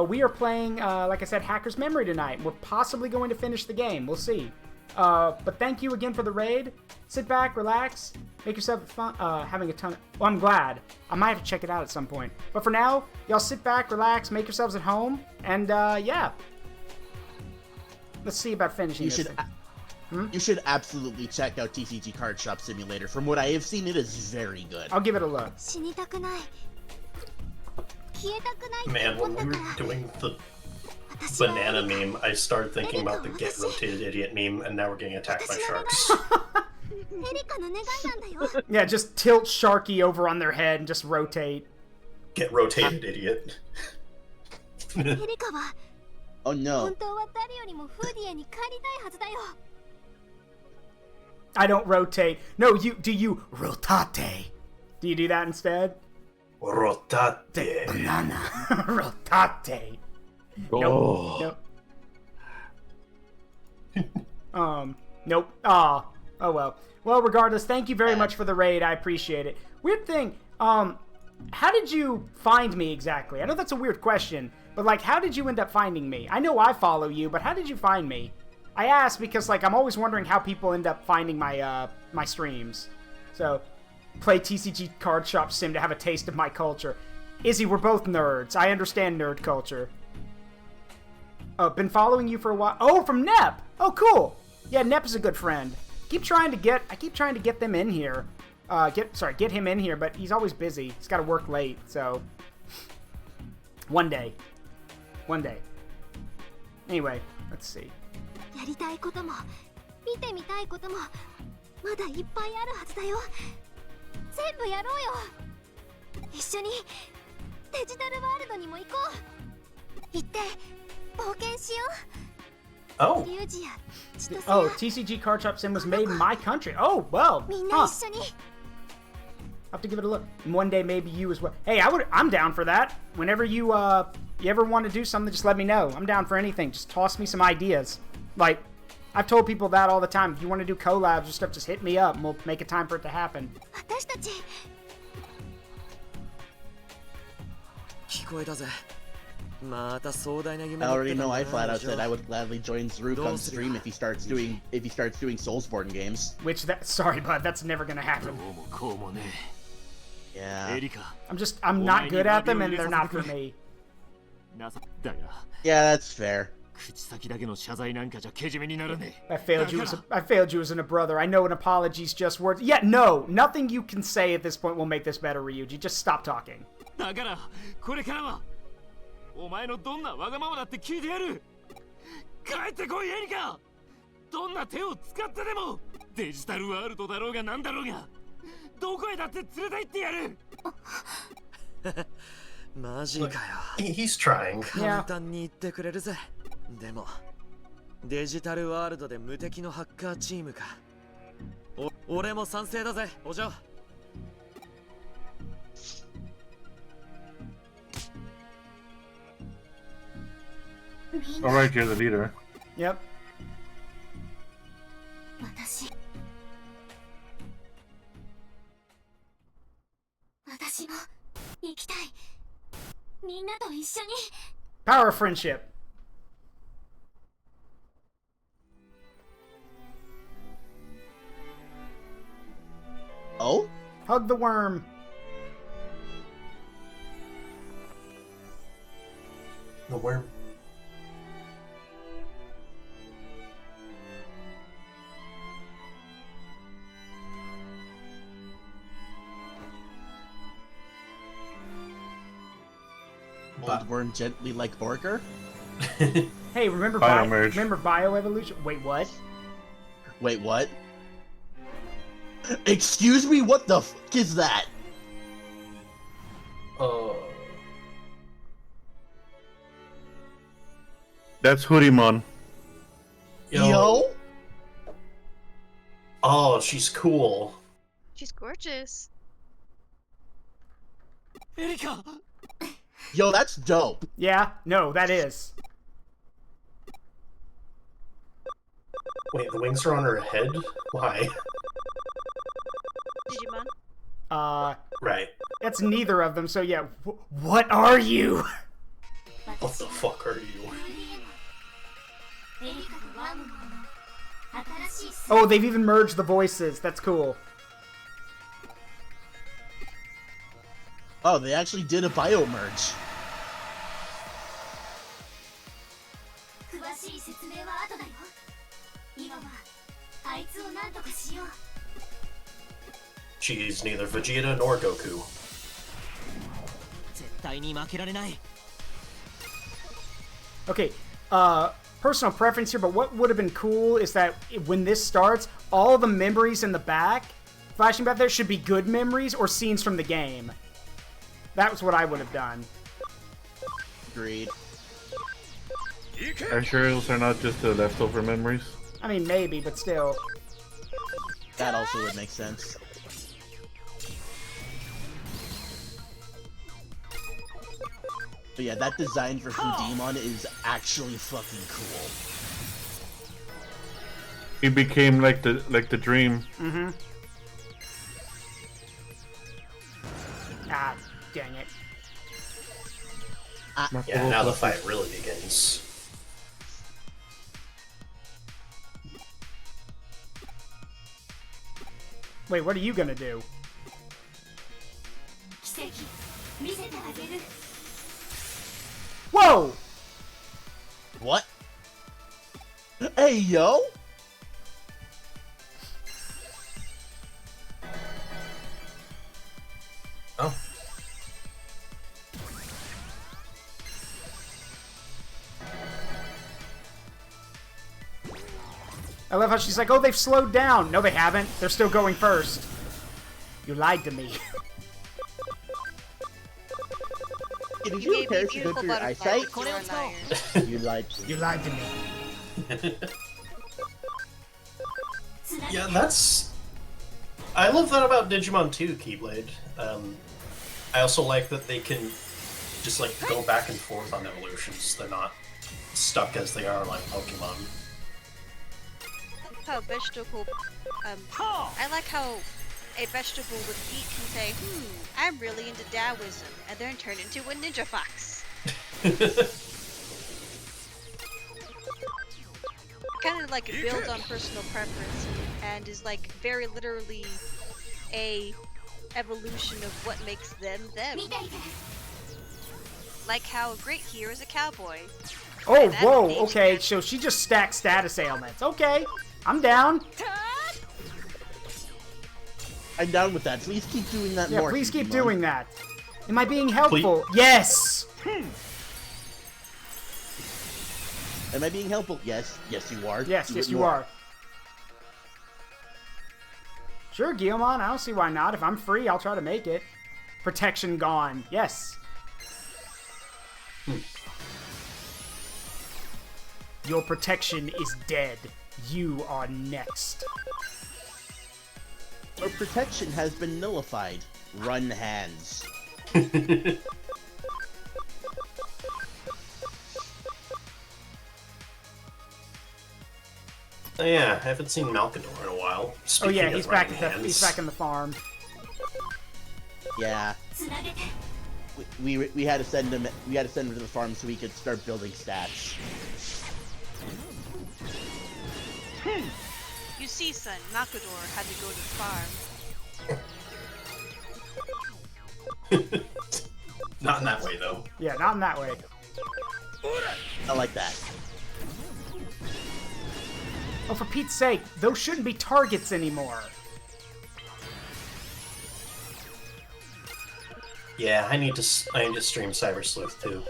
We are playing, like I said, Hacker's Memory tonight. We're possibly going to finish the game. We'll see. But thank you again for the raid. Sit back, relax, make yourself fun. Having a ton of... Well, I'm glad. I might have to check it out at some point. But for now, y'all sit back, relax, make yourselves at home. And, yeah. Let's see about finishing You this should thing. you should absolutely check out TCG Card Shop Simulator. From what I have seen, it is very good. I'll give it a look. 死にたくない。消えたくないって man, 思っ when た we か were ら。 doing the 私は banana meme, I started thinking about the get rotated idiot meme, and now we're getting attacked by sharks. エリカの願いなんだよ。 Yeah, just tilt Sharky over on their head and just rotate. Get rotated idiot. エリカは Oh no. 本当は誰よりもフーディエに帰りたいはずだよ。 I don't rotate. No, you rotate? Do you do that instead? Rotate. Banana. Rotate. Oh. Nope. Nope. Oh well. Well, regardless, thank you very much for the raid. I appreciate it. Weird thing, how did you find me exactly? I know that's a weird question, but, like, how did you end up finding me? I know I follow you, but how did you find me? I ask because, like, I'm always wondering how people end up finding my, my streams. So, play TCG Card Shop Sim to have a taste of my culture. Izzy, we're both nerds. I understand nerd culture. Been following you for a while. Oh, from Nep! Oh, cool! Yeah, Nep is a good friend. I keep trying to get them in here. Get him in here, but he's always busy. He's got to work late, so... One day. Anyway, let's see. やりたいことも見てみたいこともまだいっぱいあるはずだよ。全部やろうよ。一緒にデジタルワールドにも行こう。行って冒険しよう。 Oh. Oh, TCG Card Shop Sim was made in my country. Oh, well. Huh. I'll have to give it a look. And one day maybe you as well. Hey, I'm down for that. Whenever you ever want to do something, just let me know. I'm down for anything. Just toss me some ideas. Like, I've told people that all the time. If you want to do collabs or stuff, just hit me up and we'll make a time for it to happen. I already know I flat out said I would gladly join Zaruk on stream if he starts doing Soulsborne games. Sorry, bud, that's never gonna happen. Yeah. I'm not good at them and they're not for me. Yeah, that's fair. I failed you as a brother. I know an apology's just words. Yeah, no, nothing you can say at this point will make this better, Ryuji. Just stop talking. お前のどんなわがままだって聞いてやる。帰ってこいエリカ。どんな手を使ってでもデジタルワールドだろうがなんだろうがどこへだって連れて行ってやる。マジかよ。He's trying. 簡単に言ってくれるぜ。でもデジタルワールドで無敵のハッカーチームか。俺も賛成だぜ、お嬢。Alright, you're the leader. Yep. 私も行きたい。みんなと一緒に。Power of friendship. Oh? Hug the worm. The worm. Old worm gently like Borker? Hey, remember bioevolution? Wait, what? Wait, what? Excuse me, what the fuck is that? That's Hoodimon. Yo? Oh, she's cool. She's gorgeous. Erika! Yo, that's dope. Yeah, no, that is. Wait, the wings are on her head? Why? Digimon? Right. That's neither of them, so yeah. What are you? What the fuck are you? Oh, they've even merged the voices. That's cool. Oh, they actually did a bio merge. She's neither Vegeta nor Goku. Okay, personal preference here, but what would have been cool is that when this starts, all the memories in the back, flashing back there, should be good memories or scenes from the game. That was what I would have done. Agreed. Are you sure those are not just the leftover memories? I mean, maybe, but still. That also would make sense. But yeah, that design for Digimon is actually fucking cool. He became like the dream. Mm-hmm. Ah, dang it. Yeah, now the fight really begins. Wait, what are you gonna do? Whoa! What? Hey, yo! Oh. I love how she's like, oh, they've slowed down. No, they haven't. They're still going first. You lied to me. Did you repair some good for your eyesight? You lied to me. You lied to me. Yeah, that's... I love that about Digimon 2, Keyblade. I also like that they can just, like, go back and forth on evolutions. They're not stuck as they are like Pokemon. How vegetable, I like how a vegetable with feet can say, I'm really into Taoism, and then turn into a ninja fox. Kind of like it builds on personal preference, and is like very literally a evolution of what makes them them. Like how a great hero is a cowboy. Oh, whoa, okay, so she just stacks status ailments. Okay, I'm down. I'm down with that. Please keep doing that more. Yeah, please keep Digimon. doing that. Am I being helpful? Yes! Am I being helpful? Yes. Yes, you are. Yes, yes, you are. Sure, Guillemon, I don't see why not. If I'm free, I'll try to make it. Protection gone. Yes. Your protection is dead. You are next. Our protection has been nullified. Run hands. Oh yeah, I haven't seen Malkador in a while. Oh yeah, Speaking he's of back running at the, hands. he's back in the farm. Yeah. We had to send him. We had to send him to the farm so we could start building stats. You see, son, Malkador had to go to the farm. Not in that way, though. Yeah, not in that way. I like that. Oh, for Pete's sake, those shouldn't be targets anymore. Yeah, I need to stream Cyber Sleuth too.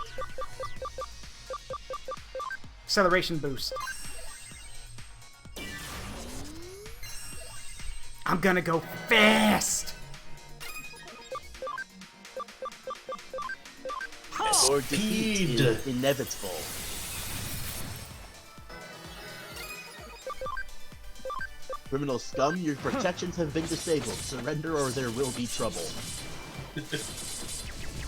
Acceleration boost. I'm gonna go fast! Or defeat is inevitable. Criminal scum, your protections have been disabled. Surrender or there will be trouble.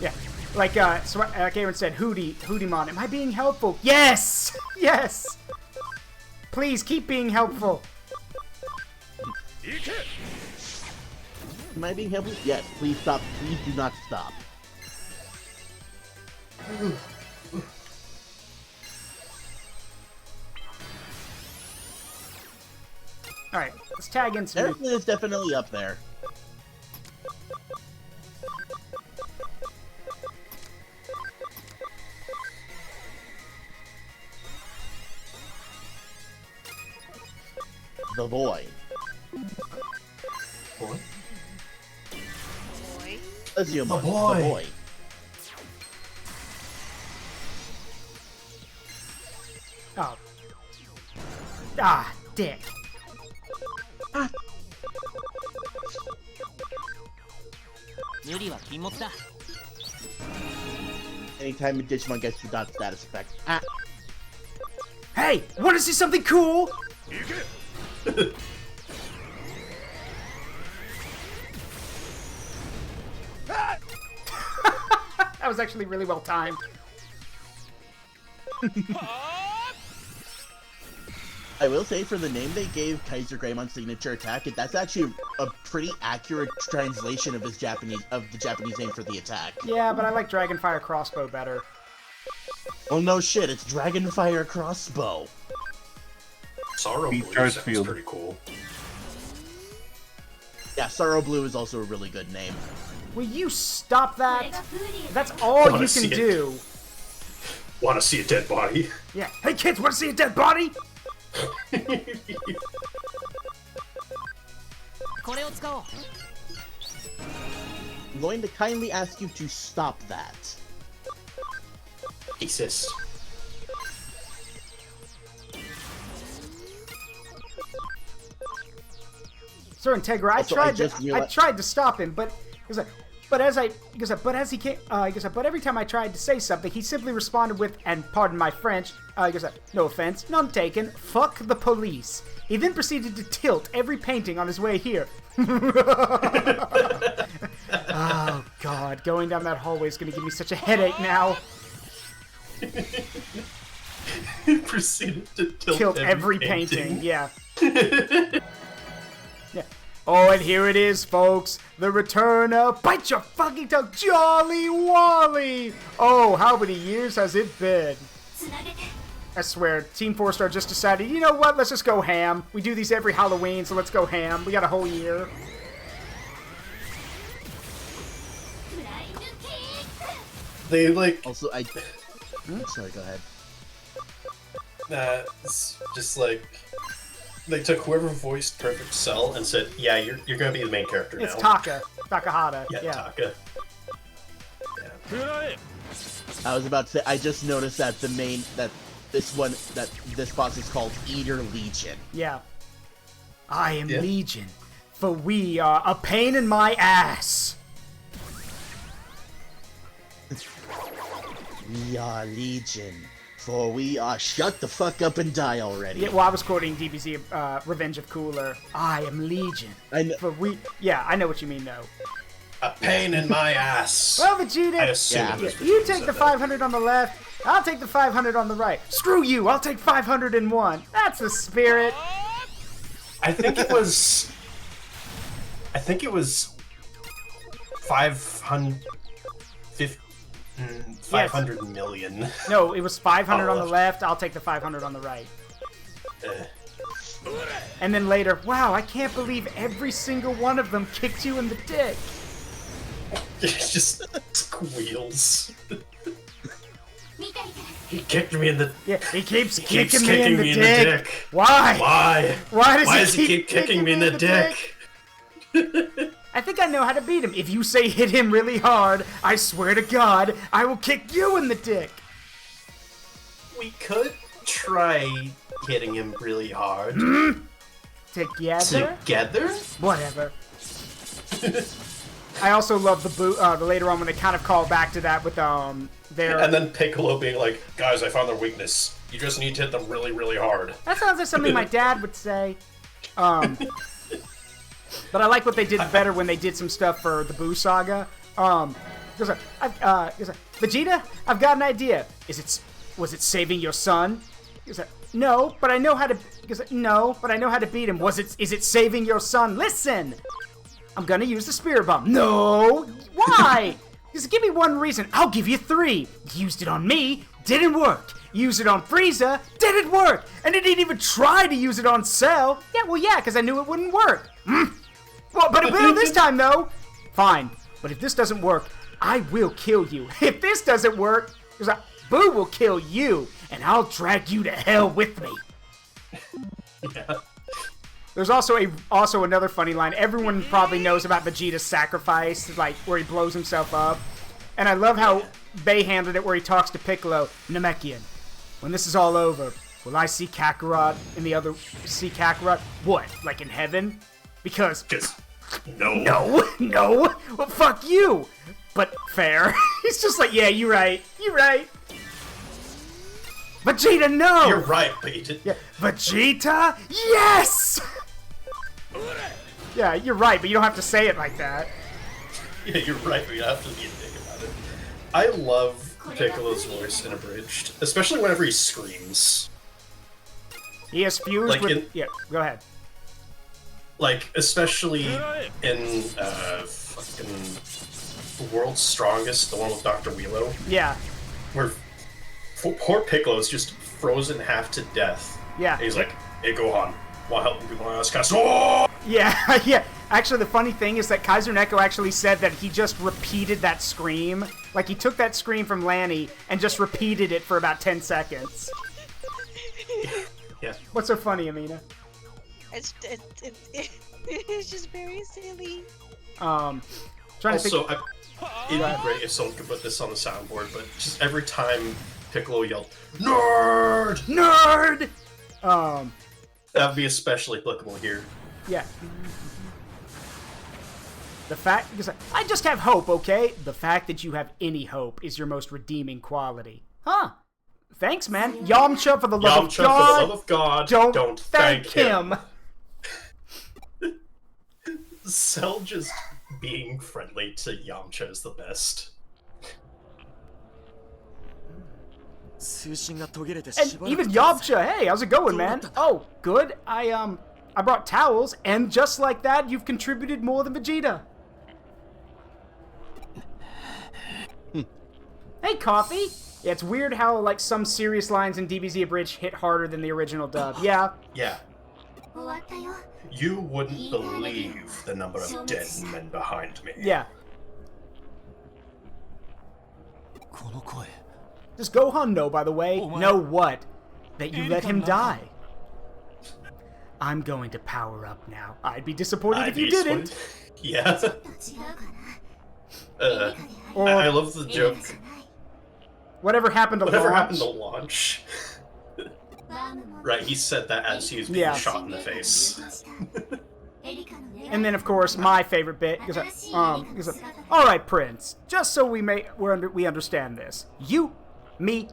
Yeah, like Aaron said, Hoodymon, am I being helpful? Yes! Yes! Please, keep being helpful. Am I being helpful? Yes, please stop. Please do not stop. Alright, let's tag in some... Everything is definitely up there. The boy. Boy? Boy. Azuma. The boy. The boy. Oh. Ah, dick. Anytime a Digimon gets the dot status effect. Ah. Hey, wanna see something cool? That was actually really well timed. I will say, for the name they gave Kaiser Greymon's signature attack, that's actually a pretty accurate translation of the Japanese name for the attack. Yeah, but I like Dragonfire Crossbow better. Oh no shit, it's Dragonfire Crossbow. Sorrow Blue sounds pretty cool. Yeah, Sorrow Blue is also a really good name. Will you stop that? That's all you can do. Want to see a dead body? Yeah. Hey kids, want to see a dead body? I'm going to kindly ask you to stop that. Exist. Sir Integra, I tried to stop him, but every time I tried to say something, he simply responded with, and pardon my French, no offense, none taken, fuck the police. He then proceeded to tilt every painting on his way here. Oh, God, going down that hallway is going to give me such a headache now. He proceeded to tilt every painting. Yeah. Yeah. Oh, and here it is, folks. The return of Bite Your Fucking Tongue, Jolly Wally! Oh, how many years has it been? I swear, Team 4-Star just decided, you know what, let's just go ham. We do these every Halloween, so let's go ham. We got a whole year. They, like... Also, sorry, go ahead. It's just like... They took whoever voiced Perfect Cell and said, yeah, you're gonna be the main character now. It's Taka. Takahata. Yeah, Taka. Yeah. I was about to say, I just noticed that this boss is called Eater Legion. Yeah. I am Legion, for we are a pain in my ass. We are Legion, for we are shut the fuck up and die already. Yeah, well, I was quoting DBZ, Revenge of Cooler. I am Legion. I know. For we... Yeah, I know what you mean, though. A pain in my ass. Well, Vegeta, I assume you take the 500 on the left, I'll take the 500 on the right. Screw you, I'll take 501. That's the spirit. I think it was 500 million. No, it was 500 on the left, I'll take the 500 on the right. And then later, wow, I can't believe every single one of them kicked you in the dick. It just squeals. He kicked me in the... Yeah, he keeps kicking me in the dick. Why? Why does he keep kicking me in the dick? I think I know how to beat him. If you say hit him really hard, I swear to God, I will kick you in the dick. We could try hitting him really hard. Together? Whatever. I also love the later on when they kind of call back to that with their... And then Piccolo being like, guys, I found their weakness. You just need to hit them really, really hard. That sounds like something my dad would say. But I like what they did better when they did some stuff for the Boo Saga. Vegeta, I've got an idea. Was it saving your son? No, but I know how to beat him. Is it saving your son? Listen! I'm gonna use the Spirit Bomb. No! Why? Just give me one reason. I'll give you 3. Used it on me, didn't work. Used it on Frieza, didn't work. And it didn't even try to use it on Cell. Yeah, because I knew it wouldn't work. Well, but it will this time, though. Fine, but if this doesn't work, I will kill you. If this doesn't work, Boo will kill you, and I'll drag you to hell with me. Yeah. There's also another funny line. Everyone probably knows about Vegeta's sacrifice, like where he blows himself up. And I love how Bay handled it where he talks to Piccolo. Namekian, when this is all over, will I see Kakarot and the other see Kakarot? What, like in heaven? Because no. Well, fuck you. But fair. He's just like, yeah, you're right. Vegeta, no! You're right, Vegeta. Yeah. Vegeta, yes! Yeah, you're right, but you don't have to say it like that. Yeah, you're right, but you don't have to be a dick about it. I love Piccolo's voice in Abridged, especially whenever he screams. He has fused Like with... Yeah, go ahead. Like, especially in fucking World's Strongest, the one with Dr. Wheelo, Yeah. where poor Piccolo's just frozen half to death. Yeah. And he's like, "Hey, Gohan, want help with my ass cast?" Oh! Yeah, yeah. Actually, the funny thing is that Kaiser Neko actually said that he just repeated that scream. Like, he took that scream from Lanny and just repeated it for about 10 seconds. Yeah. What's so funny, Amina? It's just very silly. Trying to Also, think... it'd be great if someone could put this on the soundboard, but just every time Piccolo yelled, "Nerd! Nerd!" That would be especially applicable here. Yeah. The fact... Because I just have hope, okay? The fact that you have any hope is your most redeeming quality. Huh. Thanks, man. Yamcha, for the love of Yamcha, God. for the love of God, don't thank him. Cell just being friendly to Yamcha is the best. And even Yamcha, hey, how's it going, man? Oh, good. I brought towels, and just like that, you've contributed more than Vegeta. Hey, Coffee. Yeah, it's weird how, like, some serious lines in DBZ Abridged hit harder than the original dub. Yeah. Yeah. You wouldn't believe the number of dead men behind me. Yeah. Does Gohan know, by the way? Know what? That you let him die. I'm going to power up now. I'd be disappointed if you didn't. Yeah. I love the joke. Whatever happened to Whatever launch? happened to launch? Right, he said that as he was being shot in the face. And then, of course, my favorite bit is, all right, Prince. Just so we understand this, you, me.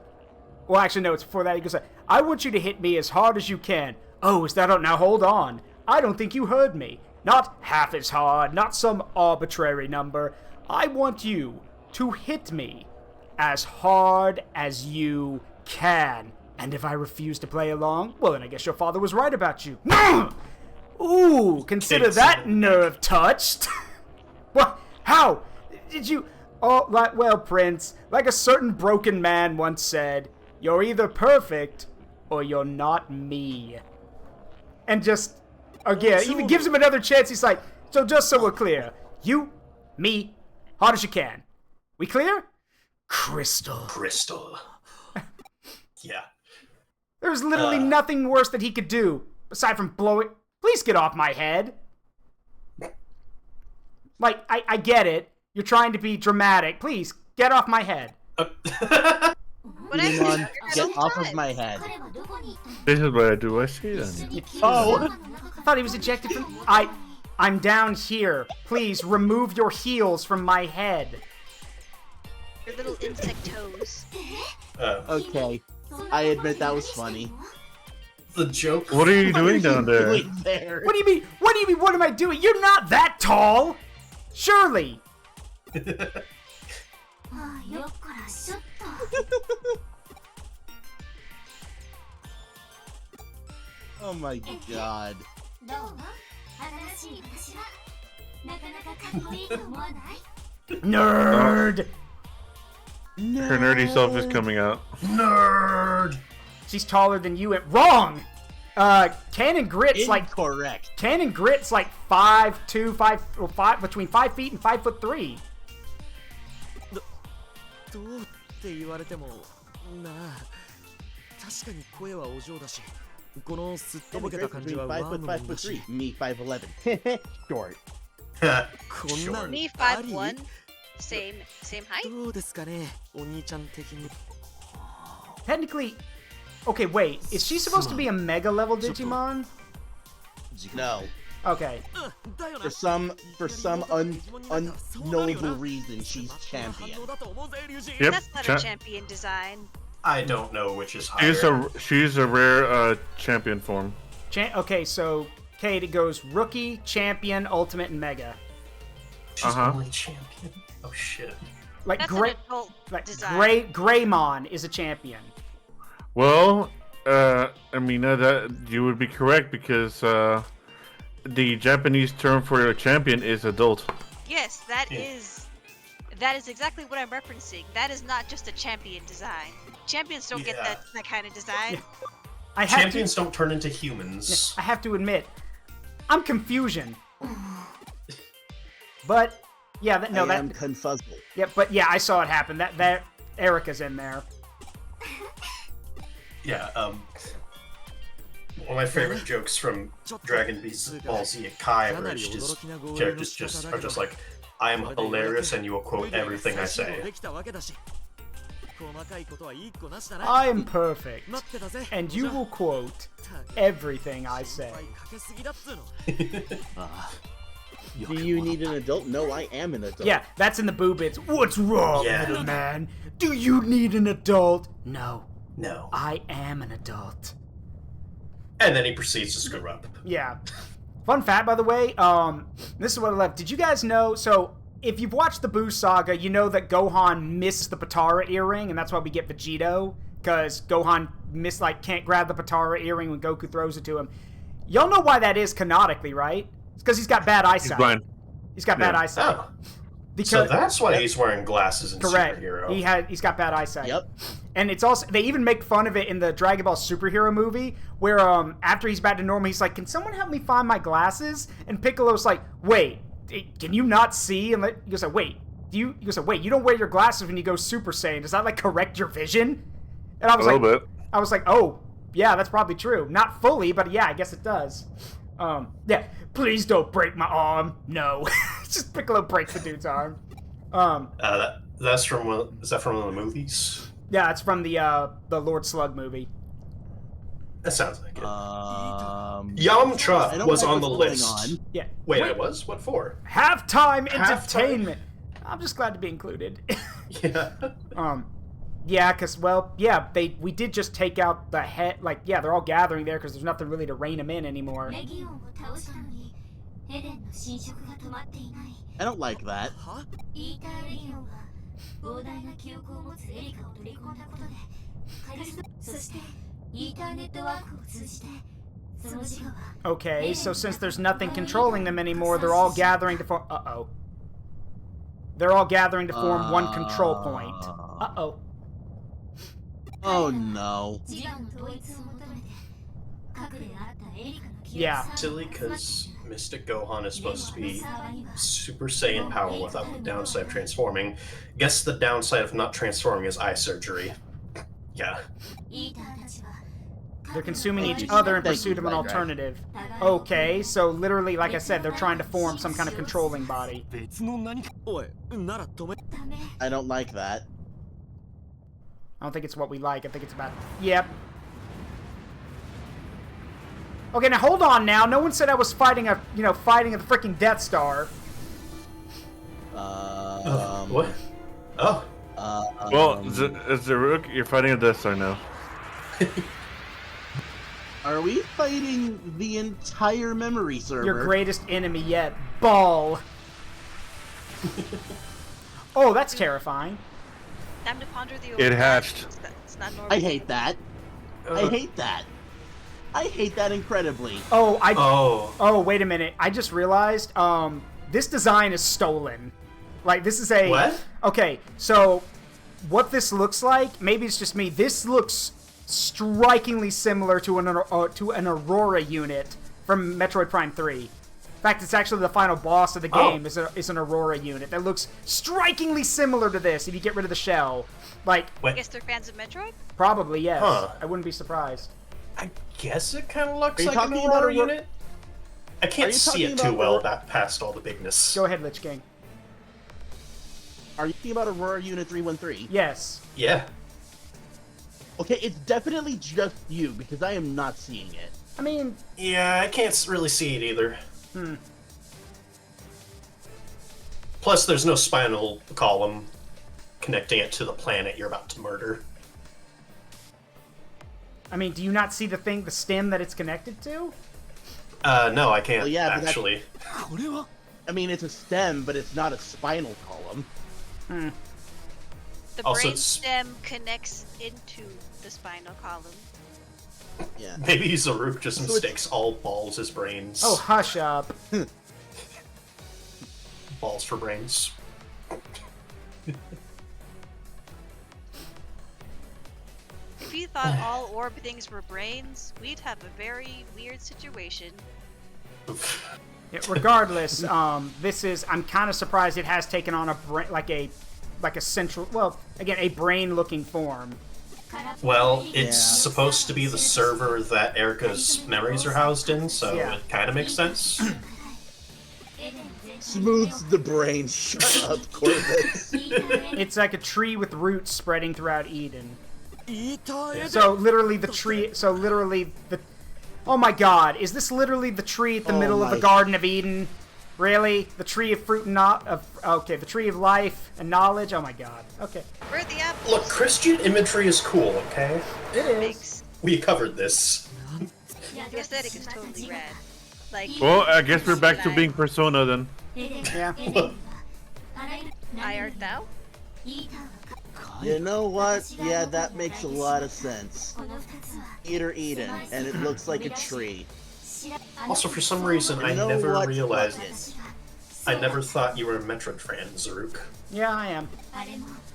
Well, actually, no. It's before that. He goes, I want you to hit me as hard as you can. Oh, is that? Now hold on. I don't think you heard me. Not half as hard. Not some arbitrary number. I want you to hit me as hard as you can. And if I refuse to play along, well, then I guess your father was right about you. Ooh, consider that nerve touched. What? How? Did you... Oh, well, Prince, like a certain broken man once said, you're either perfect or you're not me. And just, again, even gives him another chance. He's like, so just so we're clear, you, me, hard as you can. We clear? Crystal. Yeah. There's literally nothing worse that he could do, aside from blow it. Please get off my head. Like, I get it. You're trying to be dramatic. Please, get off my head. Digimon, get off of my head. This is what I do. I see them. Oh! I thought he was ejected from... I'm down here. Please, remove your heels from my head. Your little insect toes. Okay. I admit that was funny. The joke. What are you doing down there? What do you mean? What do you mean? What am I doing? You're not that tall. Surely. Oh my god. Nerd. Her nerdy self is coming out. Nerd. She's taller than you. Wrong. Cannon Grit's Incorrect. Cannon Grit's like 5'2", 5 between 5 feet and 5'3". どうって言われてもなあ確かに声はお嬢だしこのすっとぼけた感じはワームもだし Me 5'11 short. こんなん Me あり 5'1", same height. どうですかねお兄ちゃん的に Technically, okay, wait. Is she supposed to be a mega level Digimon? No. Okay. For some unknowable reason, she's champion. Yep. That's not a champion design. I don't know which is higher. She's a rare champion form. Okay, so Kate, it goes rookie, champion, ultimate, and mega. She's only champion. Oh shit. Like That's Gray, an adult like design. Greymon is a champion. Well, I mean, that you would be correct because the Japanese term for a champion is adult. Yes, that is exactly what I'm referencing. That is not just a champion design. Champions don't get that kind of design. Yeah. Champions don't turn into humans. I have to admit, I'm confusion. But yeah, I'm confuzzled. Yeah, but yeah, I saw it happen. That Erica's in there. Yeah, one of my favorite jokes from Dragon Ball Z Kai Abridged is characters are just like, I am hilarious and you will quote everything I say. I am perfect, and you will quote everything I say. Do you need an adult? No, I am an adult. Yeah, that's in the boo bits. What's wrong, little man? Do you need an adult? No. No. I am an adult. And then he proceeds to screw up. Yeah. Fun fact, by the way, this is what I love. Did you guys know, so if you've watched the Boo Saga, you know that Gohan missed the Potara earring, and that's why we get Vegito, because Gohan can't grab the Potara earring when Goku throws it to him. Y'all know why that is canonically, right? It's because he's got bad eyesight. He's blind. He's got bad eyesight. Oh. So that's why he's wearing glasses in correct. Superhero. He's got bad eyesight. Yep. And it's also, they even make fun of it in the Dragon Ball Superhero movie, where after he's back to normal, he's like, can someone help me find my glasses? And Piccolo's like, wait, can you not see? And he goes like, wait, you don't wear your glasses when you go Super Saiyan. Does that like correct your vision? And I was a little bit. I was like, oh, yeah, that's probably true. Not fully, but yeah, I guess it does. Yeah, please don't break my arm. No. Just Piccolo breaks the dude's arm. That's from is that from one of the movies? Yeah, it's from the Lord Slug movie. That sounds like it. Yamcha was on the list. Yeah. Wait, I was? What for? Halftime entertainment. I'm just glad to be included. Yeah. Yeah, because, well, yeah, we did just take out the head, like, yeah, they're all gathering there because there's nothing really to rein them in anymore. I don't like that. Huh? Okay, so since there's nothing controlling them anymore, they're all gathering to form... Uh-oh. They're all gathering to form one control point. Uh-oh. Oh, no. Yeah. Silly, because Mystic Gohan is supposed to be Super Saiyan power without the downside of transforming. Guess the downside of not transforming is eye surgery. Yeah. They're consuming each other in pursuit of an alternative. Okay, so literally, like I said, they're trying to form some kind of controlling body. I don't like that. I don't think it's what we like. I think it's about... Yep. Okay, now hold on now. No one said I was fighting a freaking Death Star. What? Oh. Well, Zaruk, you're fighting a Death Star now. Are we fighting the entire memory server? Your greatest enemy yet. Ball. Oh, that's terrifying. Time to ponder the It hatched. It's not normal. I hate that. I hate that. I hate that incredibly. Oh, wait a minute. I just realized, this design is stolen. Like, this is a... What? Okay, so, what this looks like, maybe it's just me, this looks strikingly similar to an Aurora unit from Metroid Prime 3. In fact, it's actually the final boss of the game is an Aurora unit that looks strikingly similar to this if you get rid of the shell. Like, I guess they're fans of Metroid? Probably, yes. Huh. I wouldn't be surprised. I guess it kind of looks Are you like an talking about Aurora unit. I can't see talking it too about well past all the bigness. Go ahead, LichKing. Are you thinking about Aurora Unit 313? Yes. Yeah. Okay, it's definitely just you, because I am not seeing it. I mean... Yeah, I can't really see it either. Hmm. Plus, there's no spinal column connecting it to the planet you're about to murder. I mean, do you not see the stem that it's connected to? No, I can't, Well, yeah, but actually. I mean, it's a stem, but it's not a spinal column. Hmm. The Also, brain stem connects into the spinal column. Yeah. Maybe Zaruk just mistakes all balls as brains. Oh, hush up. Balls for brains. If you thought all orb things were brains, we'd have a very weird situation. Yeah, regardless, this is. I'm kind of surprised it has taken on a like a central. Well, again, a brain-looking form. Well, it's supposed to be the server that Erica's memories are housed in, so it kind of makes sense. Smooths the brain. Shut up, Corvus. It's like a tree with roots spreading throughout Eden. So literally the tree. So literally the. Oh my God! Is this literally the tree at the middle of the Garden of Eden? Really? The tree of fruit and okay, the tree of life and knowledge. Oh my God. Okay. Where are the apples? Look, Christian imagery is cool, okay? It is. We covered this. The aesthetic is totally rad. Like. Well, I guess we're back to being Persona then. Yeah. I art thou? You know what? Yeah, that makes a lot of sense. Eden, and it looks like a tree. Also, for some reason, I never realized. I never thought you were a Metroid fan, Zaruk. Yeah, I am.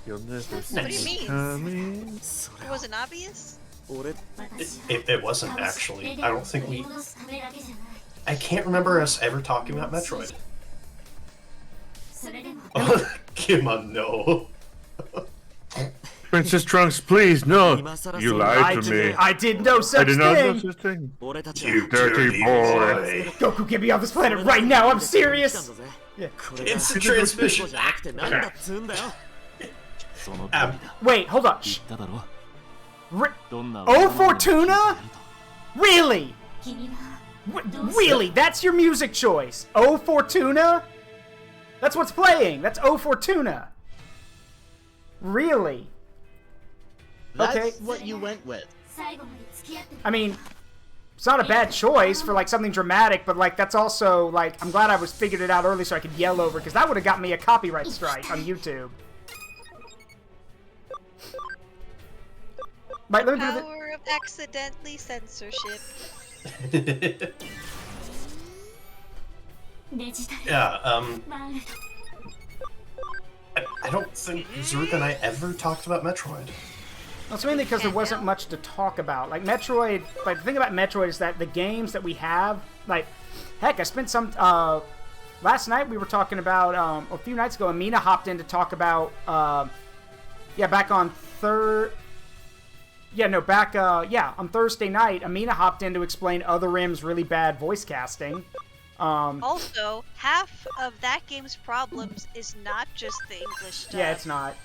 You'll never What do you see mean? It wasn't obvious? It wasn't, actually. I don't think we... I can't remember us ever talking about Metroid. Oh, Kimon, no. Princess Trunks, please, no! You lied to me. I did no such thing! I did not know such thing. You dirty boy. Goku, get me off this planet right now, I'm serious! Yeah. Instant transmission! Wait, hold on. Oh, Fortuna? Really? Really? That's your music choice? Oh, Fortuna? That's what's playing. That's Oh, Fortuna. Really? That's what you went with. I mean, it's not a bad choice for like something dramatic, but like that's also like I'm glad I figured it out early so I could yell over because that would have got me a copyright strike on YouTube. Right, let me do Power of accidentally censorship. Yeah, I don't think Zaruk and I ever talked about Metroid. Well, it's mainly because there wasn't much to talk about. Like, Metroid, like, the thing about Metroid is that the games that we have, like, heck, I spent some, last night we were talking about, a few nights ago, Amina hopped in to talk about, back on on Thursday night, Amina hopped in to explain Other M's really bad voice casting. Also, half of that game's problems is not just the English stuff. Yeah, it's not.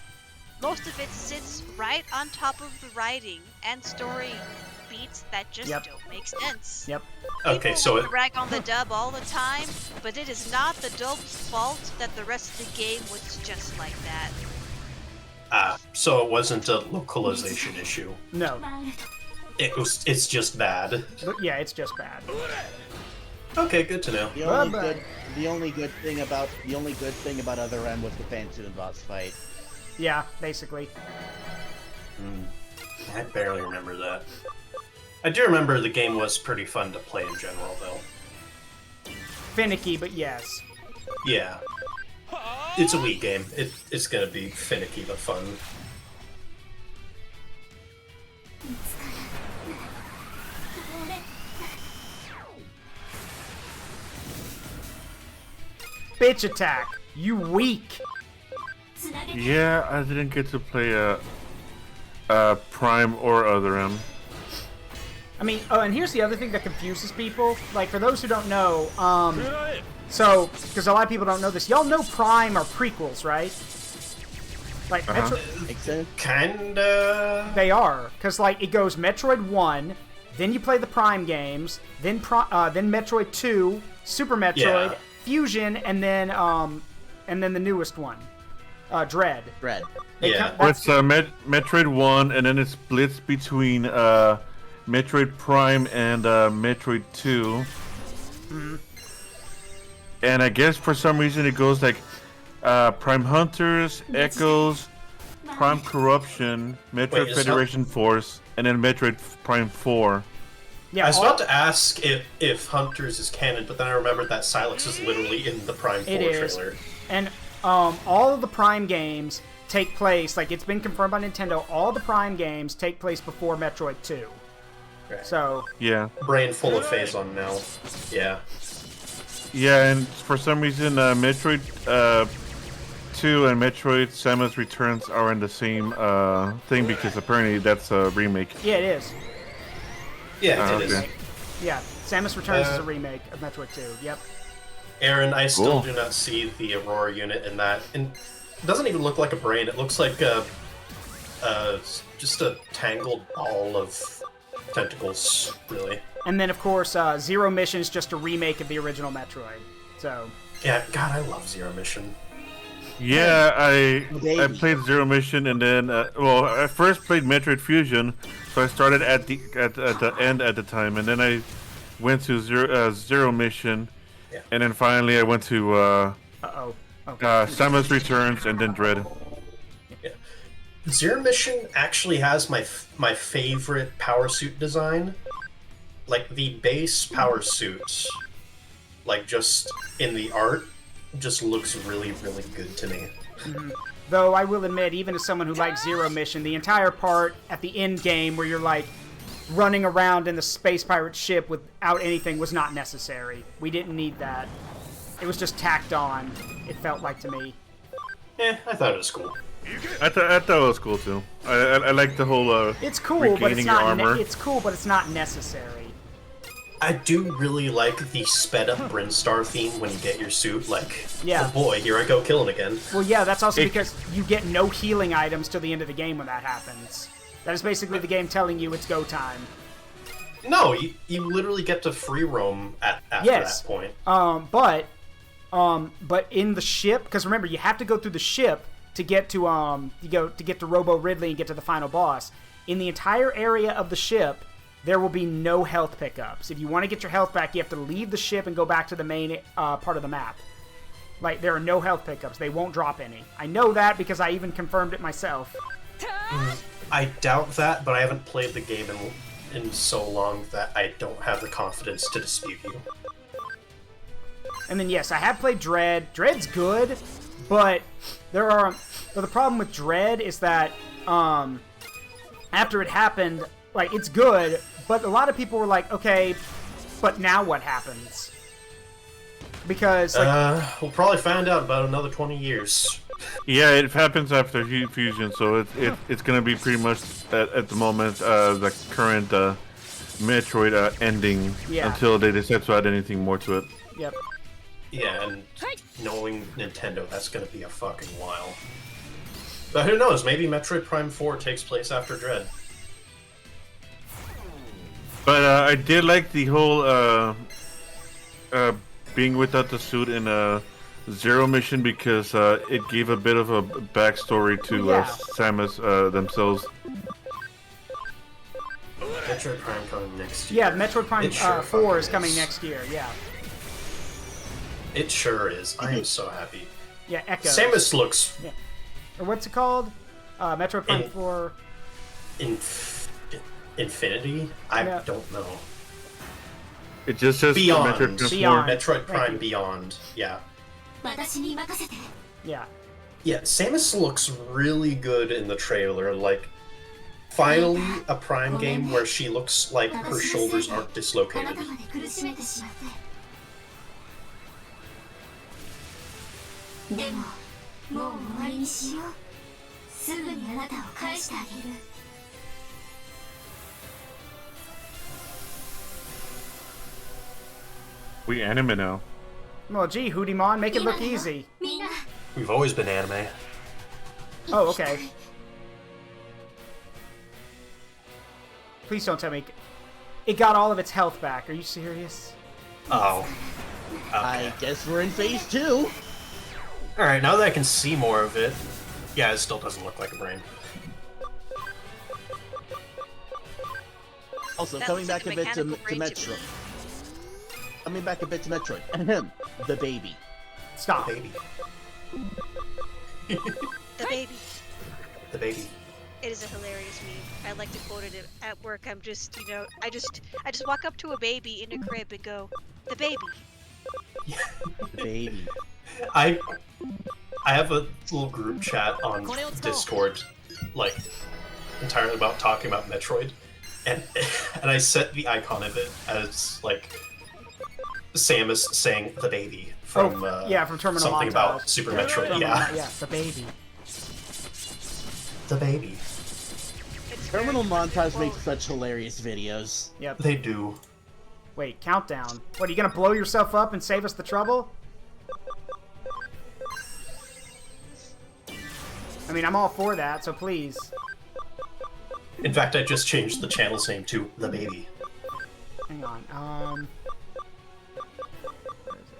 Most of it sits right on top of the writing and story beats that just don't make sense. Yep. Okay, so People rag on the dub all the time, but it is not the dub's fault that the rest of the game was just like that. So it wasn't a localization issue. No. It's just bad. But yeah, it's just bad. Okay, good to know. The only good thing about Other M was the Phantom boss fight. Yeah, basically. I barely remember that. I do remember the game was pretty fun to play in general, though. Finicky, but yes. Yeah. It's a Wii game. It's gonna be finicky but fun. Bitch attack! You weak! Yeah, I didn't get to play Prime or Other M. I mean, oh, and here's the other thing that confuses people. Like, for those who don't know, so, because a lot of people don't know this, y'all know Prime are prequels, right? Like, Kinda. They are, because, like, it goes Metroid 1, then you play the Prime games, then Metroid 2, Super Metroid, Fusion, and then the newest one. Dread. It's Metroid 1, and then it splits between Metroid Prime and Metroid 2. Mm-hmm. And I guess for some reason it goes like Prime Hunters, Echoes, Prime Corruption, Metroid Federation Force, and then Metroid Prime 4. Yeah, I was about to ask if Hunters is canon, but then I remembered that Silex is literally in the Prime 4 trailer. And all of the Prime games take place, like, it's been confirmed by Nintendo, all the Prime games take place before Metroid 2. Okay. So... Yeah. Brain full of Phazon now. Yeah. Yeah, and for some reason, Metroid 2 and Metroid Samus Returns are in the same thing, because apparently that's a remake. Yeah, it is. Yeah, it is. Yeah, Samus Returns is a remake of Metroid 2. Yep. Aaron, I still do not see the Aurora unit in that. And it doesn't even look like a brain. It looks like just a tangled ball of tentacles, really. And then, of course, Zero Mission is just a remake of the original Metroid. So... Yeah, God, I love Zero Mission. Yeah, I played Zero Mission, and then I first played Metroid Fusion, so I started at the end at the time, and then I went to Zero Mission, and then finally I went to Samus Returns, and then Dread. Yeah. Zero Mission actually has my favorite power suit design. Like the base power suit, like just in the art, just looks really, really good to me. Mm-hmm. Though I will admit, even as someone who likes Zero Mission, the entire part at the end game where you're like running around in the space pirate ship without anything was not necessary. We didn't need that. It was just tacked on, it felt like to me. I thought it was cool. I thought it was cool too. I like the whole it's cool, but it's not armor. it's cool, but it's not necessary. I do really like the sped up Brinstar theme when you get your suit, like, oh boy, here I go killing again. Well, yeah, that's also because you get no healing items till the end of the game when that happens. That is basically the game telling you it's go time. No, you literally get to free roam after that point. But in the ship, because remember, you have to go through the ship to get to get to Robo Ridley and get to the final boss. In the entire area of the ship, there will be no health pickups. If you want to get your health back, you have to leave the ship and go back to the main part of the map. Like, there are no health pickups. They won't drop any. I know that because I even confirmed it myself. I doubt that, but I haven't played the game in so long that I don't have the confidence to dispute you. And then, yes, I have played Dread. Dread's good, but the problem with Dread is that after it happened, like, it's good, but a lot of people were like, okay, but now what happens? Because, like... we'll probably find out about another 20 years. Yeah, it happens after Fusion, so it's gonna be pretty much, at the moment, the current Metroid ending until they decide to add anything more to it. Yep. Yeah, and knowing Nintendo, that's gonna be a fucking while. But who knows, maybe Metroid Prime 4 takes place after Dread. But I did like the whole being without the suit in Zero Mission because it gave a bit of a backstory to Samus themselves. Metroid Prime coming next year. Yeah, Metroid Prime 4 is coming next year, yeah. It sure is. I am so happy. Yeah, Echo. Samus looks... Yeah. Or what's it called? Metroid Prime 4... Infinity? I don't know. It just says Beyond. Beyond. Metroid Prime Beyond. Yeah. Yeah. Yeah, Samus looks really good in the trailer. Like, finally a Prime game where she looks like her shoulders aren't dislocated. We anime now. Well, gee, Hootie-mon, make it look easy. We've always been anime. Oh, okay. Please don't tell me it got all of its health back. Are you serious? Oh. Okay. I guess we're in phase 2. Alright, now that I can see more of it, yeah, it still doesn't look like a brain. Also, coming back a bit to Metro. Coming back a bit to Metroid. Ahem. The baby. Stop. The baby. The baby. The baby. It is a hilarious meme. I like to quote it at work. I'm just, you know, I just walk up to a baby in a crib and go, "The baby." The baby. I have a little group chat on Discord, like entirely about talking about Metroid, and I set the icon of it as like Samus saying "the baby" from from Terminal something Montage. about Super Metroid. Yeah, the baby. The baby. Terminal Montage makes such hilarious videos. Yep. They do. Wait, countdown. What, are you gonna blow yourself up and save us the trouble? I mean, I'm all for that, so please. In fact, I just changed the channel's name to The Baby. Hang on. Where is it?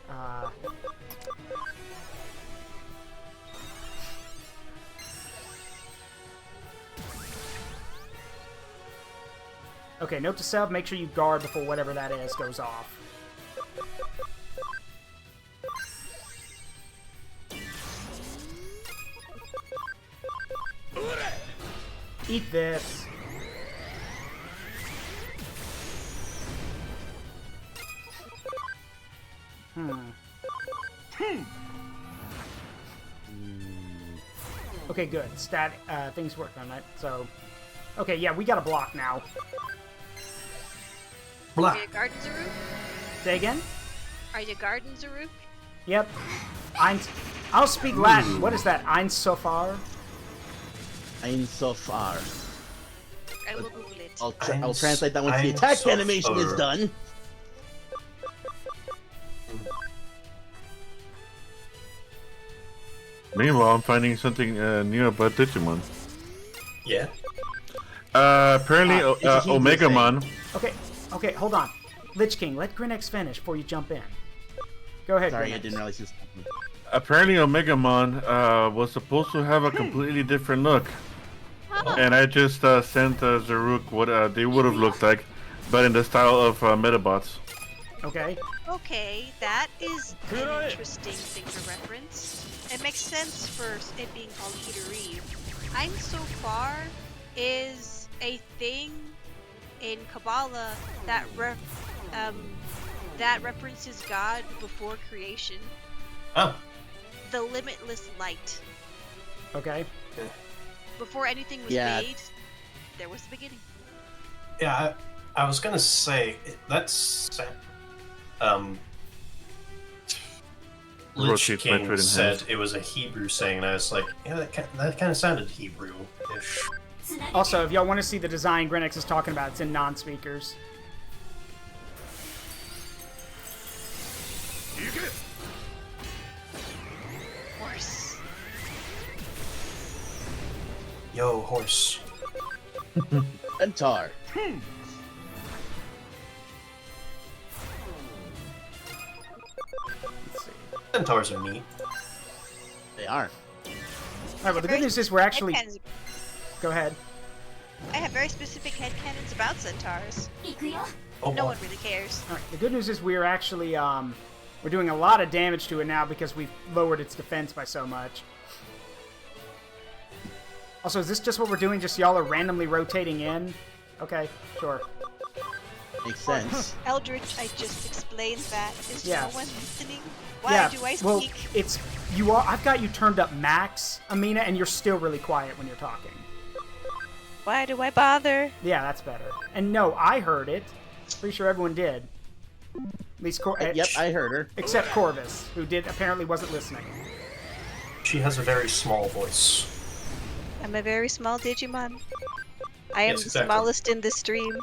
Okay, note to self, make sure you guard before whatever that is goes off. Eat this. Okay, good. Things work on that. So, okay, yeah, we got a block now. Are you guarding Zaruk? Say again? Are you guarding Zaruk? Yep. I'll speak Latin. What is that? Ein so far? Ein so far. I will Google it. I'll translate that once the attack animation is done. Meanwhile, I'm finding something new about Digimon. Yeah. Apparently, Omegamon. Okay, hold on. LichKing, let Grinnex finish before you jump in. Go ahead, Sorry, Grinnex. I didn't realize you. Apparently, Omegamon was supposed to have a completely different look. And I just sent Zaruk what they would have looked like, but in the style of Metabots. Okay. Okay, that is an interesting thing to reference. It makes sense for it being called Eatery. I'm so far is a thing in Kabbalah that references God before creation. Oh. The limitless light. Okay. Before anything was made, there was the beginning. Yeah, I was gonna say that's LichKing said it was a Hebrew saying, and I was like, yeah, that kind of sounded Hebrew-ish. Also, if y'all want to see the design Grinnex is talking about, it's in non-speakers. Horse. Yo, horse. Centaur. Centaurs are neat. They are. Alright, well, the good news is we're actually... Go ahead. I have very specific headcanons about centaurs. Oh, no one really cares. Alright, the good news is we're actually, we're doing a lot of damage to it now because we've lowered its defense by so much. Also, is this just what we're doing? Just y'all are randomly rotating in? Okay, sure. Makes sense. Eldritch, I just explained that. Is no one listening? Why do I speak? Well, it's... You are... I've got you turned up max, Amina, and you're still really quiet when you're talking. Why do I bother? Yeah, that's better. And no, I heard it. Pretty sure everyone did. At least yep, I heard her. Except Corvus, who apparently wasn't listening. She has a very small voice. I'm a very small Digimon. I am the smallest in the stream.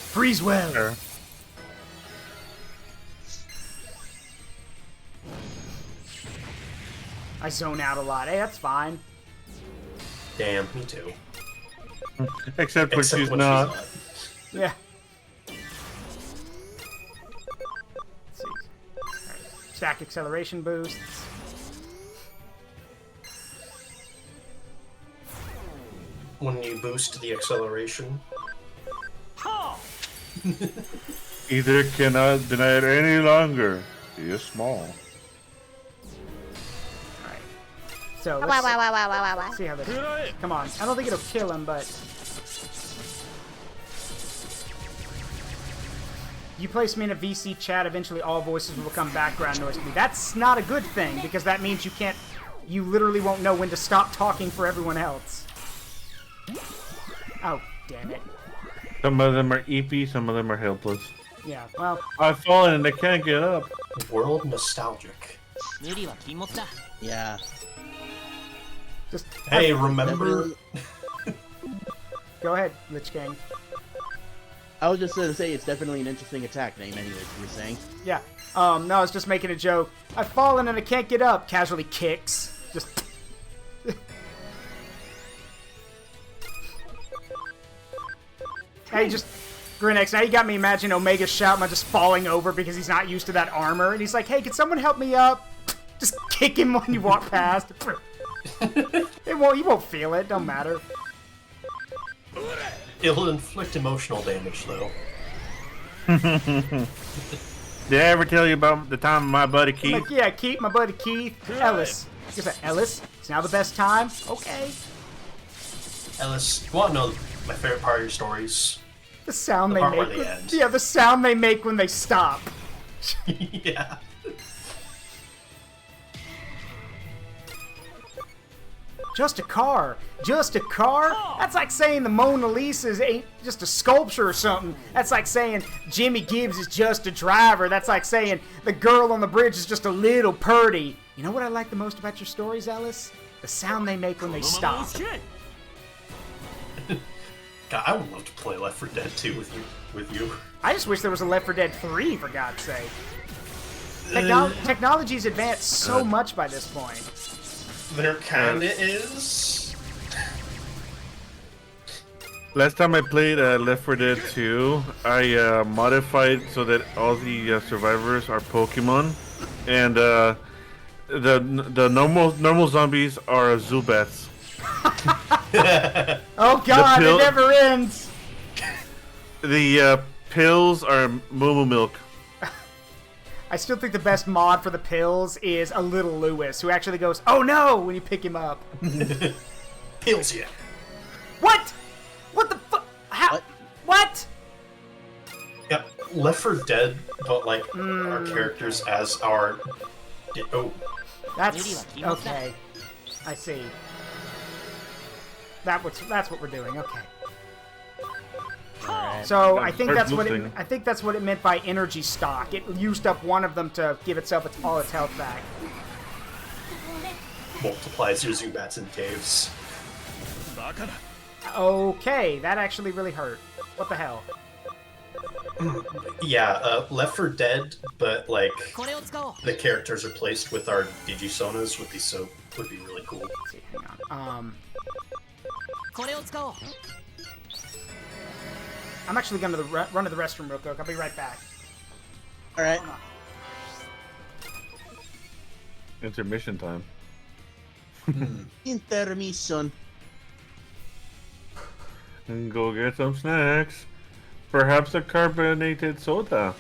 Freeze well. Sure. I zone out a lot. Hey, that's fine. Damn, me too. Except when she's not. Yeah. Let's see. Right. Stack acceleration boosts. When you boost the acceleration. Either cannot deny it any longer. He is small. Alright. So Wow, let's wow, wow, wow, wow, wow. see how this. Come on. I don't think it'll kill him, but you place me in a VC chat, eventually all voices will become background noise to me. That's not a good thing, because that means you can't... You literally won't know when to stop talking for everyone else. Oh, damn it. Some of them are EP, some of them are helpless. Yeah, well... I've fallen and they can't get up. World nostalgic. Yeah. Just... Hey, remember... Go ahead, LichKing. I was just gonna say it's definitely an interesting attack name, anyways, you were saying. Yeah. No, I was just making a joke. I've fallen and I can't get up. Casually kicks. Just... Hey, just... Grinex, now you got me imagining Omega Shoutma just falling over because he's not used to that armor. And he's like, hey, can someone help me up? Just kick him when you walk past. You won't feel it. Don't matter. It'll inflict emotional damage, though. Did I ever tell you about the time my buddy Keith? Like, yeah, Keith, my buddy Keith. Ellis. Is that Ellis? It's now the best time? Okay. Ellis, you want to know my favorite part of your stories? The sound The they part where make. they end. Yeah, the sound they make when they stop. Yeah. Just a car. Just a car? That's like saying the Mona Lisa ain't just a sculpture or something. That's like saying Jimmy Gibbs is just a driver. That's like saying the girl on the bridge is just a little purdy. You know what I like the most about your stories, Ellis? The sound they make when they stop. God, I would love to play Left 4 Dead 2 with you. I just wish there was a Left 4 Dead 3, for God's sake. Technology's advanced so much by this point. There kinda is. Last time I played Left 4 Dead 2, I modified so that all the survivors are Pokemon, and the normal zombies are Zubats. Oh God, it never ends. The pills are Moo Milk. I still think the best mod for the pills is a little Lewis, who actually goes, "Oh no!" when you pick him up. Pills, yeah. What? What the fuck? How? What? Yep, Left 4 Dead, but like our characters as our. Oh. That's okay. I see. That's what we're doing. Okay. Right. So I think that's what it meant by energy stock. It used up one of them to give itself all its health back. Multiplies your Zubats in caves. Okay, that actually really hurt. What the hell? Yeah, Left 4 Dead, but like the characters are placed with our Digisonas would be really cool. Let's see, hang on. I'm actually going to run to the restroom real quick. I'll be right back. All right. Intermission time. Intermission. And go get some snacks. Perhaps a carbonated soda.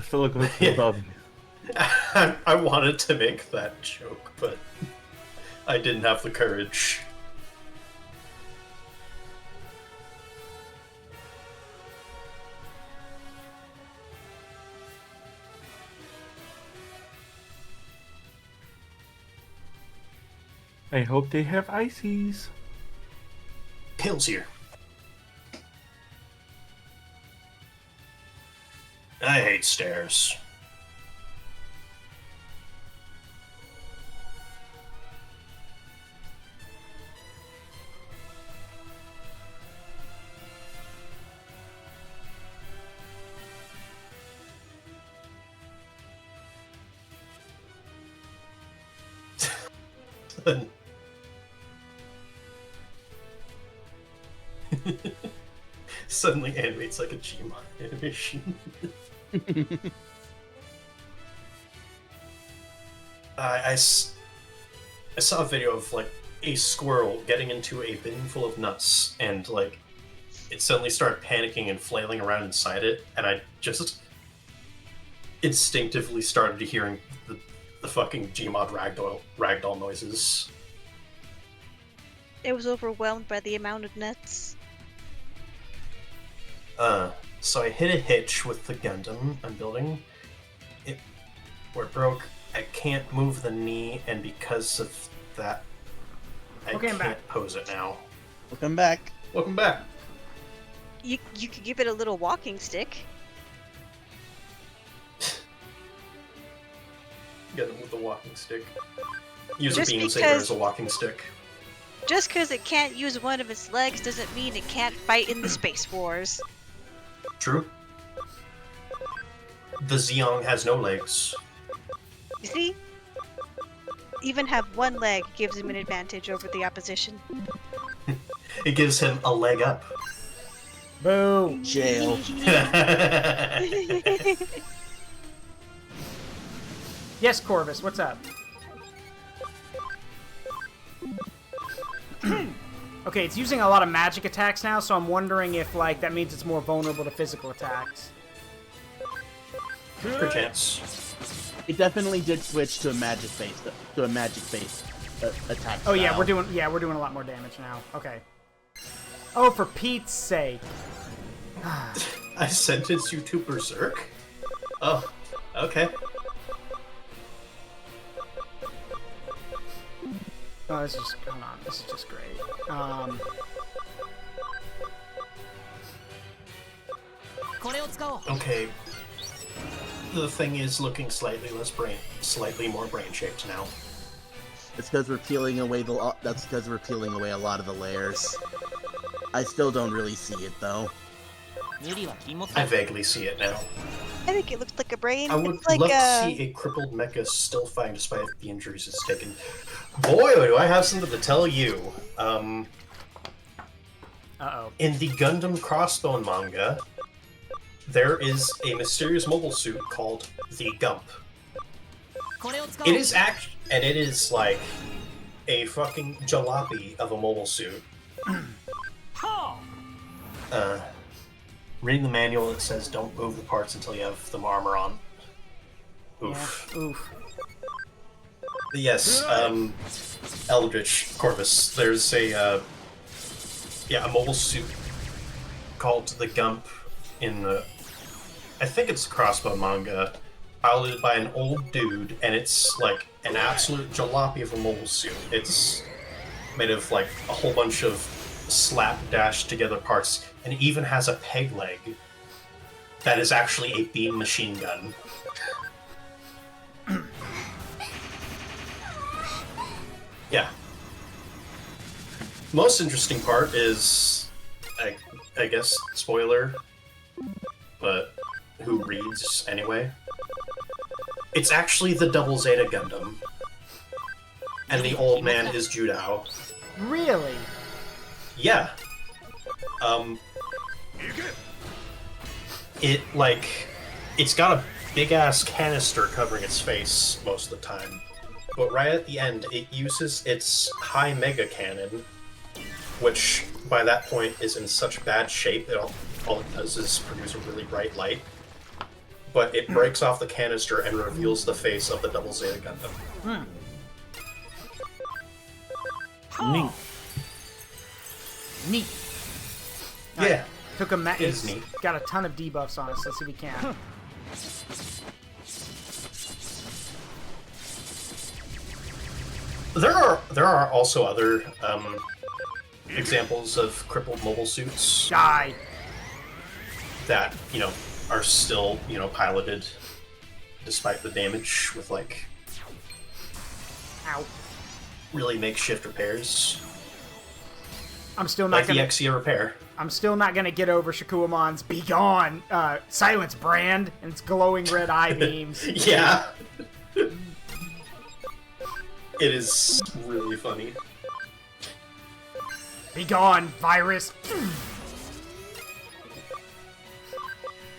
Still look like I wanted to make that joke, but I didn't have the courage. I hope they have ices. Pills here. I hate stairs. Suddenly animates like a Digimon animation. I saw a video of like a squirrel getting into a bin full of nuts, and like it suddenly started panicking and flailing around inside it, and I just instinctively started hearing the fucking Gmod ragdoll noises. It was overwhelmed by the amount of nuts. So I hit a hitch with the Gundam I'm building. Where it broke. I can't move the knee, and because of that, I can't pose it now. Welcome back. Welcome back. You could give it a little walking stick. Get it with the walking stick. Use Just a beam because- saber as a walking stick. Just because it can't use one of its legs doesn't mean it can't fight in the Space Wars. True. The Zeong has no legs. You see? Even have one leg gives him an advantage over the opposition. It gives him a leg up. Boo. Jail. Yes, Corvus, what's up? Okay, it's using a lot of magic attacks now, so I'm wondering if, like, that means it's more vulnerable to physical attacks. Perchance. It definitely did switch to a magic base attack. Oh yeah, style. we're doing a lot more damage now. Okay. Oh, for Pete's sake. I sentenced you to berserk? Oh, okay. Oh, this is just, hold on, this is just great. Okay. The thing is looking slightly more brain-shaped now. It's because we're peeling away that's because we're peeling away a lot of the layers. I still don't really see it though. I vaguely see it now. I think it looks like a brain. I would It's like love to see a crippled mecha still fighting despite the injuries it's taken. Boy, do I have something to tell you. Uh-oh. In the Gundam Crossbone manga, there is a mysterious mobile suit called the Gump. It is and it is like a fucking jalopy of a mobile suit. Reading the manual, it says don't move the parts until you have the armor on. Oof. Yeah, oof. Yes, Eldritch Corvus. There's a mobile suit called the Gump in the, I think it's a Crossbow manga, piloted by an old dude, and it's like an absolute jalopy of a mobile suit. It's made of like a whole bunch of slap-dashed together parts, and it even has a peg leg that is actually a beam machine gun. Yeah. Most interesting part is, I guess, spoiler, but who reads anyway? It's actually the Double Zeta Gundam, and the old man is Judao. Really? Yeah. It's got a big-ass canister covering its face most of the time. But right at the end, it uses its high mega cannon, which by that point is in such bad shape that all it does is produce a really bright light. But it breaks off the canister and reveals the face of the Double Zeta Gundam. Neat. Neat. Yeah. Took a It is neat. Got a ton of debuffs on us. Let's see if we can. There are also other examples of crippled mobile suits Die. that, are still, piloted despite the damage with, like, Ow. really makeshift repairs. I'm still not Like the gonna. Exia repair. I'm still not gonna get over Shakuamon's "Be Gone" silence brand and its glowing red eye beams. Yeah. It is really funny. Be gone, virus.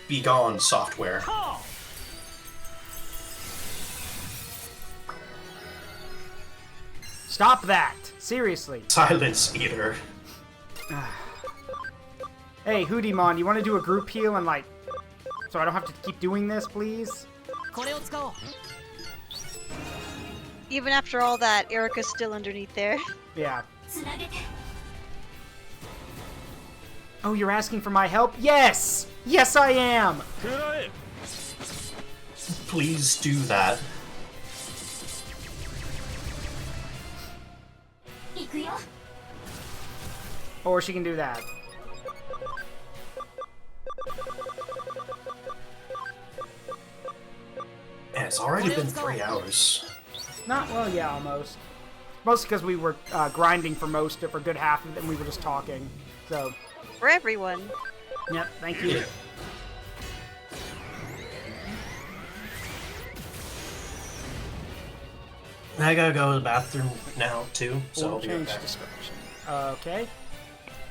Be gone, software. Stop that! Seriously. Silence Eater. Hey, Hoodimon, you want to do a group heal and like, so I don't have to keep doing this, please? Even after all that, Erica's still underneath there. Yeah. Oh, you're asking for my help? Yes! Yes, I am! Please do that. Or she can do that. Yeah, it's already been 3 hours. Not, well, yeah, almost. Mostly because we were grinding for for a good half of it, and we were just talking. So. For everyone. Yep, thank you. I gotta go to the bathroom now, too, so I'll be right change back. description. Okay.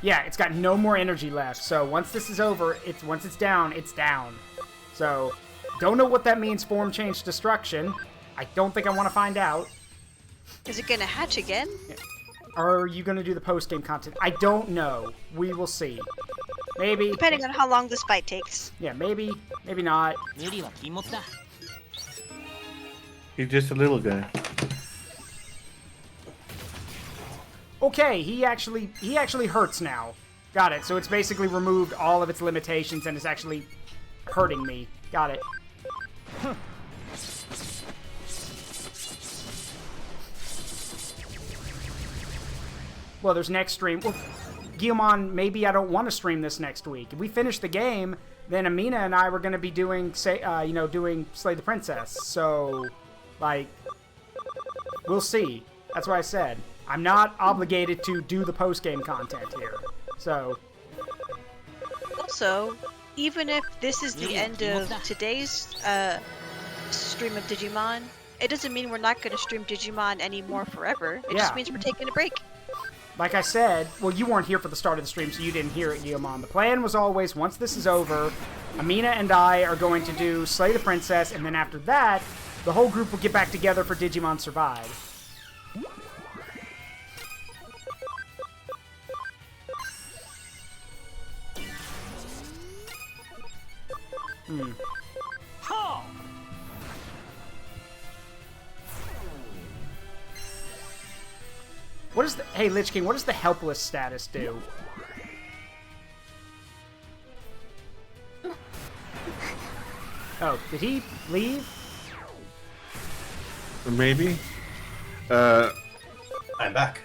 Yeah, it's got no more energy left, so once this is over, once it's down, it's down. So, don't know what that means, form change destruction. I don't think I want to find out. Is it gonna hatch again? Yeah. Are you gonna do the post-game content? I don't know. We will see. Maybe. Depending on how long this fight takes. Yeah, maybe. Maybe not. He's just a little guy. Okay, he actually hurts now. Got it. So it's basically removed all of its limitations and is actually hurting me. Got it. Well, there's next stream. Well, Guillemon, maybe I don't want to stream this next week. If we finish the game, then Amina and I were going to be doing, doing Slay the Princess. So, like, we'll see. That's what I said. I'm not obligated to do the post-game content here. So. Also, even if this is the end of today's stream of Digimon, it doesn't mean we're not going to stream Digimon anymore forever. It just means we're taking a break. Like I said, well, you weren't here for the start of the stream, so you didn't hear it, Guillemon. The plan was always, once this is over, Amina and I are going to do Slay the Princess, and then after that, the whole group will get back together for Digimon Survive. What is the... Hey, LichKing, what does the helpless status do? Oh, did he leave? Maybe. I'm back.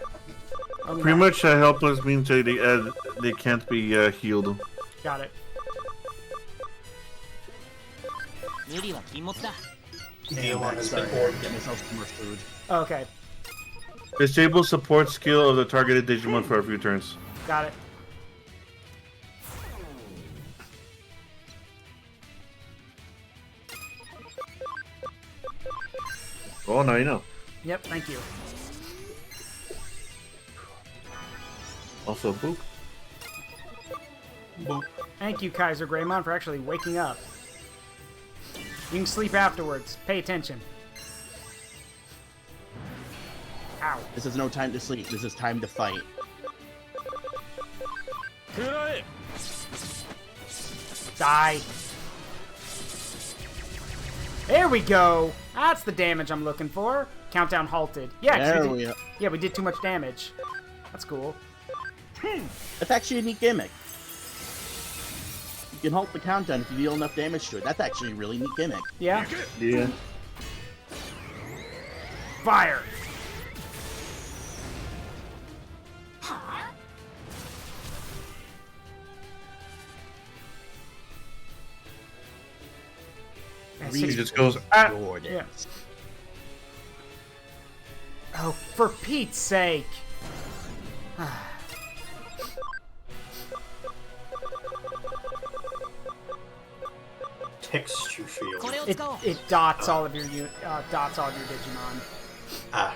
Oh, Pretty much helpless means they can't be healed. Got it. Digimon has been ordered. Get myself some more food. Okay, Disable support skill of the targeted Digimon for a few turns. got it. Oh, now you know. Yep, thank you. Also, boop. Boop. Thank you, Kaiser Greymon, for actually waking up. You can sleep afterwards. Pay attention. Ow. This is no time to sleep. This is time to fight. Die. There we go. That's the damage I'm looking for. Countdown halted. Yeah, 'cause There we we did, go. yeah, we did too much damage. That's cool. That's actually a neat gimmick. You can halt the countdown if you deal enough damage to it. That's actually a really neat gimmick. Yeah? Yeah. Fire. And He six- just goes, Jordan. yeah. Oh, for Pete's sake. Texture field. It dots all of your dots all of your Digimon. Ah.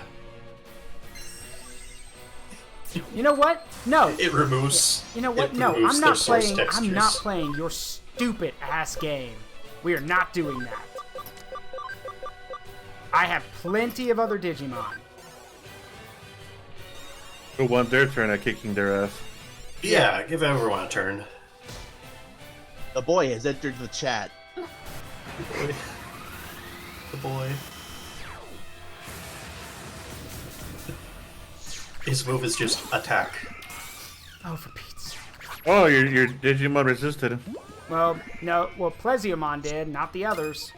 You know what? No. It removes. You know what? it No, removes I'm their not source playing. I'm textures. not playing your stupid ass game. We are not doing that. I have plenty of other Digimon. Who want their turn at kicking their ass? Yeah, give everyone a turn. The boy has entered the chat. The boy. His move is just attack. Oh, for Pete's sake. Oh, your Digimon resisted. Well, no. Well, Plesiomon did, not the others.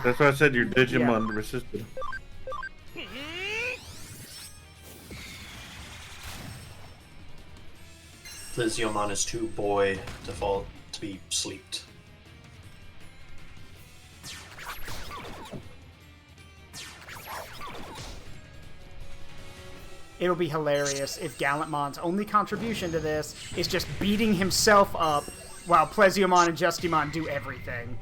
That's why I said your Digimon resisted. Plesiomon is too boy to fall to be sleeped. It'll be hilarious if Gallantmon's only contribution to this is just beating himself up while Plesiomon and Justimon do everything.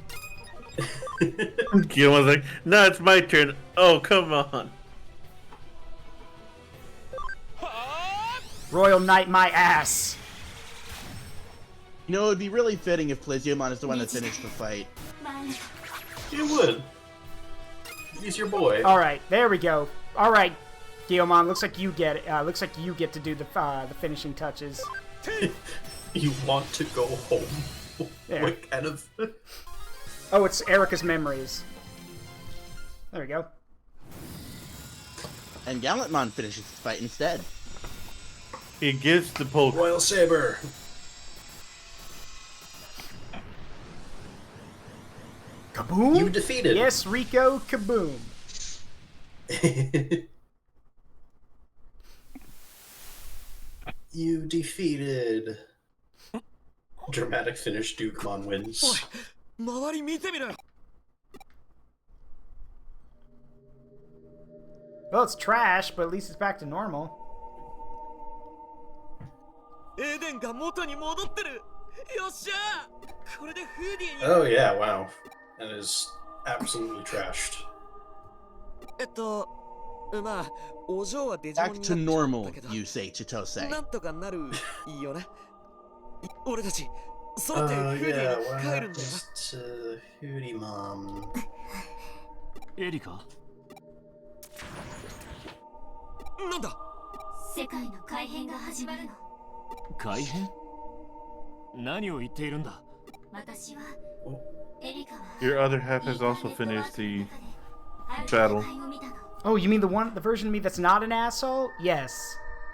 Guillermo's like, no, it's my turn. Oh, come on. Royal Knight my ass. You know, it would be really fitting if Plesiomon is the one that finished the fight. You would. He's your boy. All right, there we go. All right, Guillemon, looks like you get it. Looks like you get to do the finishing touches. You want to go home? There. What kind of? Oh, it's Erica's memories. There we go. And Gallantmon finishes the fight instead. He gets the poke. Royal Saber. Kaboom! You defeated. Yes, Rico, kaboom. You defeated. Dramatic finish. Dugmon wins. 周り見てみろ。 Well, it's trash, but at least it's back to normal. エデンが元に戻ってる。よっしゃ。これでフーディーに。 Oh yeah, wow. That is absolutely trashed. まあ、お嬢はデジモン Back に to なっ normal, ちゃったけど you say, Chitose. なんとかなるよな。俺たち、空ってフーディ Yeah, ーに what 帰るんだよ happens to Hootie Mom? エリカな。なんだ。世界の改変が始まるの。改変？何を言っているんだ？私はエリカは Your other half has also finished the battle. Oh, you mean the version of me that's not an asshole? Yes.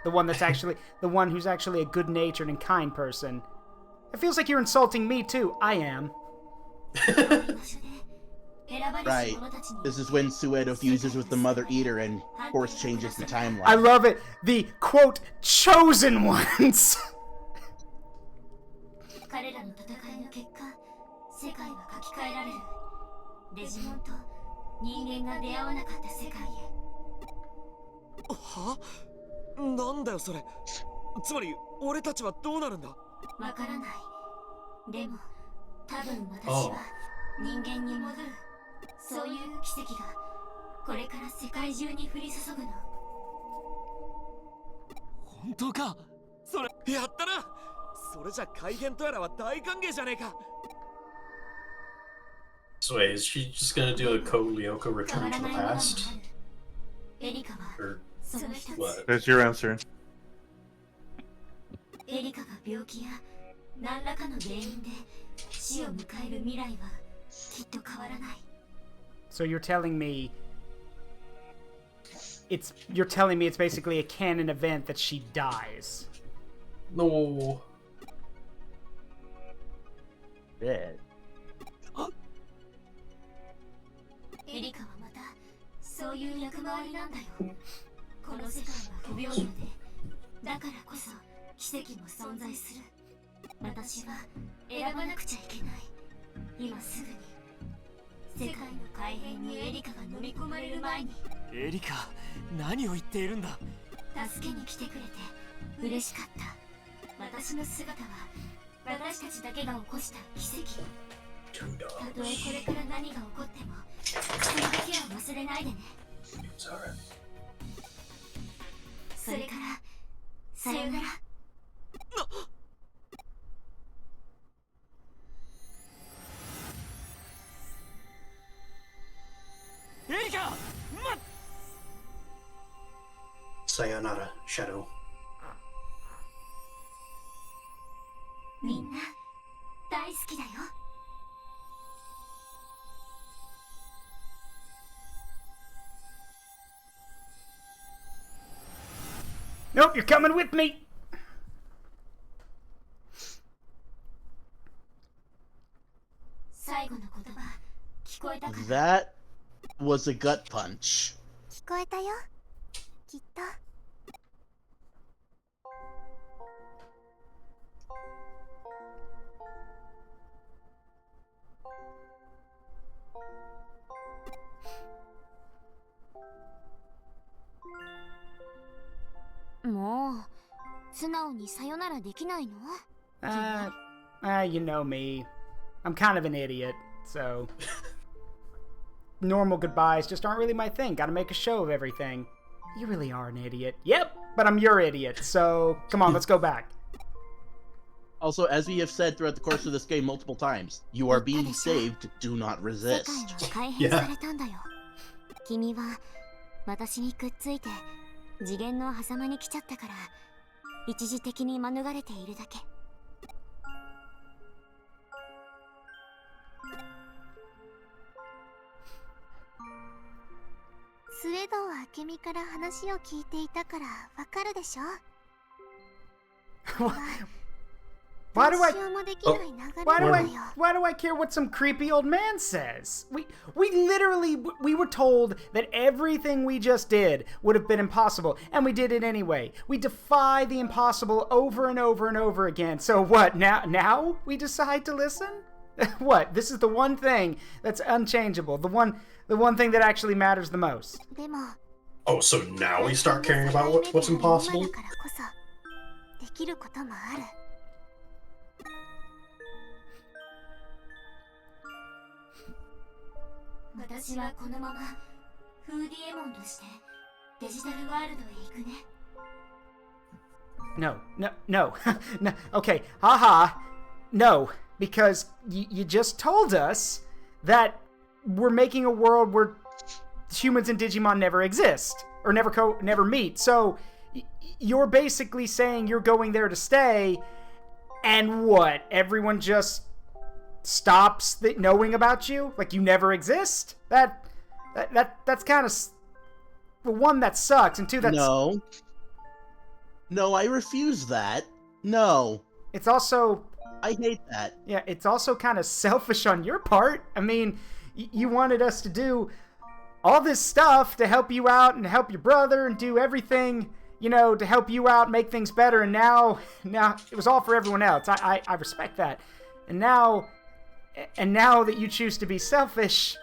The one that's actually, the one who's actually a good-natured and kind person. It feels like you're insulting me too. I am. Right. This is when Suedo fuses with the Mother Eater and force changes the timeline. I love it. The, quote, chosen ones. 彼らの戦いの結果、世界は書き換えられる。デジモンと人間が出会わなかった世界へ。は？なんだよそれ。つまり俺たちはどうなるんだ？わからない。でも、多分私は人間に戻る。そういう奇跡がこれから世界中に降り注ぐの。本当か？それやったな。それじゃ改変とやらは大歓迎じゃねえか。 So wait, is she just gonna do a Code Lyoko return to the past? エリカは Or その一つ。 what? That's your answer. エリカが病気や何らかの原因で死を迎える未来はきっと変わらない。 So you're telling me it's basically a canon event that she dies. No. Dead. エリカはまたそういう役回りなんだよ。この世界は不平等で、だからこそ奇跡も存在する。私は選ばなくちゃいけない。今すぐに世界の改変にエリカが飲み込まれる前に。エリカ、何を言っているんだ？助けに来てくれて嬉しかった。私の姿は私たちだけが起こした奇跡。たとえこれから何が起こっても、それだけは忘れないでね。それから、さよなら。エリカ！ Sayonara, Shadow. Nope, you're coming with me. That was a gut punch. 聞こえたよきっともう素直にさよならできないの You know me. I'm kind of an idiot, so... Normal goodbyes just aren't really my thing. Gotta make a show of everything. You really are an idiot. Yep, but I'm your idiot, so... Come on, let's go back. Also, as we have said throughout the course of this game multiple times, you are being saved, do not 世 resist. 界は改変されたんだよ君は私にくっついて次元の狭間に来ちゃったから一時的に免れているだけスレドは明美から話を聞いていたからわかるでしょ Why do I... どうしようもできない流れ Why do I care what some creepy old man says? We literally, we were told that everything we just did would have been impossible, and we did it anyway. We defy the impossible over and over and over again. So what, now we decide to listen? What, this is the one thing that's unchangeable, the one thing that actually matters the most. でも Oh, so now we start caring about what's impossible? 今だからこそできることもある私はこのままフーディエモンとしてデジタルワールドへ行くね No. No, okay, haha, no, because you just told us that we're making a world where humans and Digimon never exist, or never meet, so you're basically saying you're going there to stay, and what, everyone just stops knowing about you? Like you never exist? That's kind of... Well, one, that sucks, and two, that's... No, I refuse that. No. It's also... I hate that. Yeah, it's also kind of selfish on your part. I mean, you wanted us to do all this stuff to help you out and help your brother and do everything, you know, to help you out, make things better, and now it was all for everyone else. I respect that. And now that you choose to be selfish,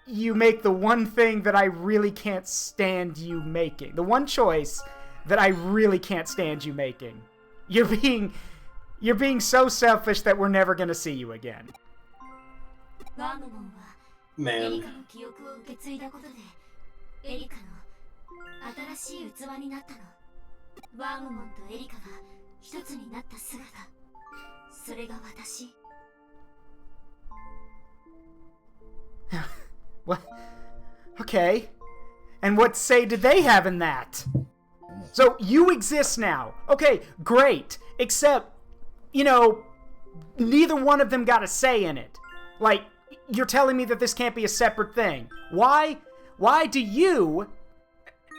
you make the one thing that I really can't stand you making. The one choice that I really can't stand you making. You're being so selfish that we're never gonna see you again. Man. What? Okay. And what say did they have in that? So, you exist now. Okay, great. Except, you know, neither one of them got a say in it. Like, you're telling me that this can't be a separate thing. Why? Why do you...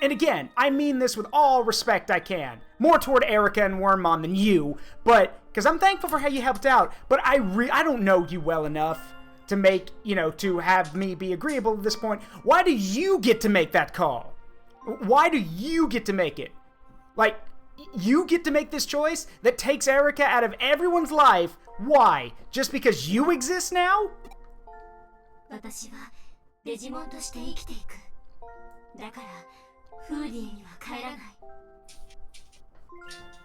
And again, I mean this with all respect I can. More toward Erica and Wormmon than you, but... Because I'm thankful for how you helped out, but I don't know you well enough to make, you know, to have me be agreeable at this point. Why do you get to make that call? Why do you get to make it? Like, you get to make this choice that takes Erica out of everyone's life. Why? Just because you exist now?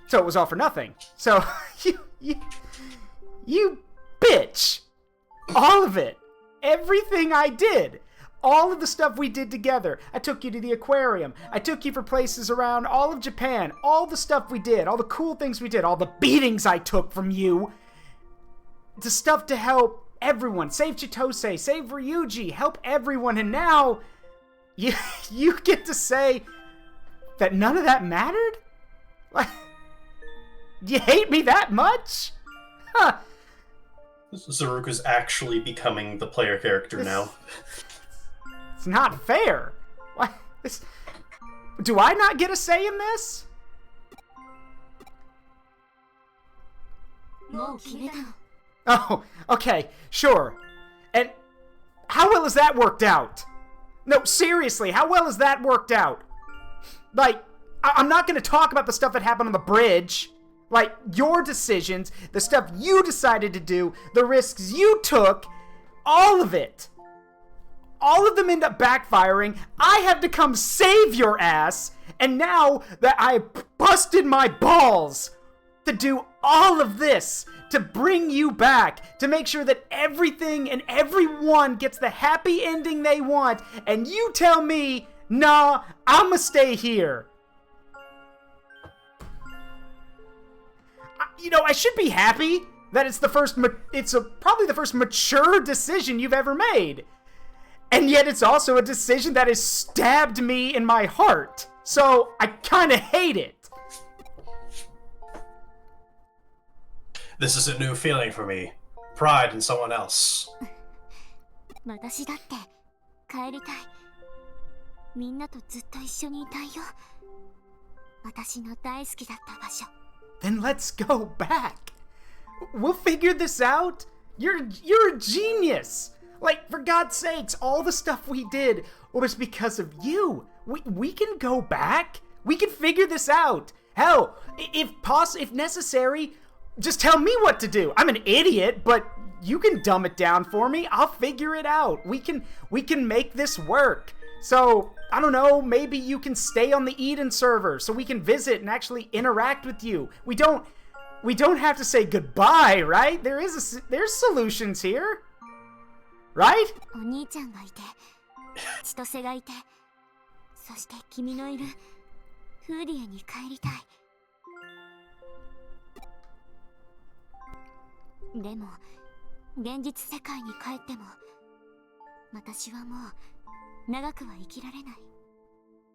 So it was all for nothing. So, you bitch. All of it. Everything I did. All of the stuff we did together. I took you to the aquarium. I took you for places around all of Japan. All the stuff we did. All the cool things we did. All the beatings I took from you. The stuff to help everyone. Save Chitose. Save Ryuji. Help everyone. And now, you get to say that none of that mattered? Like, you hate me that much? Huh. Zaruka's actually becoming the player character now. It's not fair. Why? Do I not get a say in this? Oh, okay, sure. And how well has that worked out? No, seriously, how well has that worked out? Like, I'm not going to talk about the stuff that happened on the bridge. Like, your decisions, the stuff you decided to do, the risks you took, all of it. All of them end up backfiring. I had to come save your ass. And now that I busted my balls to do all of this, to bring you back, to make sure that everything and everyone gets the happy ending they want, and you tell me, nah, I'ma stay here. I should be happy that it's probably the first mature decision you've ever made. And yet it's also a decision that has stabbed me in my heart. So I kind of hate it. This is a new feeling for me. Pride in someone else. 私だって帰りたい。みんなとずっと一緒にいたいよ。私の大好きだった場所。 Then let's go back. We'll figure this out. You're a genius. Like, for God's sakes, all the stuff we did was because of you. We can go back. We can figure this out. Hell, if necessary, just tell me what to do. I'm an idiot, but you can dumb it down for me. I'll figure it out. We can make this work. So, I don't know, maybe you can stay on the Eden server so we can visit and actually interact with you. We don't have to say goodbye, right? There's solutions here. Right? お兄ちゃんがいて、千歳がいて、そして君のいるフーリエに帰りたい。でも、現実世界に帰っても、私はもう長くは生きられない。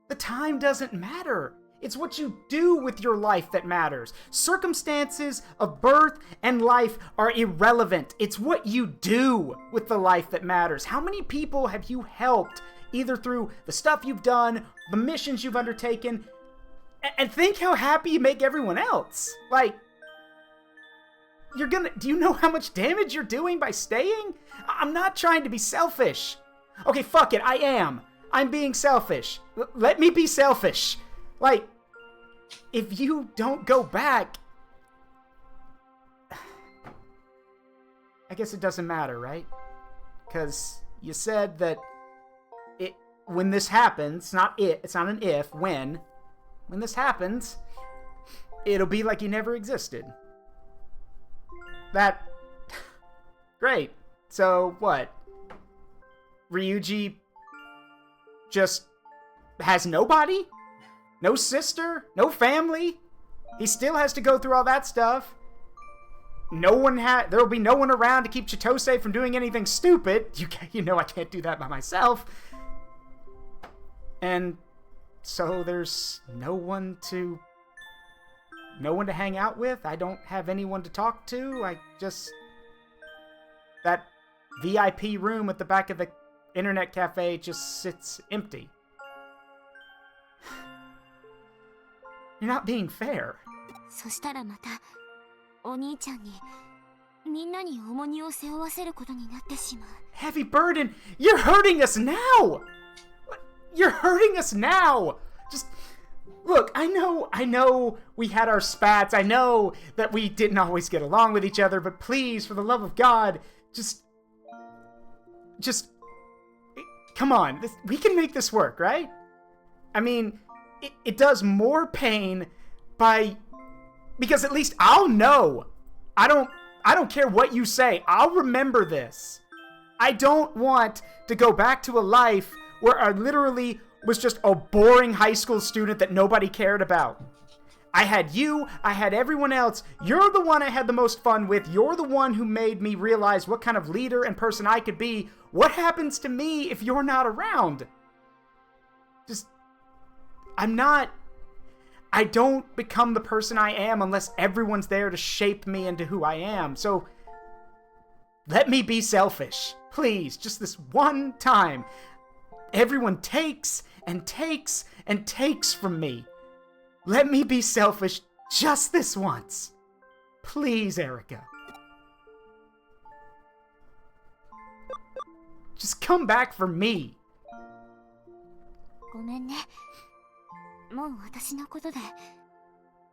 The time doesn't matter. It's what you do with your life that matters. Circumstances of birth and life are irrelevant. It's what you do with the life that matters. How many people have you helped, either through the stuff you've done, the missions you've undertaken, and think how happy you make everyone else. Like, do you know how much damage you're doing by staying? I'm not trying to be selfish. Okay, fuck it, I am. I'm being selfish. Let me be selfish. Like, if you don't go back, I guess it doesn't matter, right? Because you said that when this happens, it's not an if, when this happens, it'll be like you never existed. Great. So, what? Ryuji just has nobody? No sister? No family? He still has to go through all that stuff. There'll be no one around to keep Chitose from doing anything stupid. You know I can't do that by myself. And so there's no one to hang out with. I don't have anyone to talk to. That VIP room at the back of the internet cafe just sits empty. You're not being fair. そしたらまたお兄ちゃんにみんなに重荷を背負わせることになってしまう。 Heavy burden. You're hurting us now. You're hurting us now. Just look, I know we had our spats. I know that we didn't always get along with each other, but please, for the love of God, just come on. We can make this work, right? I mean, it does more pain because at least I'll know. I don't care what you say. I'll remember this. I don't want to go back to a life where I literally was just a boring high school student that nobody cared about. I had you, I had everyone else. You're the one I had the most fun with. You're the one who made me realize what kind of leader and person I could be. What happens to me if you're not around? I don't become the person I am unless everyone's there to shape me into who I am. So, let me be selfish. Please, just this one time. Everyone takes and takes and takes from me. Let me be selfish just this once. Please, Erica. Just come back for me. ごめんね。もう私のことで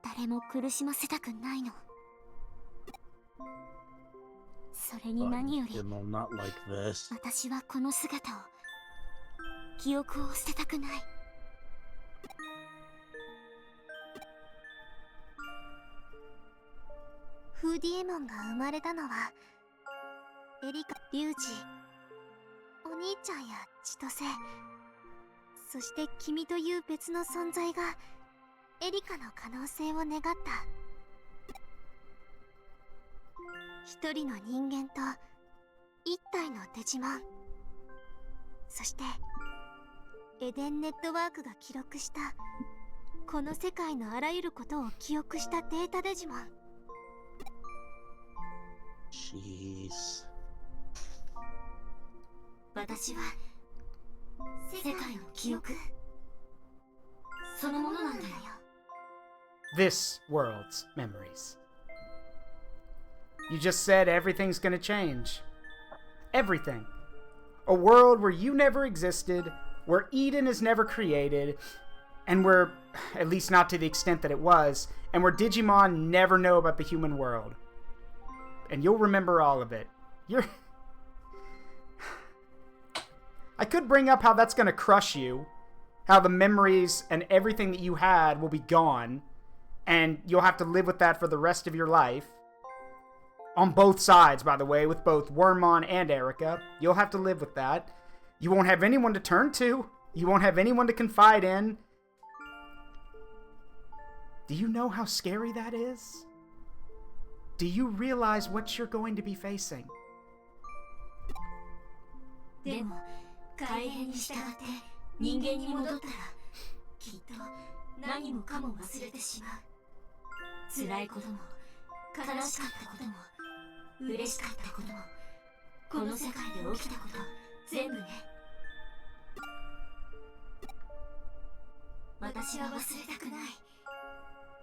誰も苦しませたくないの。それに何より、 not like this. 私はこの姿を、記憶を捨てたくない。フーディエモンが生まれたのは、エリカ、リュウジ、お兄ちゃんや千歳、そして君という別の存在がエリカの可能性を願った。一人の人間と一体のデジモン、そしてエデンネットワークが記録したこの世界のあらゆることを記憶したデータデジモン。Jeez. 私は世界の記憶そのものなんだよ。 This world's memories. You just said everything's gonna change. Everything. A world where you never existed, where Eden is never created, and where, at least not to the extent that it was, and where Digimon never know about the human world. And you'll remember all of it. I could bring up how that's gonna crush you, how the memories and everything that you had will be gone, and you'll have to live with that for the rest of your life. On both sides, by the way, with both Wormmon and Erica. You'll have to live with that. You won't have anyone to turn to. You won't have anyone to confide in. Do you know how scary that is? Do you realize what you're going to be facing? でも改変に従って人間に戻ったらきっと何もかも忘れてしまう。辛いことも悲しかったことも嬉しかったこともこの世界で起きたこと全部ね。私は忘れたくない。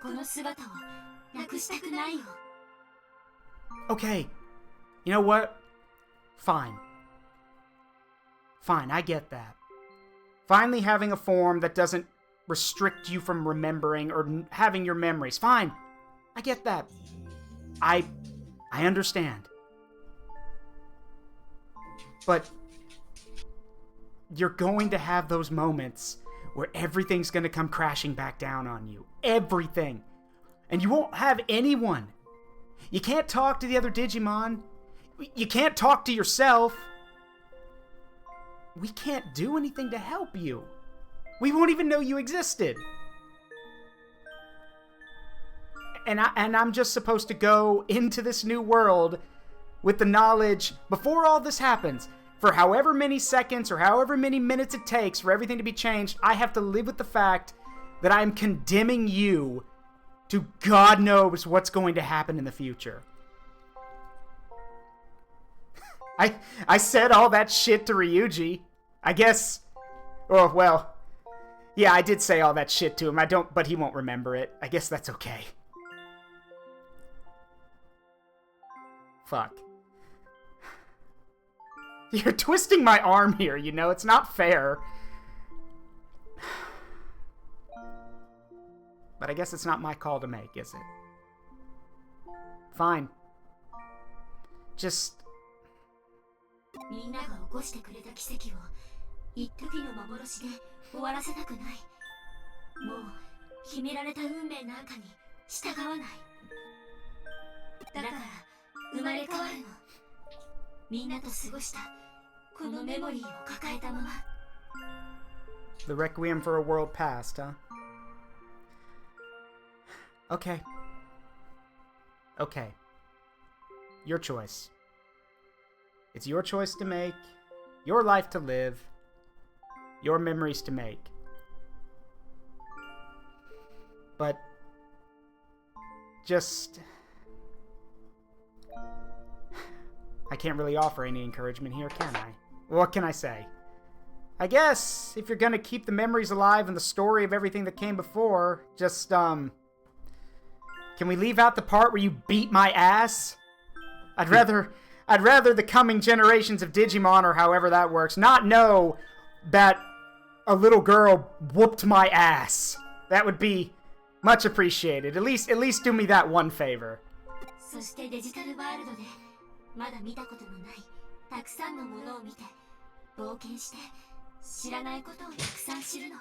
この姿をなくしたくないよ。 Okay. You know what? Fine. Fine, I get that. Finally having a form that doesn't restrict you from remembering or having your memories. Fine. I get that. I understand. But you're going to have those moments where everything's going to come crashing back down on you. Everything. And you won't have anyone. You can't talk to the other Digimon. You can't talk to yourself. We can't do anything to help you. We won't even know you existed. And I'm just supposed to go into this new world with the knowledge, before all this happens, for however many seconds or however many minutes it takes for everything to be changed, I have to live with the fact that I'm condemning you to God knows what's going to happen in the future. I said all that shit to Ryuji. I guess... Oh, well... Yeah, I did say all that shit to him. But he won't remember it. I guess that's okay. Fuck. You're twisting my arm here, you know? It's not fair. But I guess it's not my call to make, is it? Fine. Just... みんなが起こしてくれた奇跡を一時の幻で終わらせたくない。もう決められた運命なんかに従わない。だから生まれ変わるの。みんなと過ごしたこのメモリーを抱えたまま。The Requiem for a World Past, huh? Okay. Okay. Your choice. It's your choice to make, your life to live, your memories to make. But just... I can't really offer any encouragement here, can I? What can I say? I guess if you're gonna keep the memories alive and the story of everything that came before, just Can we leave out the part where you beat my ass? I'd rather the coming generations of Digimon, or however that works, not know that a little girl whooped my ass. That would be much appreciated. At least do me that one favor. そしてデジタルワールドでまだ見たことのないたくさんのものを見て冒険して知らないことをたくさん知るの。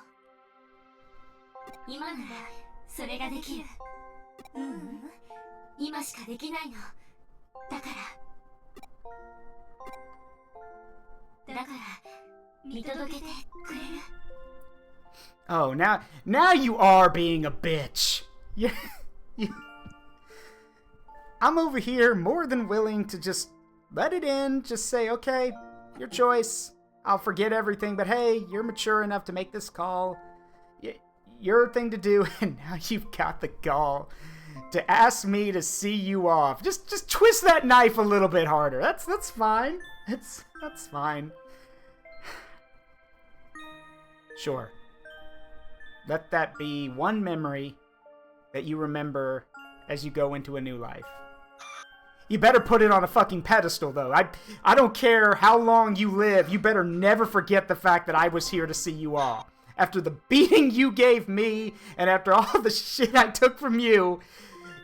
今ならそれができる。今しかできないの。だから見届けてくれる？ Oh, now you are being a bitch. I'm over here more than willing to just let it in, just say, okay, your choice. I'll forget everything, but hey, you're mature enough to make this call. Your thing to do, and now you've got the gall to ask me to see you off. Just twist that knife a little bit harder. That's fine. That's fine. Sure. Let that be one memory that you remember as you go into a new life. You better put it on a fucking pedestal, though. I don't care how long you live. You better never forget the fact that I was here to see you all. After the beating you gave me, and after all the shit I took from you,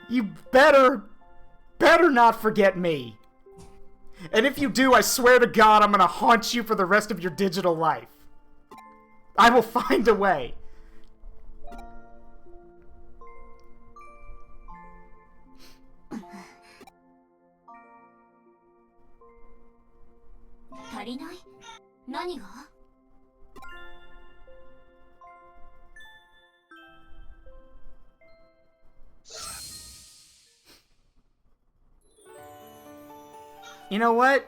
you better not forget me. And if you do, I swear to God, I'm gonna haunt you for the rest of your digital life. I will find a way. You know what?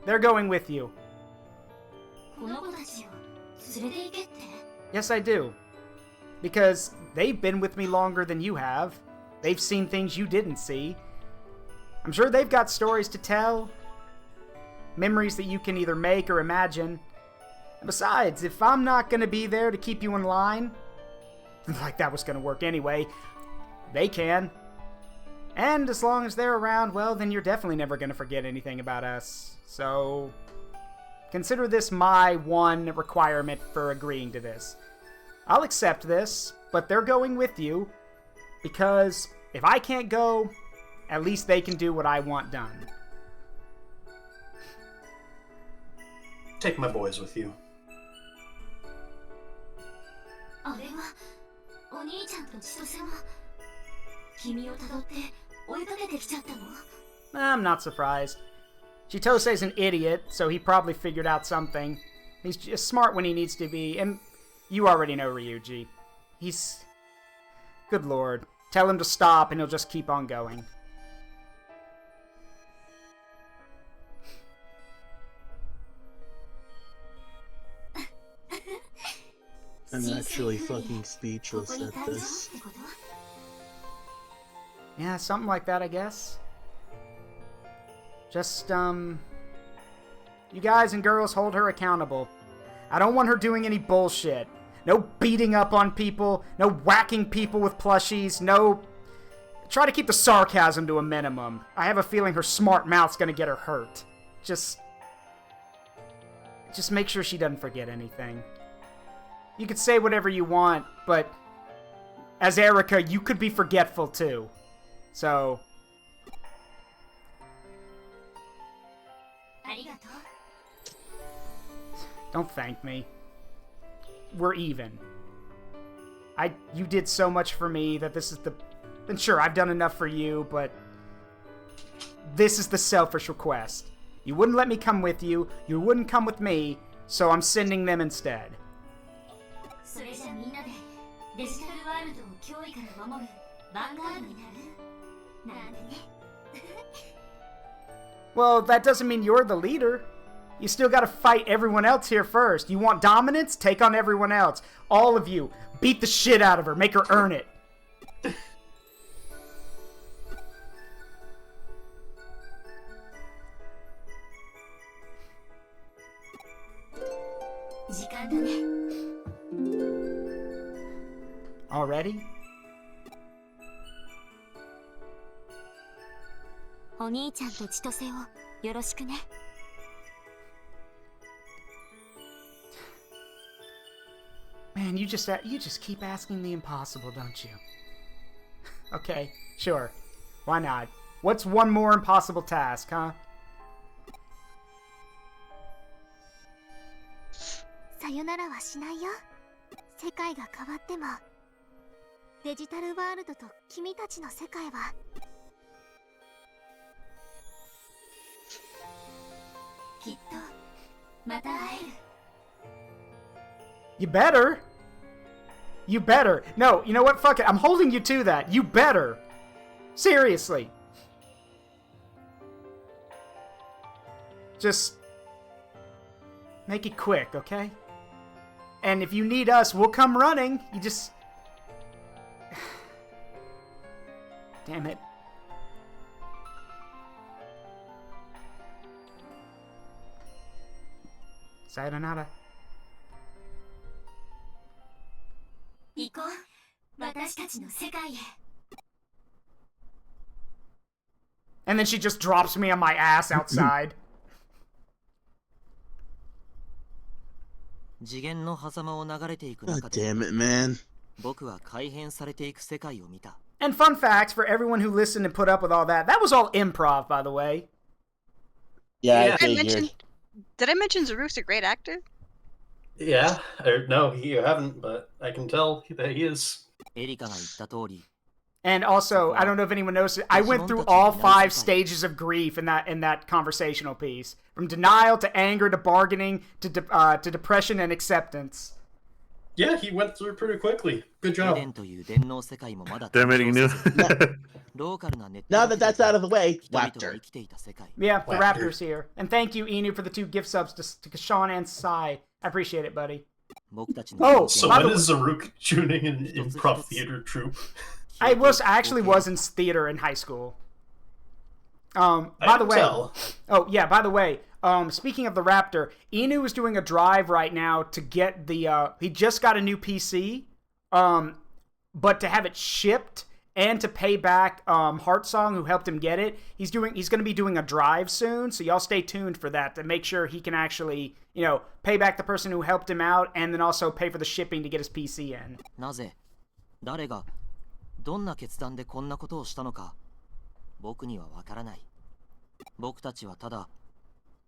They're going with you. Yes, I do. Because they've been with me longer than you have. They've seen things you didn't see. I'm sure they've got stories to tell. Memories that you can either make or imagine. And besides, if I'm not going to be there to keep you in line, like that was going to work anyway, they can. And as long as they're around, well, then you're definitely never going to forget anything about us. So, consider this my one requirement for agreeing to this. I'll accept this, but they're going with you, because if I can't go, at least they can do what I want done. Take my boys with you. I'm not surprised. Chitose's an idiot, so he probably figured out something. He's just smart when he needs to be, and you already know Ryuji. He's... Good lord. Tell him to stop and he'll just keep on going. I'm actually fucking speechless at this. Yeah, something like that, I guess. Just, you guys and girls hold her accountable. I don't want her doing any bullshit. No beating up on people, no whacking people with plushies, no... Try to keep the sarcasm to a minimum. I have a feeling her smart mouth's gonna get her hurt. Just make sure she doesn't forget anything. You could say whatever you want, but as Erica, you could be forgetful too. So... Don't thank me. We're even. You did so much for me that this is the... And sure, I've done enough for you, but... This is the selfish request. You wouldn't let me come with you, you wouldn't come with me, so I'm sending them instead. Well, that doesn't mean you're the leader. You still gotta fight everyone else here first. You want dominance? Take on everyone else. All of you. Beat the shit out of her. Make her earn it. Already? お兄ちゃんと千歳をよろしくね。Man, you just keep asking the impossible, don't you? Okay, sure. Why not? What's one more impossible task, huh? さよならはしないよ。世界が変わっても、デジタルワールドと君たちの世界はきっとまた会える。You better. You better. No, you know what? Fuck it. I'm holding you to that. You better. Seriously. Just make it quick, okay? And if you need us, we'll come running. You just... Damn it. Sayonara. 行こう。私たちの世界へ。And then she just drops me on my ass outside. 次元の狭間を流れていく God 中で damn it, man. 僕は改変されていく世界を見た。 And fun facts for everyone who listened and put up with all that. That was all improv, by the way. Yeah, I Did I mention, figured. did I mention Zaruk's a great actor? Yeah, no, you haven't, but I can tell that he is. エリカが言った通り、 And also, I don't know if anyone noticed it, I went through all 5 stages of grief in that conversational piece. From denial to anger to bargaining to depression and acceptance. Yeah, he went through pretty quickly. Good エ job. デンという電脳世界もまだ Damn it, 誕 he 生 knew. せず、ローカルなネット Now that that's out of the way, 人々が Wapter. 生きていた世界。 Yeah, the Whacker. Raptors here. And thank you, Inu, for the 2 gift subs to Kashawn and Sai. I appreciate it, buddy. 僕たち Oh, の So by the when way- is Zaruk tuning in improv theater troupe? I actually was in theater in high school. By I the can way, tell. oh yeah, by the way, speaking of the Raptor, Inu is doing a drive right now to get the he just got a new PC, but to have it shipped and to pay back Heartsong who helped him get it, he's going to be doing a drive soon, so y'all stay tuned for that to make sure he can actually, pay back the person who helped him out and then also pay for the shipping to get his PC in. なぜ、誰が、どんな決断でこんなことをしたのか、僕にはわからない。僕たちはただ、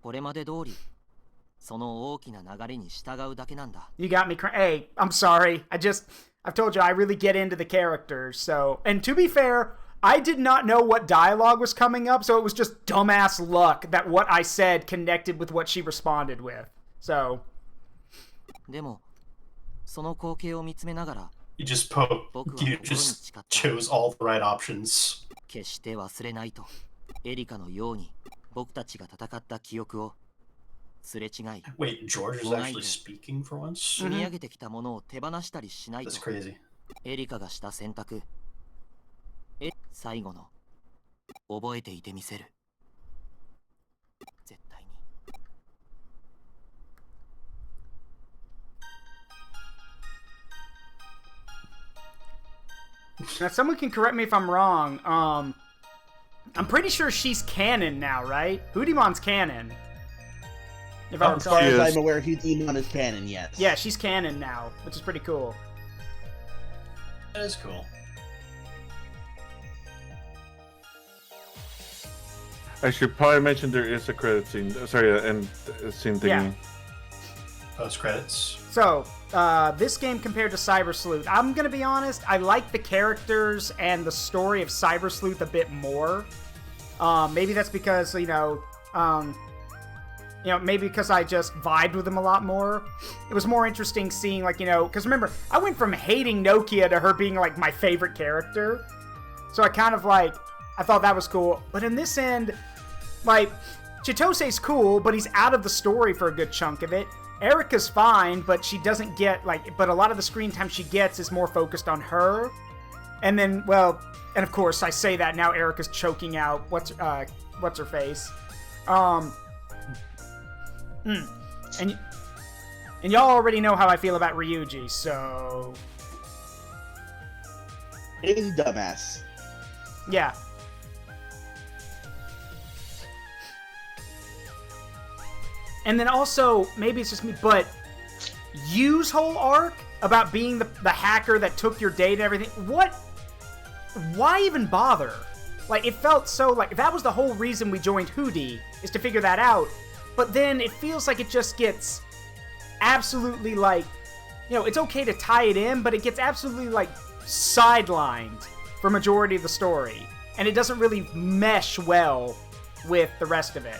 これまで通り、その大きな流れに従うだけなんだ。You got me Hey, I'm sorry. I've told you I really get into the characters, so... And to be fair, I did not know what dialogue was coming up, so it was just dumbass luck that what I said connected with what she responded with. So... でも、その光景を見つめながら、 You just chose all the right options. 決して忘れないと、エリカのように僕たちが戦った記憶をすれ違い、 Wait, George is actually speaking for once? 積み上げてきたものを手放したりしないと That's、crazy. エリカがした選択、最後の覚えていてみせる。絶対に。 Now, someone can correct me if I'm wrong. I'm pretty sure she's canon now, right? Hudimon's canon. If I As far recall. as I'm aware, Digimon is canon, yes. Yeah, she's canon now, which is pretty cool. That is cool. I should probably mention there is a credit scene. Sorry, and scene thingy. Yeah. Post credits. So, this game compared to Cyber Sleuth, I'm gonna be honest, I like the characters and the story of Cyber Sleuth a bit more. Maybe that's because, maybe because I just vibed with him a lot more. It was more interesting seeing, because remember, I went from hating Nokia to her being, my favorite character. So I kind of, I thought that was cool. But in this end, Chitose's cool, but he's out of the story for a good chunk of it. Erika's fine, but she doesn't get, but a lot of the screen time she gets is more focused on her. And then, and of course, I say that now Erika's choking out what's her face. And y'all already know how I feel about Ryuji, so... He's a dumbass. Yeah. And then also, maybe it's just me, but Yu's whole arc about being the hacker that took your data and everything, what? Why even bother? Like, it felt so like, that was the whole reason we joined Hootie, is to figure that out. But then it feels like it just gets absolutely, like, you know, it's okay to tie it in, but it gets absolutely, like, sidelined for majority of the story. And it doesn't really mesh well with the rest of it.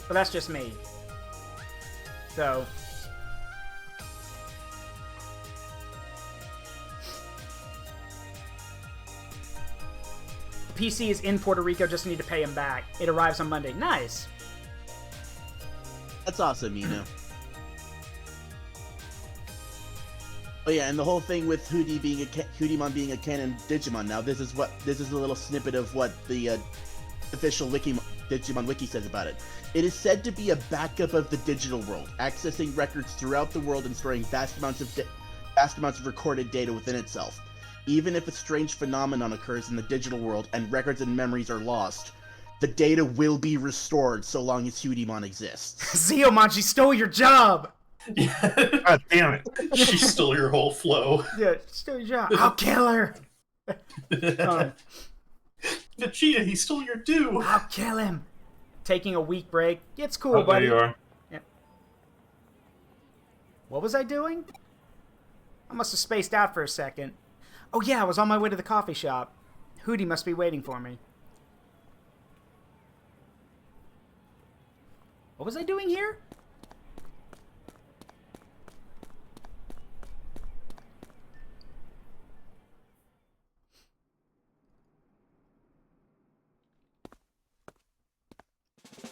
But that's just me. So... PC is in Puerto Rico, just need to pay him back. It arrives on Monday. Nice. That's awesome, Oh yeah, and the whole thing with Hootiemon being a canon Digimon. Now this is a little snippet of what the official Digimon wiki says about it. It is said to be a backup of the digital world, accessing records throughout the world and storing vast amounts of recorded data within itself. Even if a strange phenomenon occurs in the digital world and records and memories are lost, the data will be restored so long as Hootiemon exists. Zeomon, she stole your job! God damn it. She stole your whole flow. Yeah, she stole your job. I'll kill her! Vegeta, he stole your due! I'll kill him! Taking a week break. Yeah, it's cool, Oh, buddy. there you are. Yeah. What was I doing? I must have spaced out for a second. Oh yeah, I was on my way to the coffee shop. Hootie must be waiting for me. What was I doing here?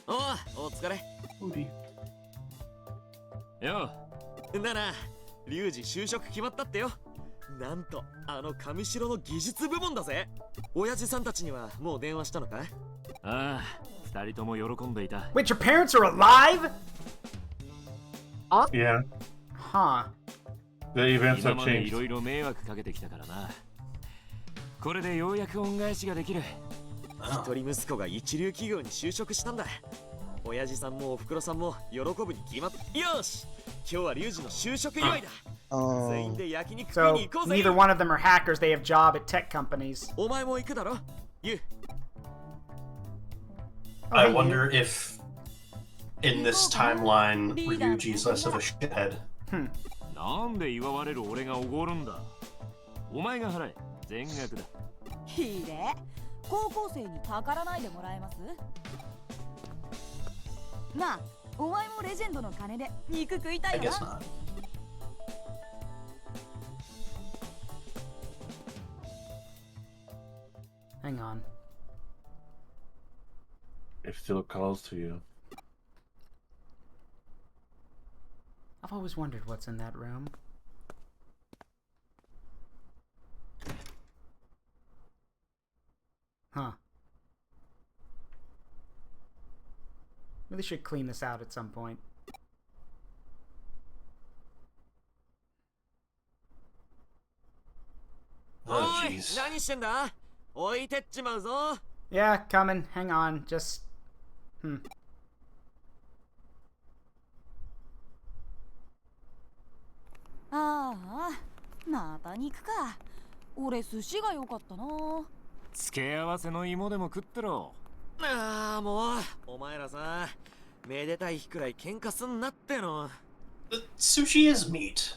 Oh, お疲れ。よう。なら、リュウジ就職決まったってよ。なんと、あの上城の技術部門だぜ。親父さんたちにはもう電話したのか？ああ、二人とも喜んでいた。Wait, your parents are alive? Yeah. Huh. The events 今 have までい changed. ろいろ迷惑かけてきたからな。これでようやく恩返しができる。一人息子が一流企業に就職したんだ。親父さんもおふくろさんも喜ぶに決まった。よし、今日はリュウジの就職祝いだ。全員で焼肉食い So に行こうぜ。 neither one of them are hackers. They have job at tech companies. お前も行くだろ？ユウ。 I wonder if in this timeline Ryuji's less of a shithead. なんで祝われる俺がおごるんだ。お前が払え。全額だ。いいね。高校生にたからないでもらえます？なあ、お前もレジェンドの金で肉食いたい I よ guess な。 not. Hang on. It still calls to you. I've always wondered what's in that room. Huh. Really should clean this out at some point. Oh, おい、 jeez. 何してんだ？置いてっちまうぞ。 Yeah, coming. Hang on. Just... Hmm. ああ、また肉か。俺寿司が良かったな。付け合わせの芋でも食ってろ。ああ、もう、お前らさ、めでたい日くらい喧嘩すんなっての。Sushi is meat.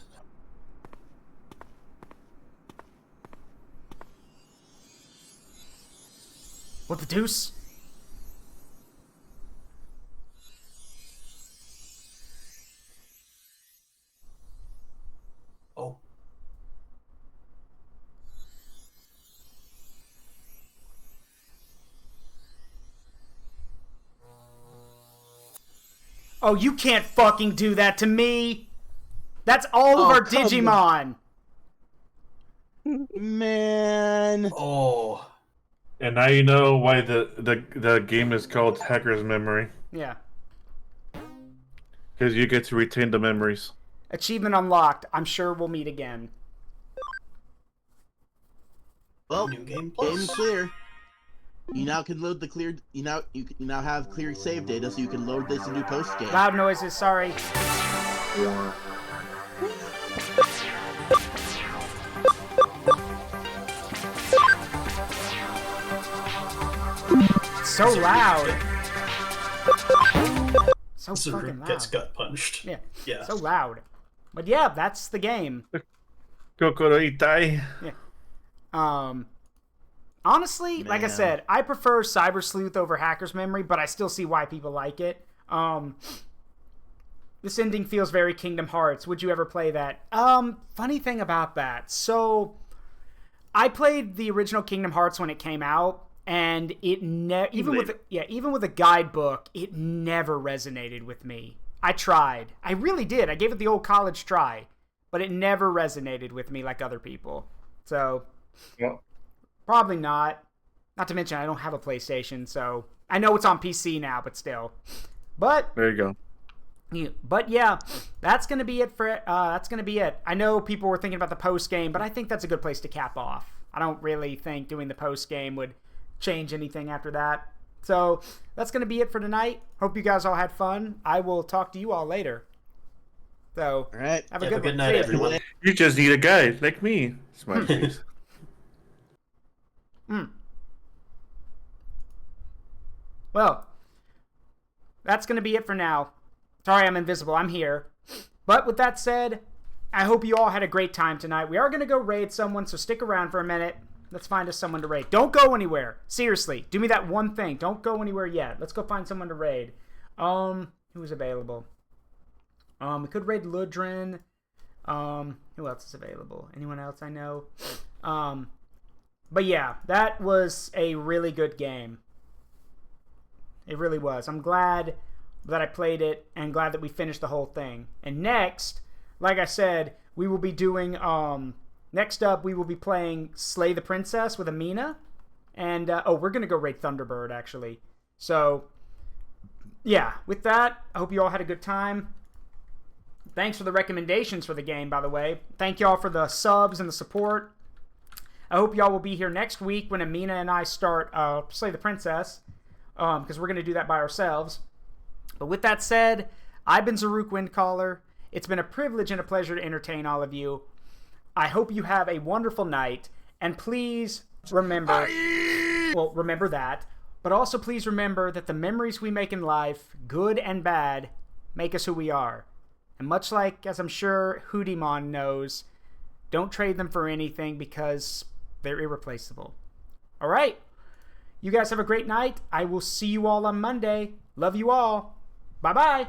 What the deuce? Oh. Oh, you can't fucking do that to me! That's all of Oh, our come Digimon! Man. Oh. And now you know why the game is called Hacker's Memory. Yeah. Because you get to retain the memories. Achievement unlocked. I'm sure we'll meet again. Well, New game game plus. clear. You now can load the cleared. You now have cleared save data, so you can load this and do post game. Loud noises, sorry. So loud. So fucking loud. Gets gut punched. Yeah. Yeah. So loud. But yeah, that's the game. Kokoro Itai. Yeah. Honestly, like I said, I prefer Cyber Sleuth over Hacker's Memory, but I still see why people like it. This ending feels very Kingdom Hearts. Would you ever play that? Funny thing about that. So, I played the original Kingdom Hearts when it came out, and it even with a guidebook, it never resonated with me. I tried. I really did. I gave it the old college try, but it never resonated with me like other people. So, yeah. Probably not. Not to mention, I don't have a PlayStation, so I know it's on PC now, but still. But there you go. But yeah, that's gonna be it for. That's gonna be it. I know people were thinking about the post game, but I think that's a good place to cap off. I don't really think doing the post game would change anything after that. So that's gonna be it for tonight. Hope you guys all had fun. I will talk to you all later. So, all right, have a good night, everyone. You just need a guide like me. Smart face. Well, that's going to be it for now. Sorry I'm invisible. I'm here. But with that said, I hope you all had a great time tonight. We are going to go raid someone, so stick around for a minute. Let's find us someone to raid. Don't go anywhere. Seriously, do me that one thing. Don't go anywhere yet. Let's go find someone to raid. Who's available? We could raid Ludrin. Who else is available? Anyone else I know? But yeah, that was a really good game. It really was. I'm glad that I played it and glad that we finished the whole thing. And next, like I said, we will be doing, next up, we will be playing Slay the Princess with Amina. And, we're going to go raid Thunderbird, actually. So, yeah, with that, I hope you all had a good time. Thanks for the recommendations for the game, by the way. Thank y'all for the subs and the support. I hope y'all will be here next week when Amina and I start Slay the Princess. Because we're going to do that by ourselves. But with that said, I've been Zaruk Windcaller. It's been a privilege and a pleasure to entertain all of you. I hope you have a wonderful night. And please remember, remember that. But also please remember that the memories we make in life, good and bad, make us who we are. And much like, as I'm sure Digimon knows, don't trade them for anything because they're irreplaceable. All right. You guys have a great night. I will see you all on Monday. Love you all. Bye-bye.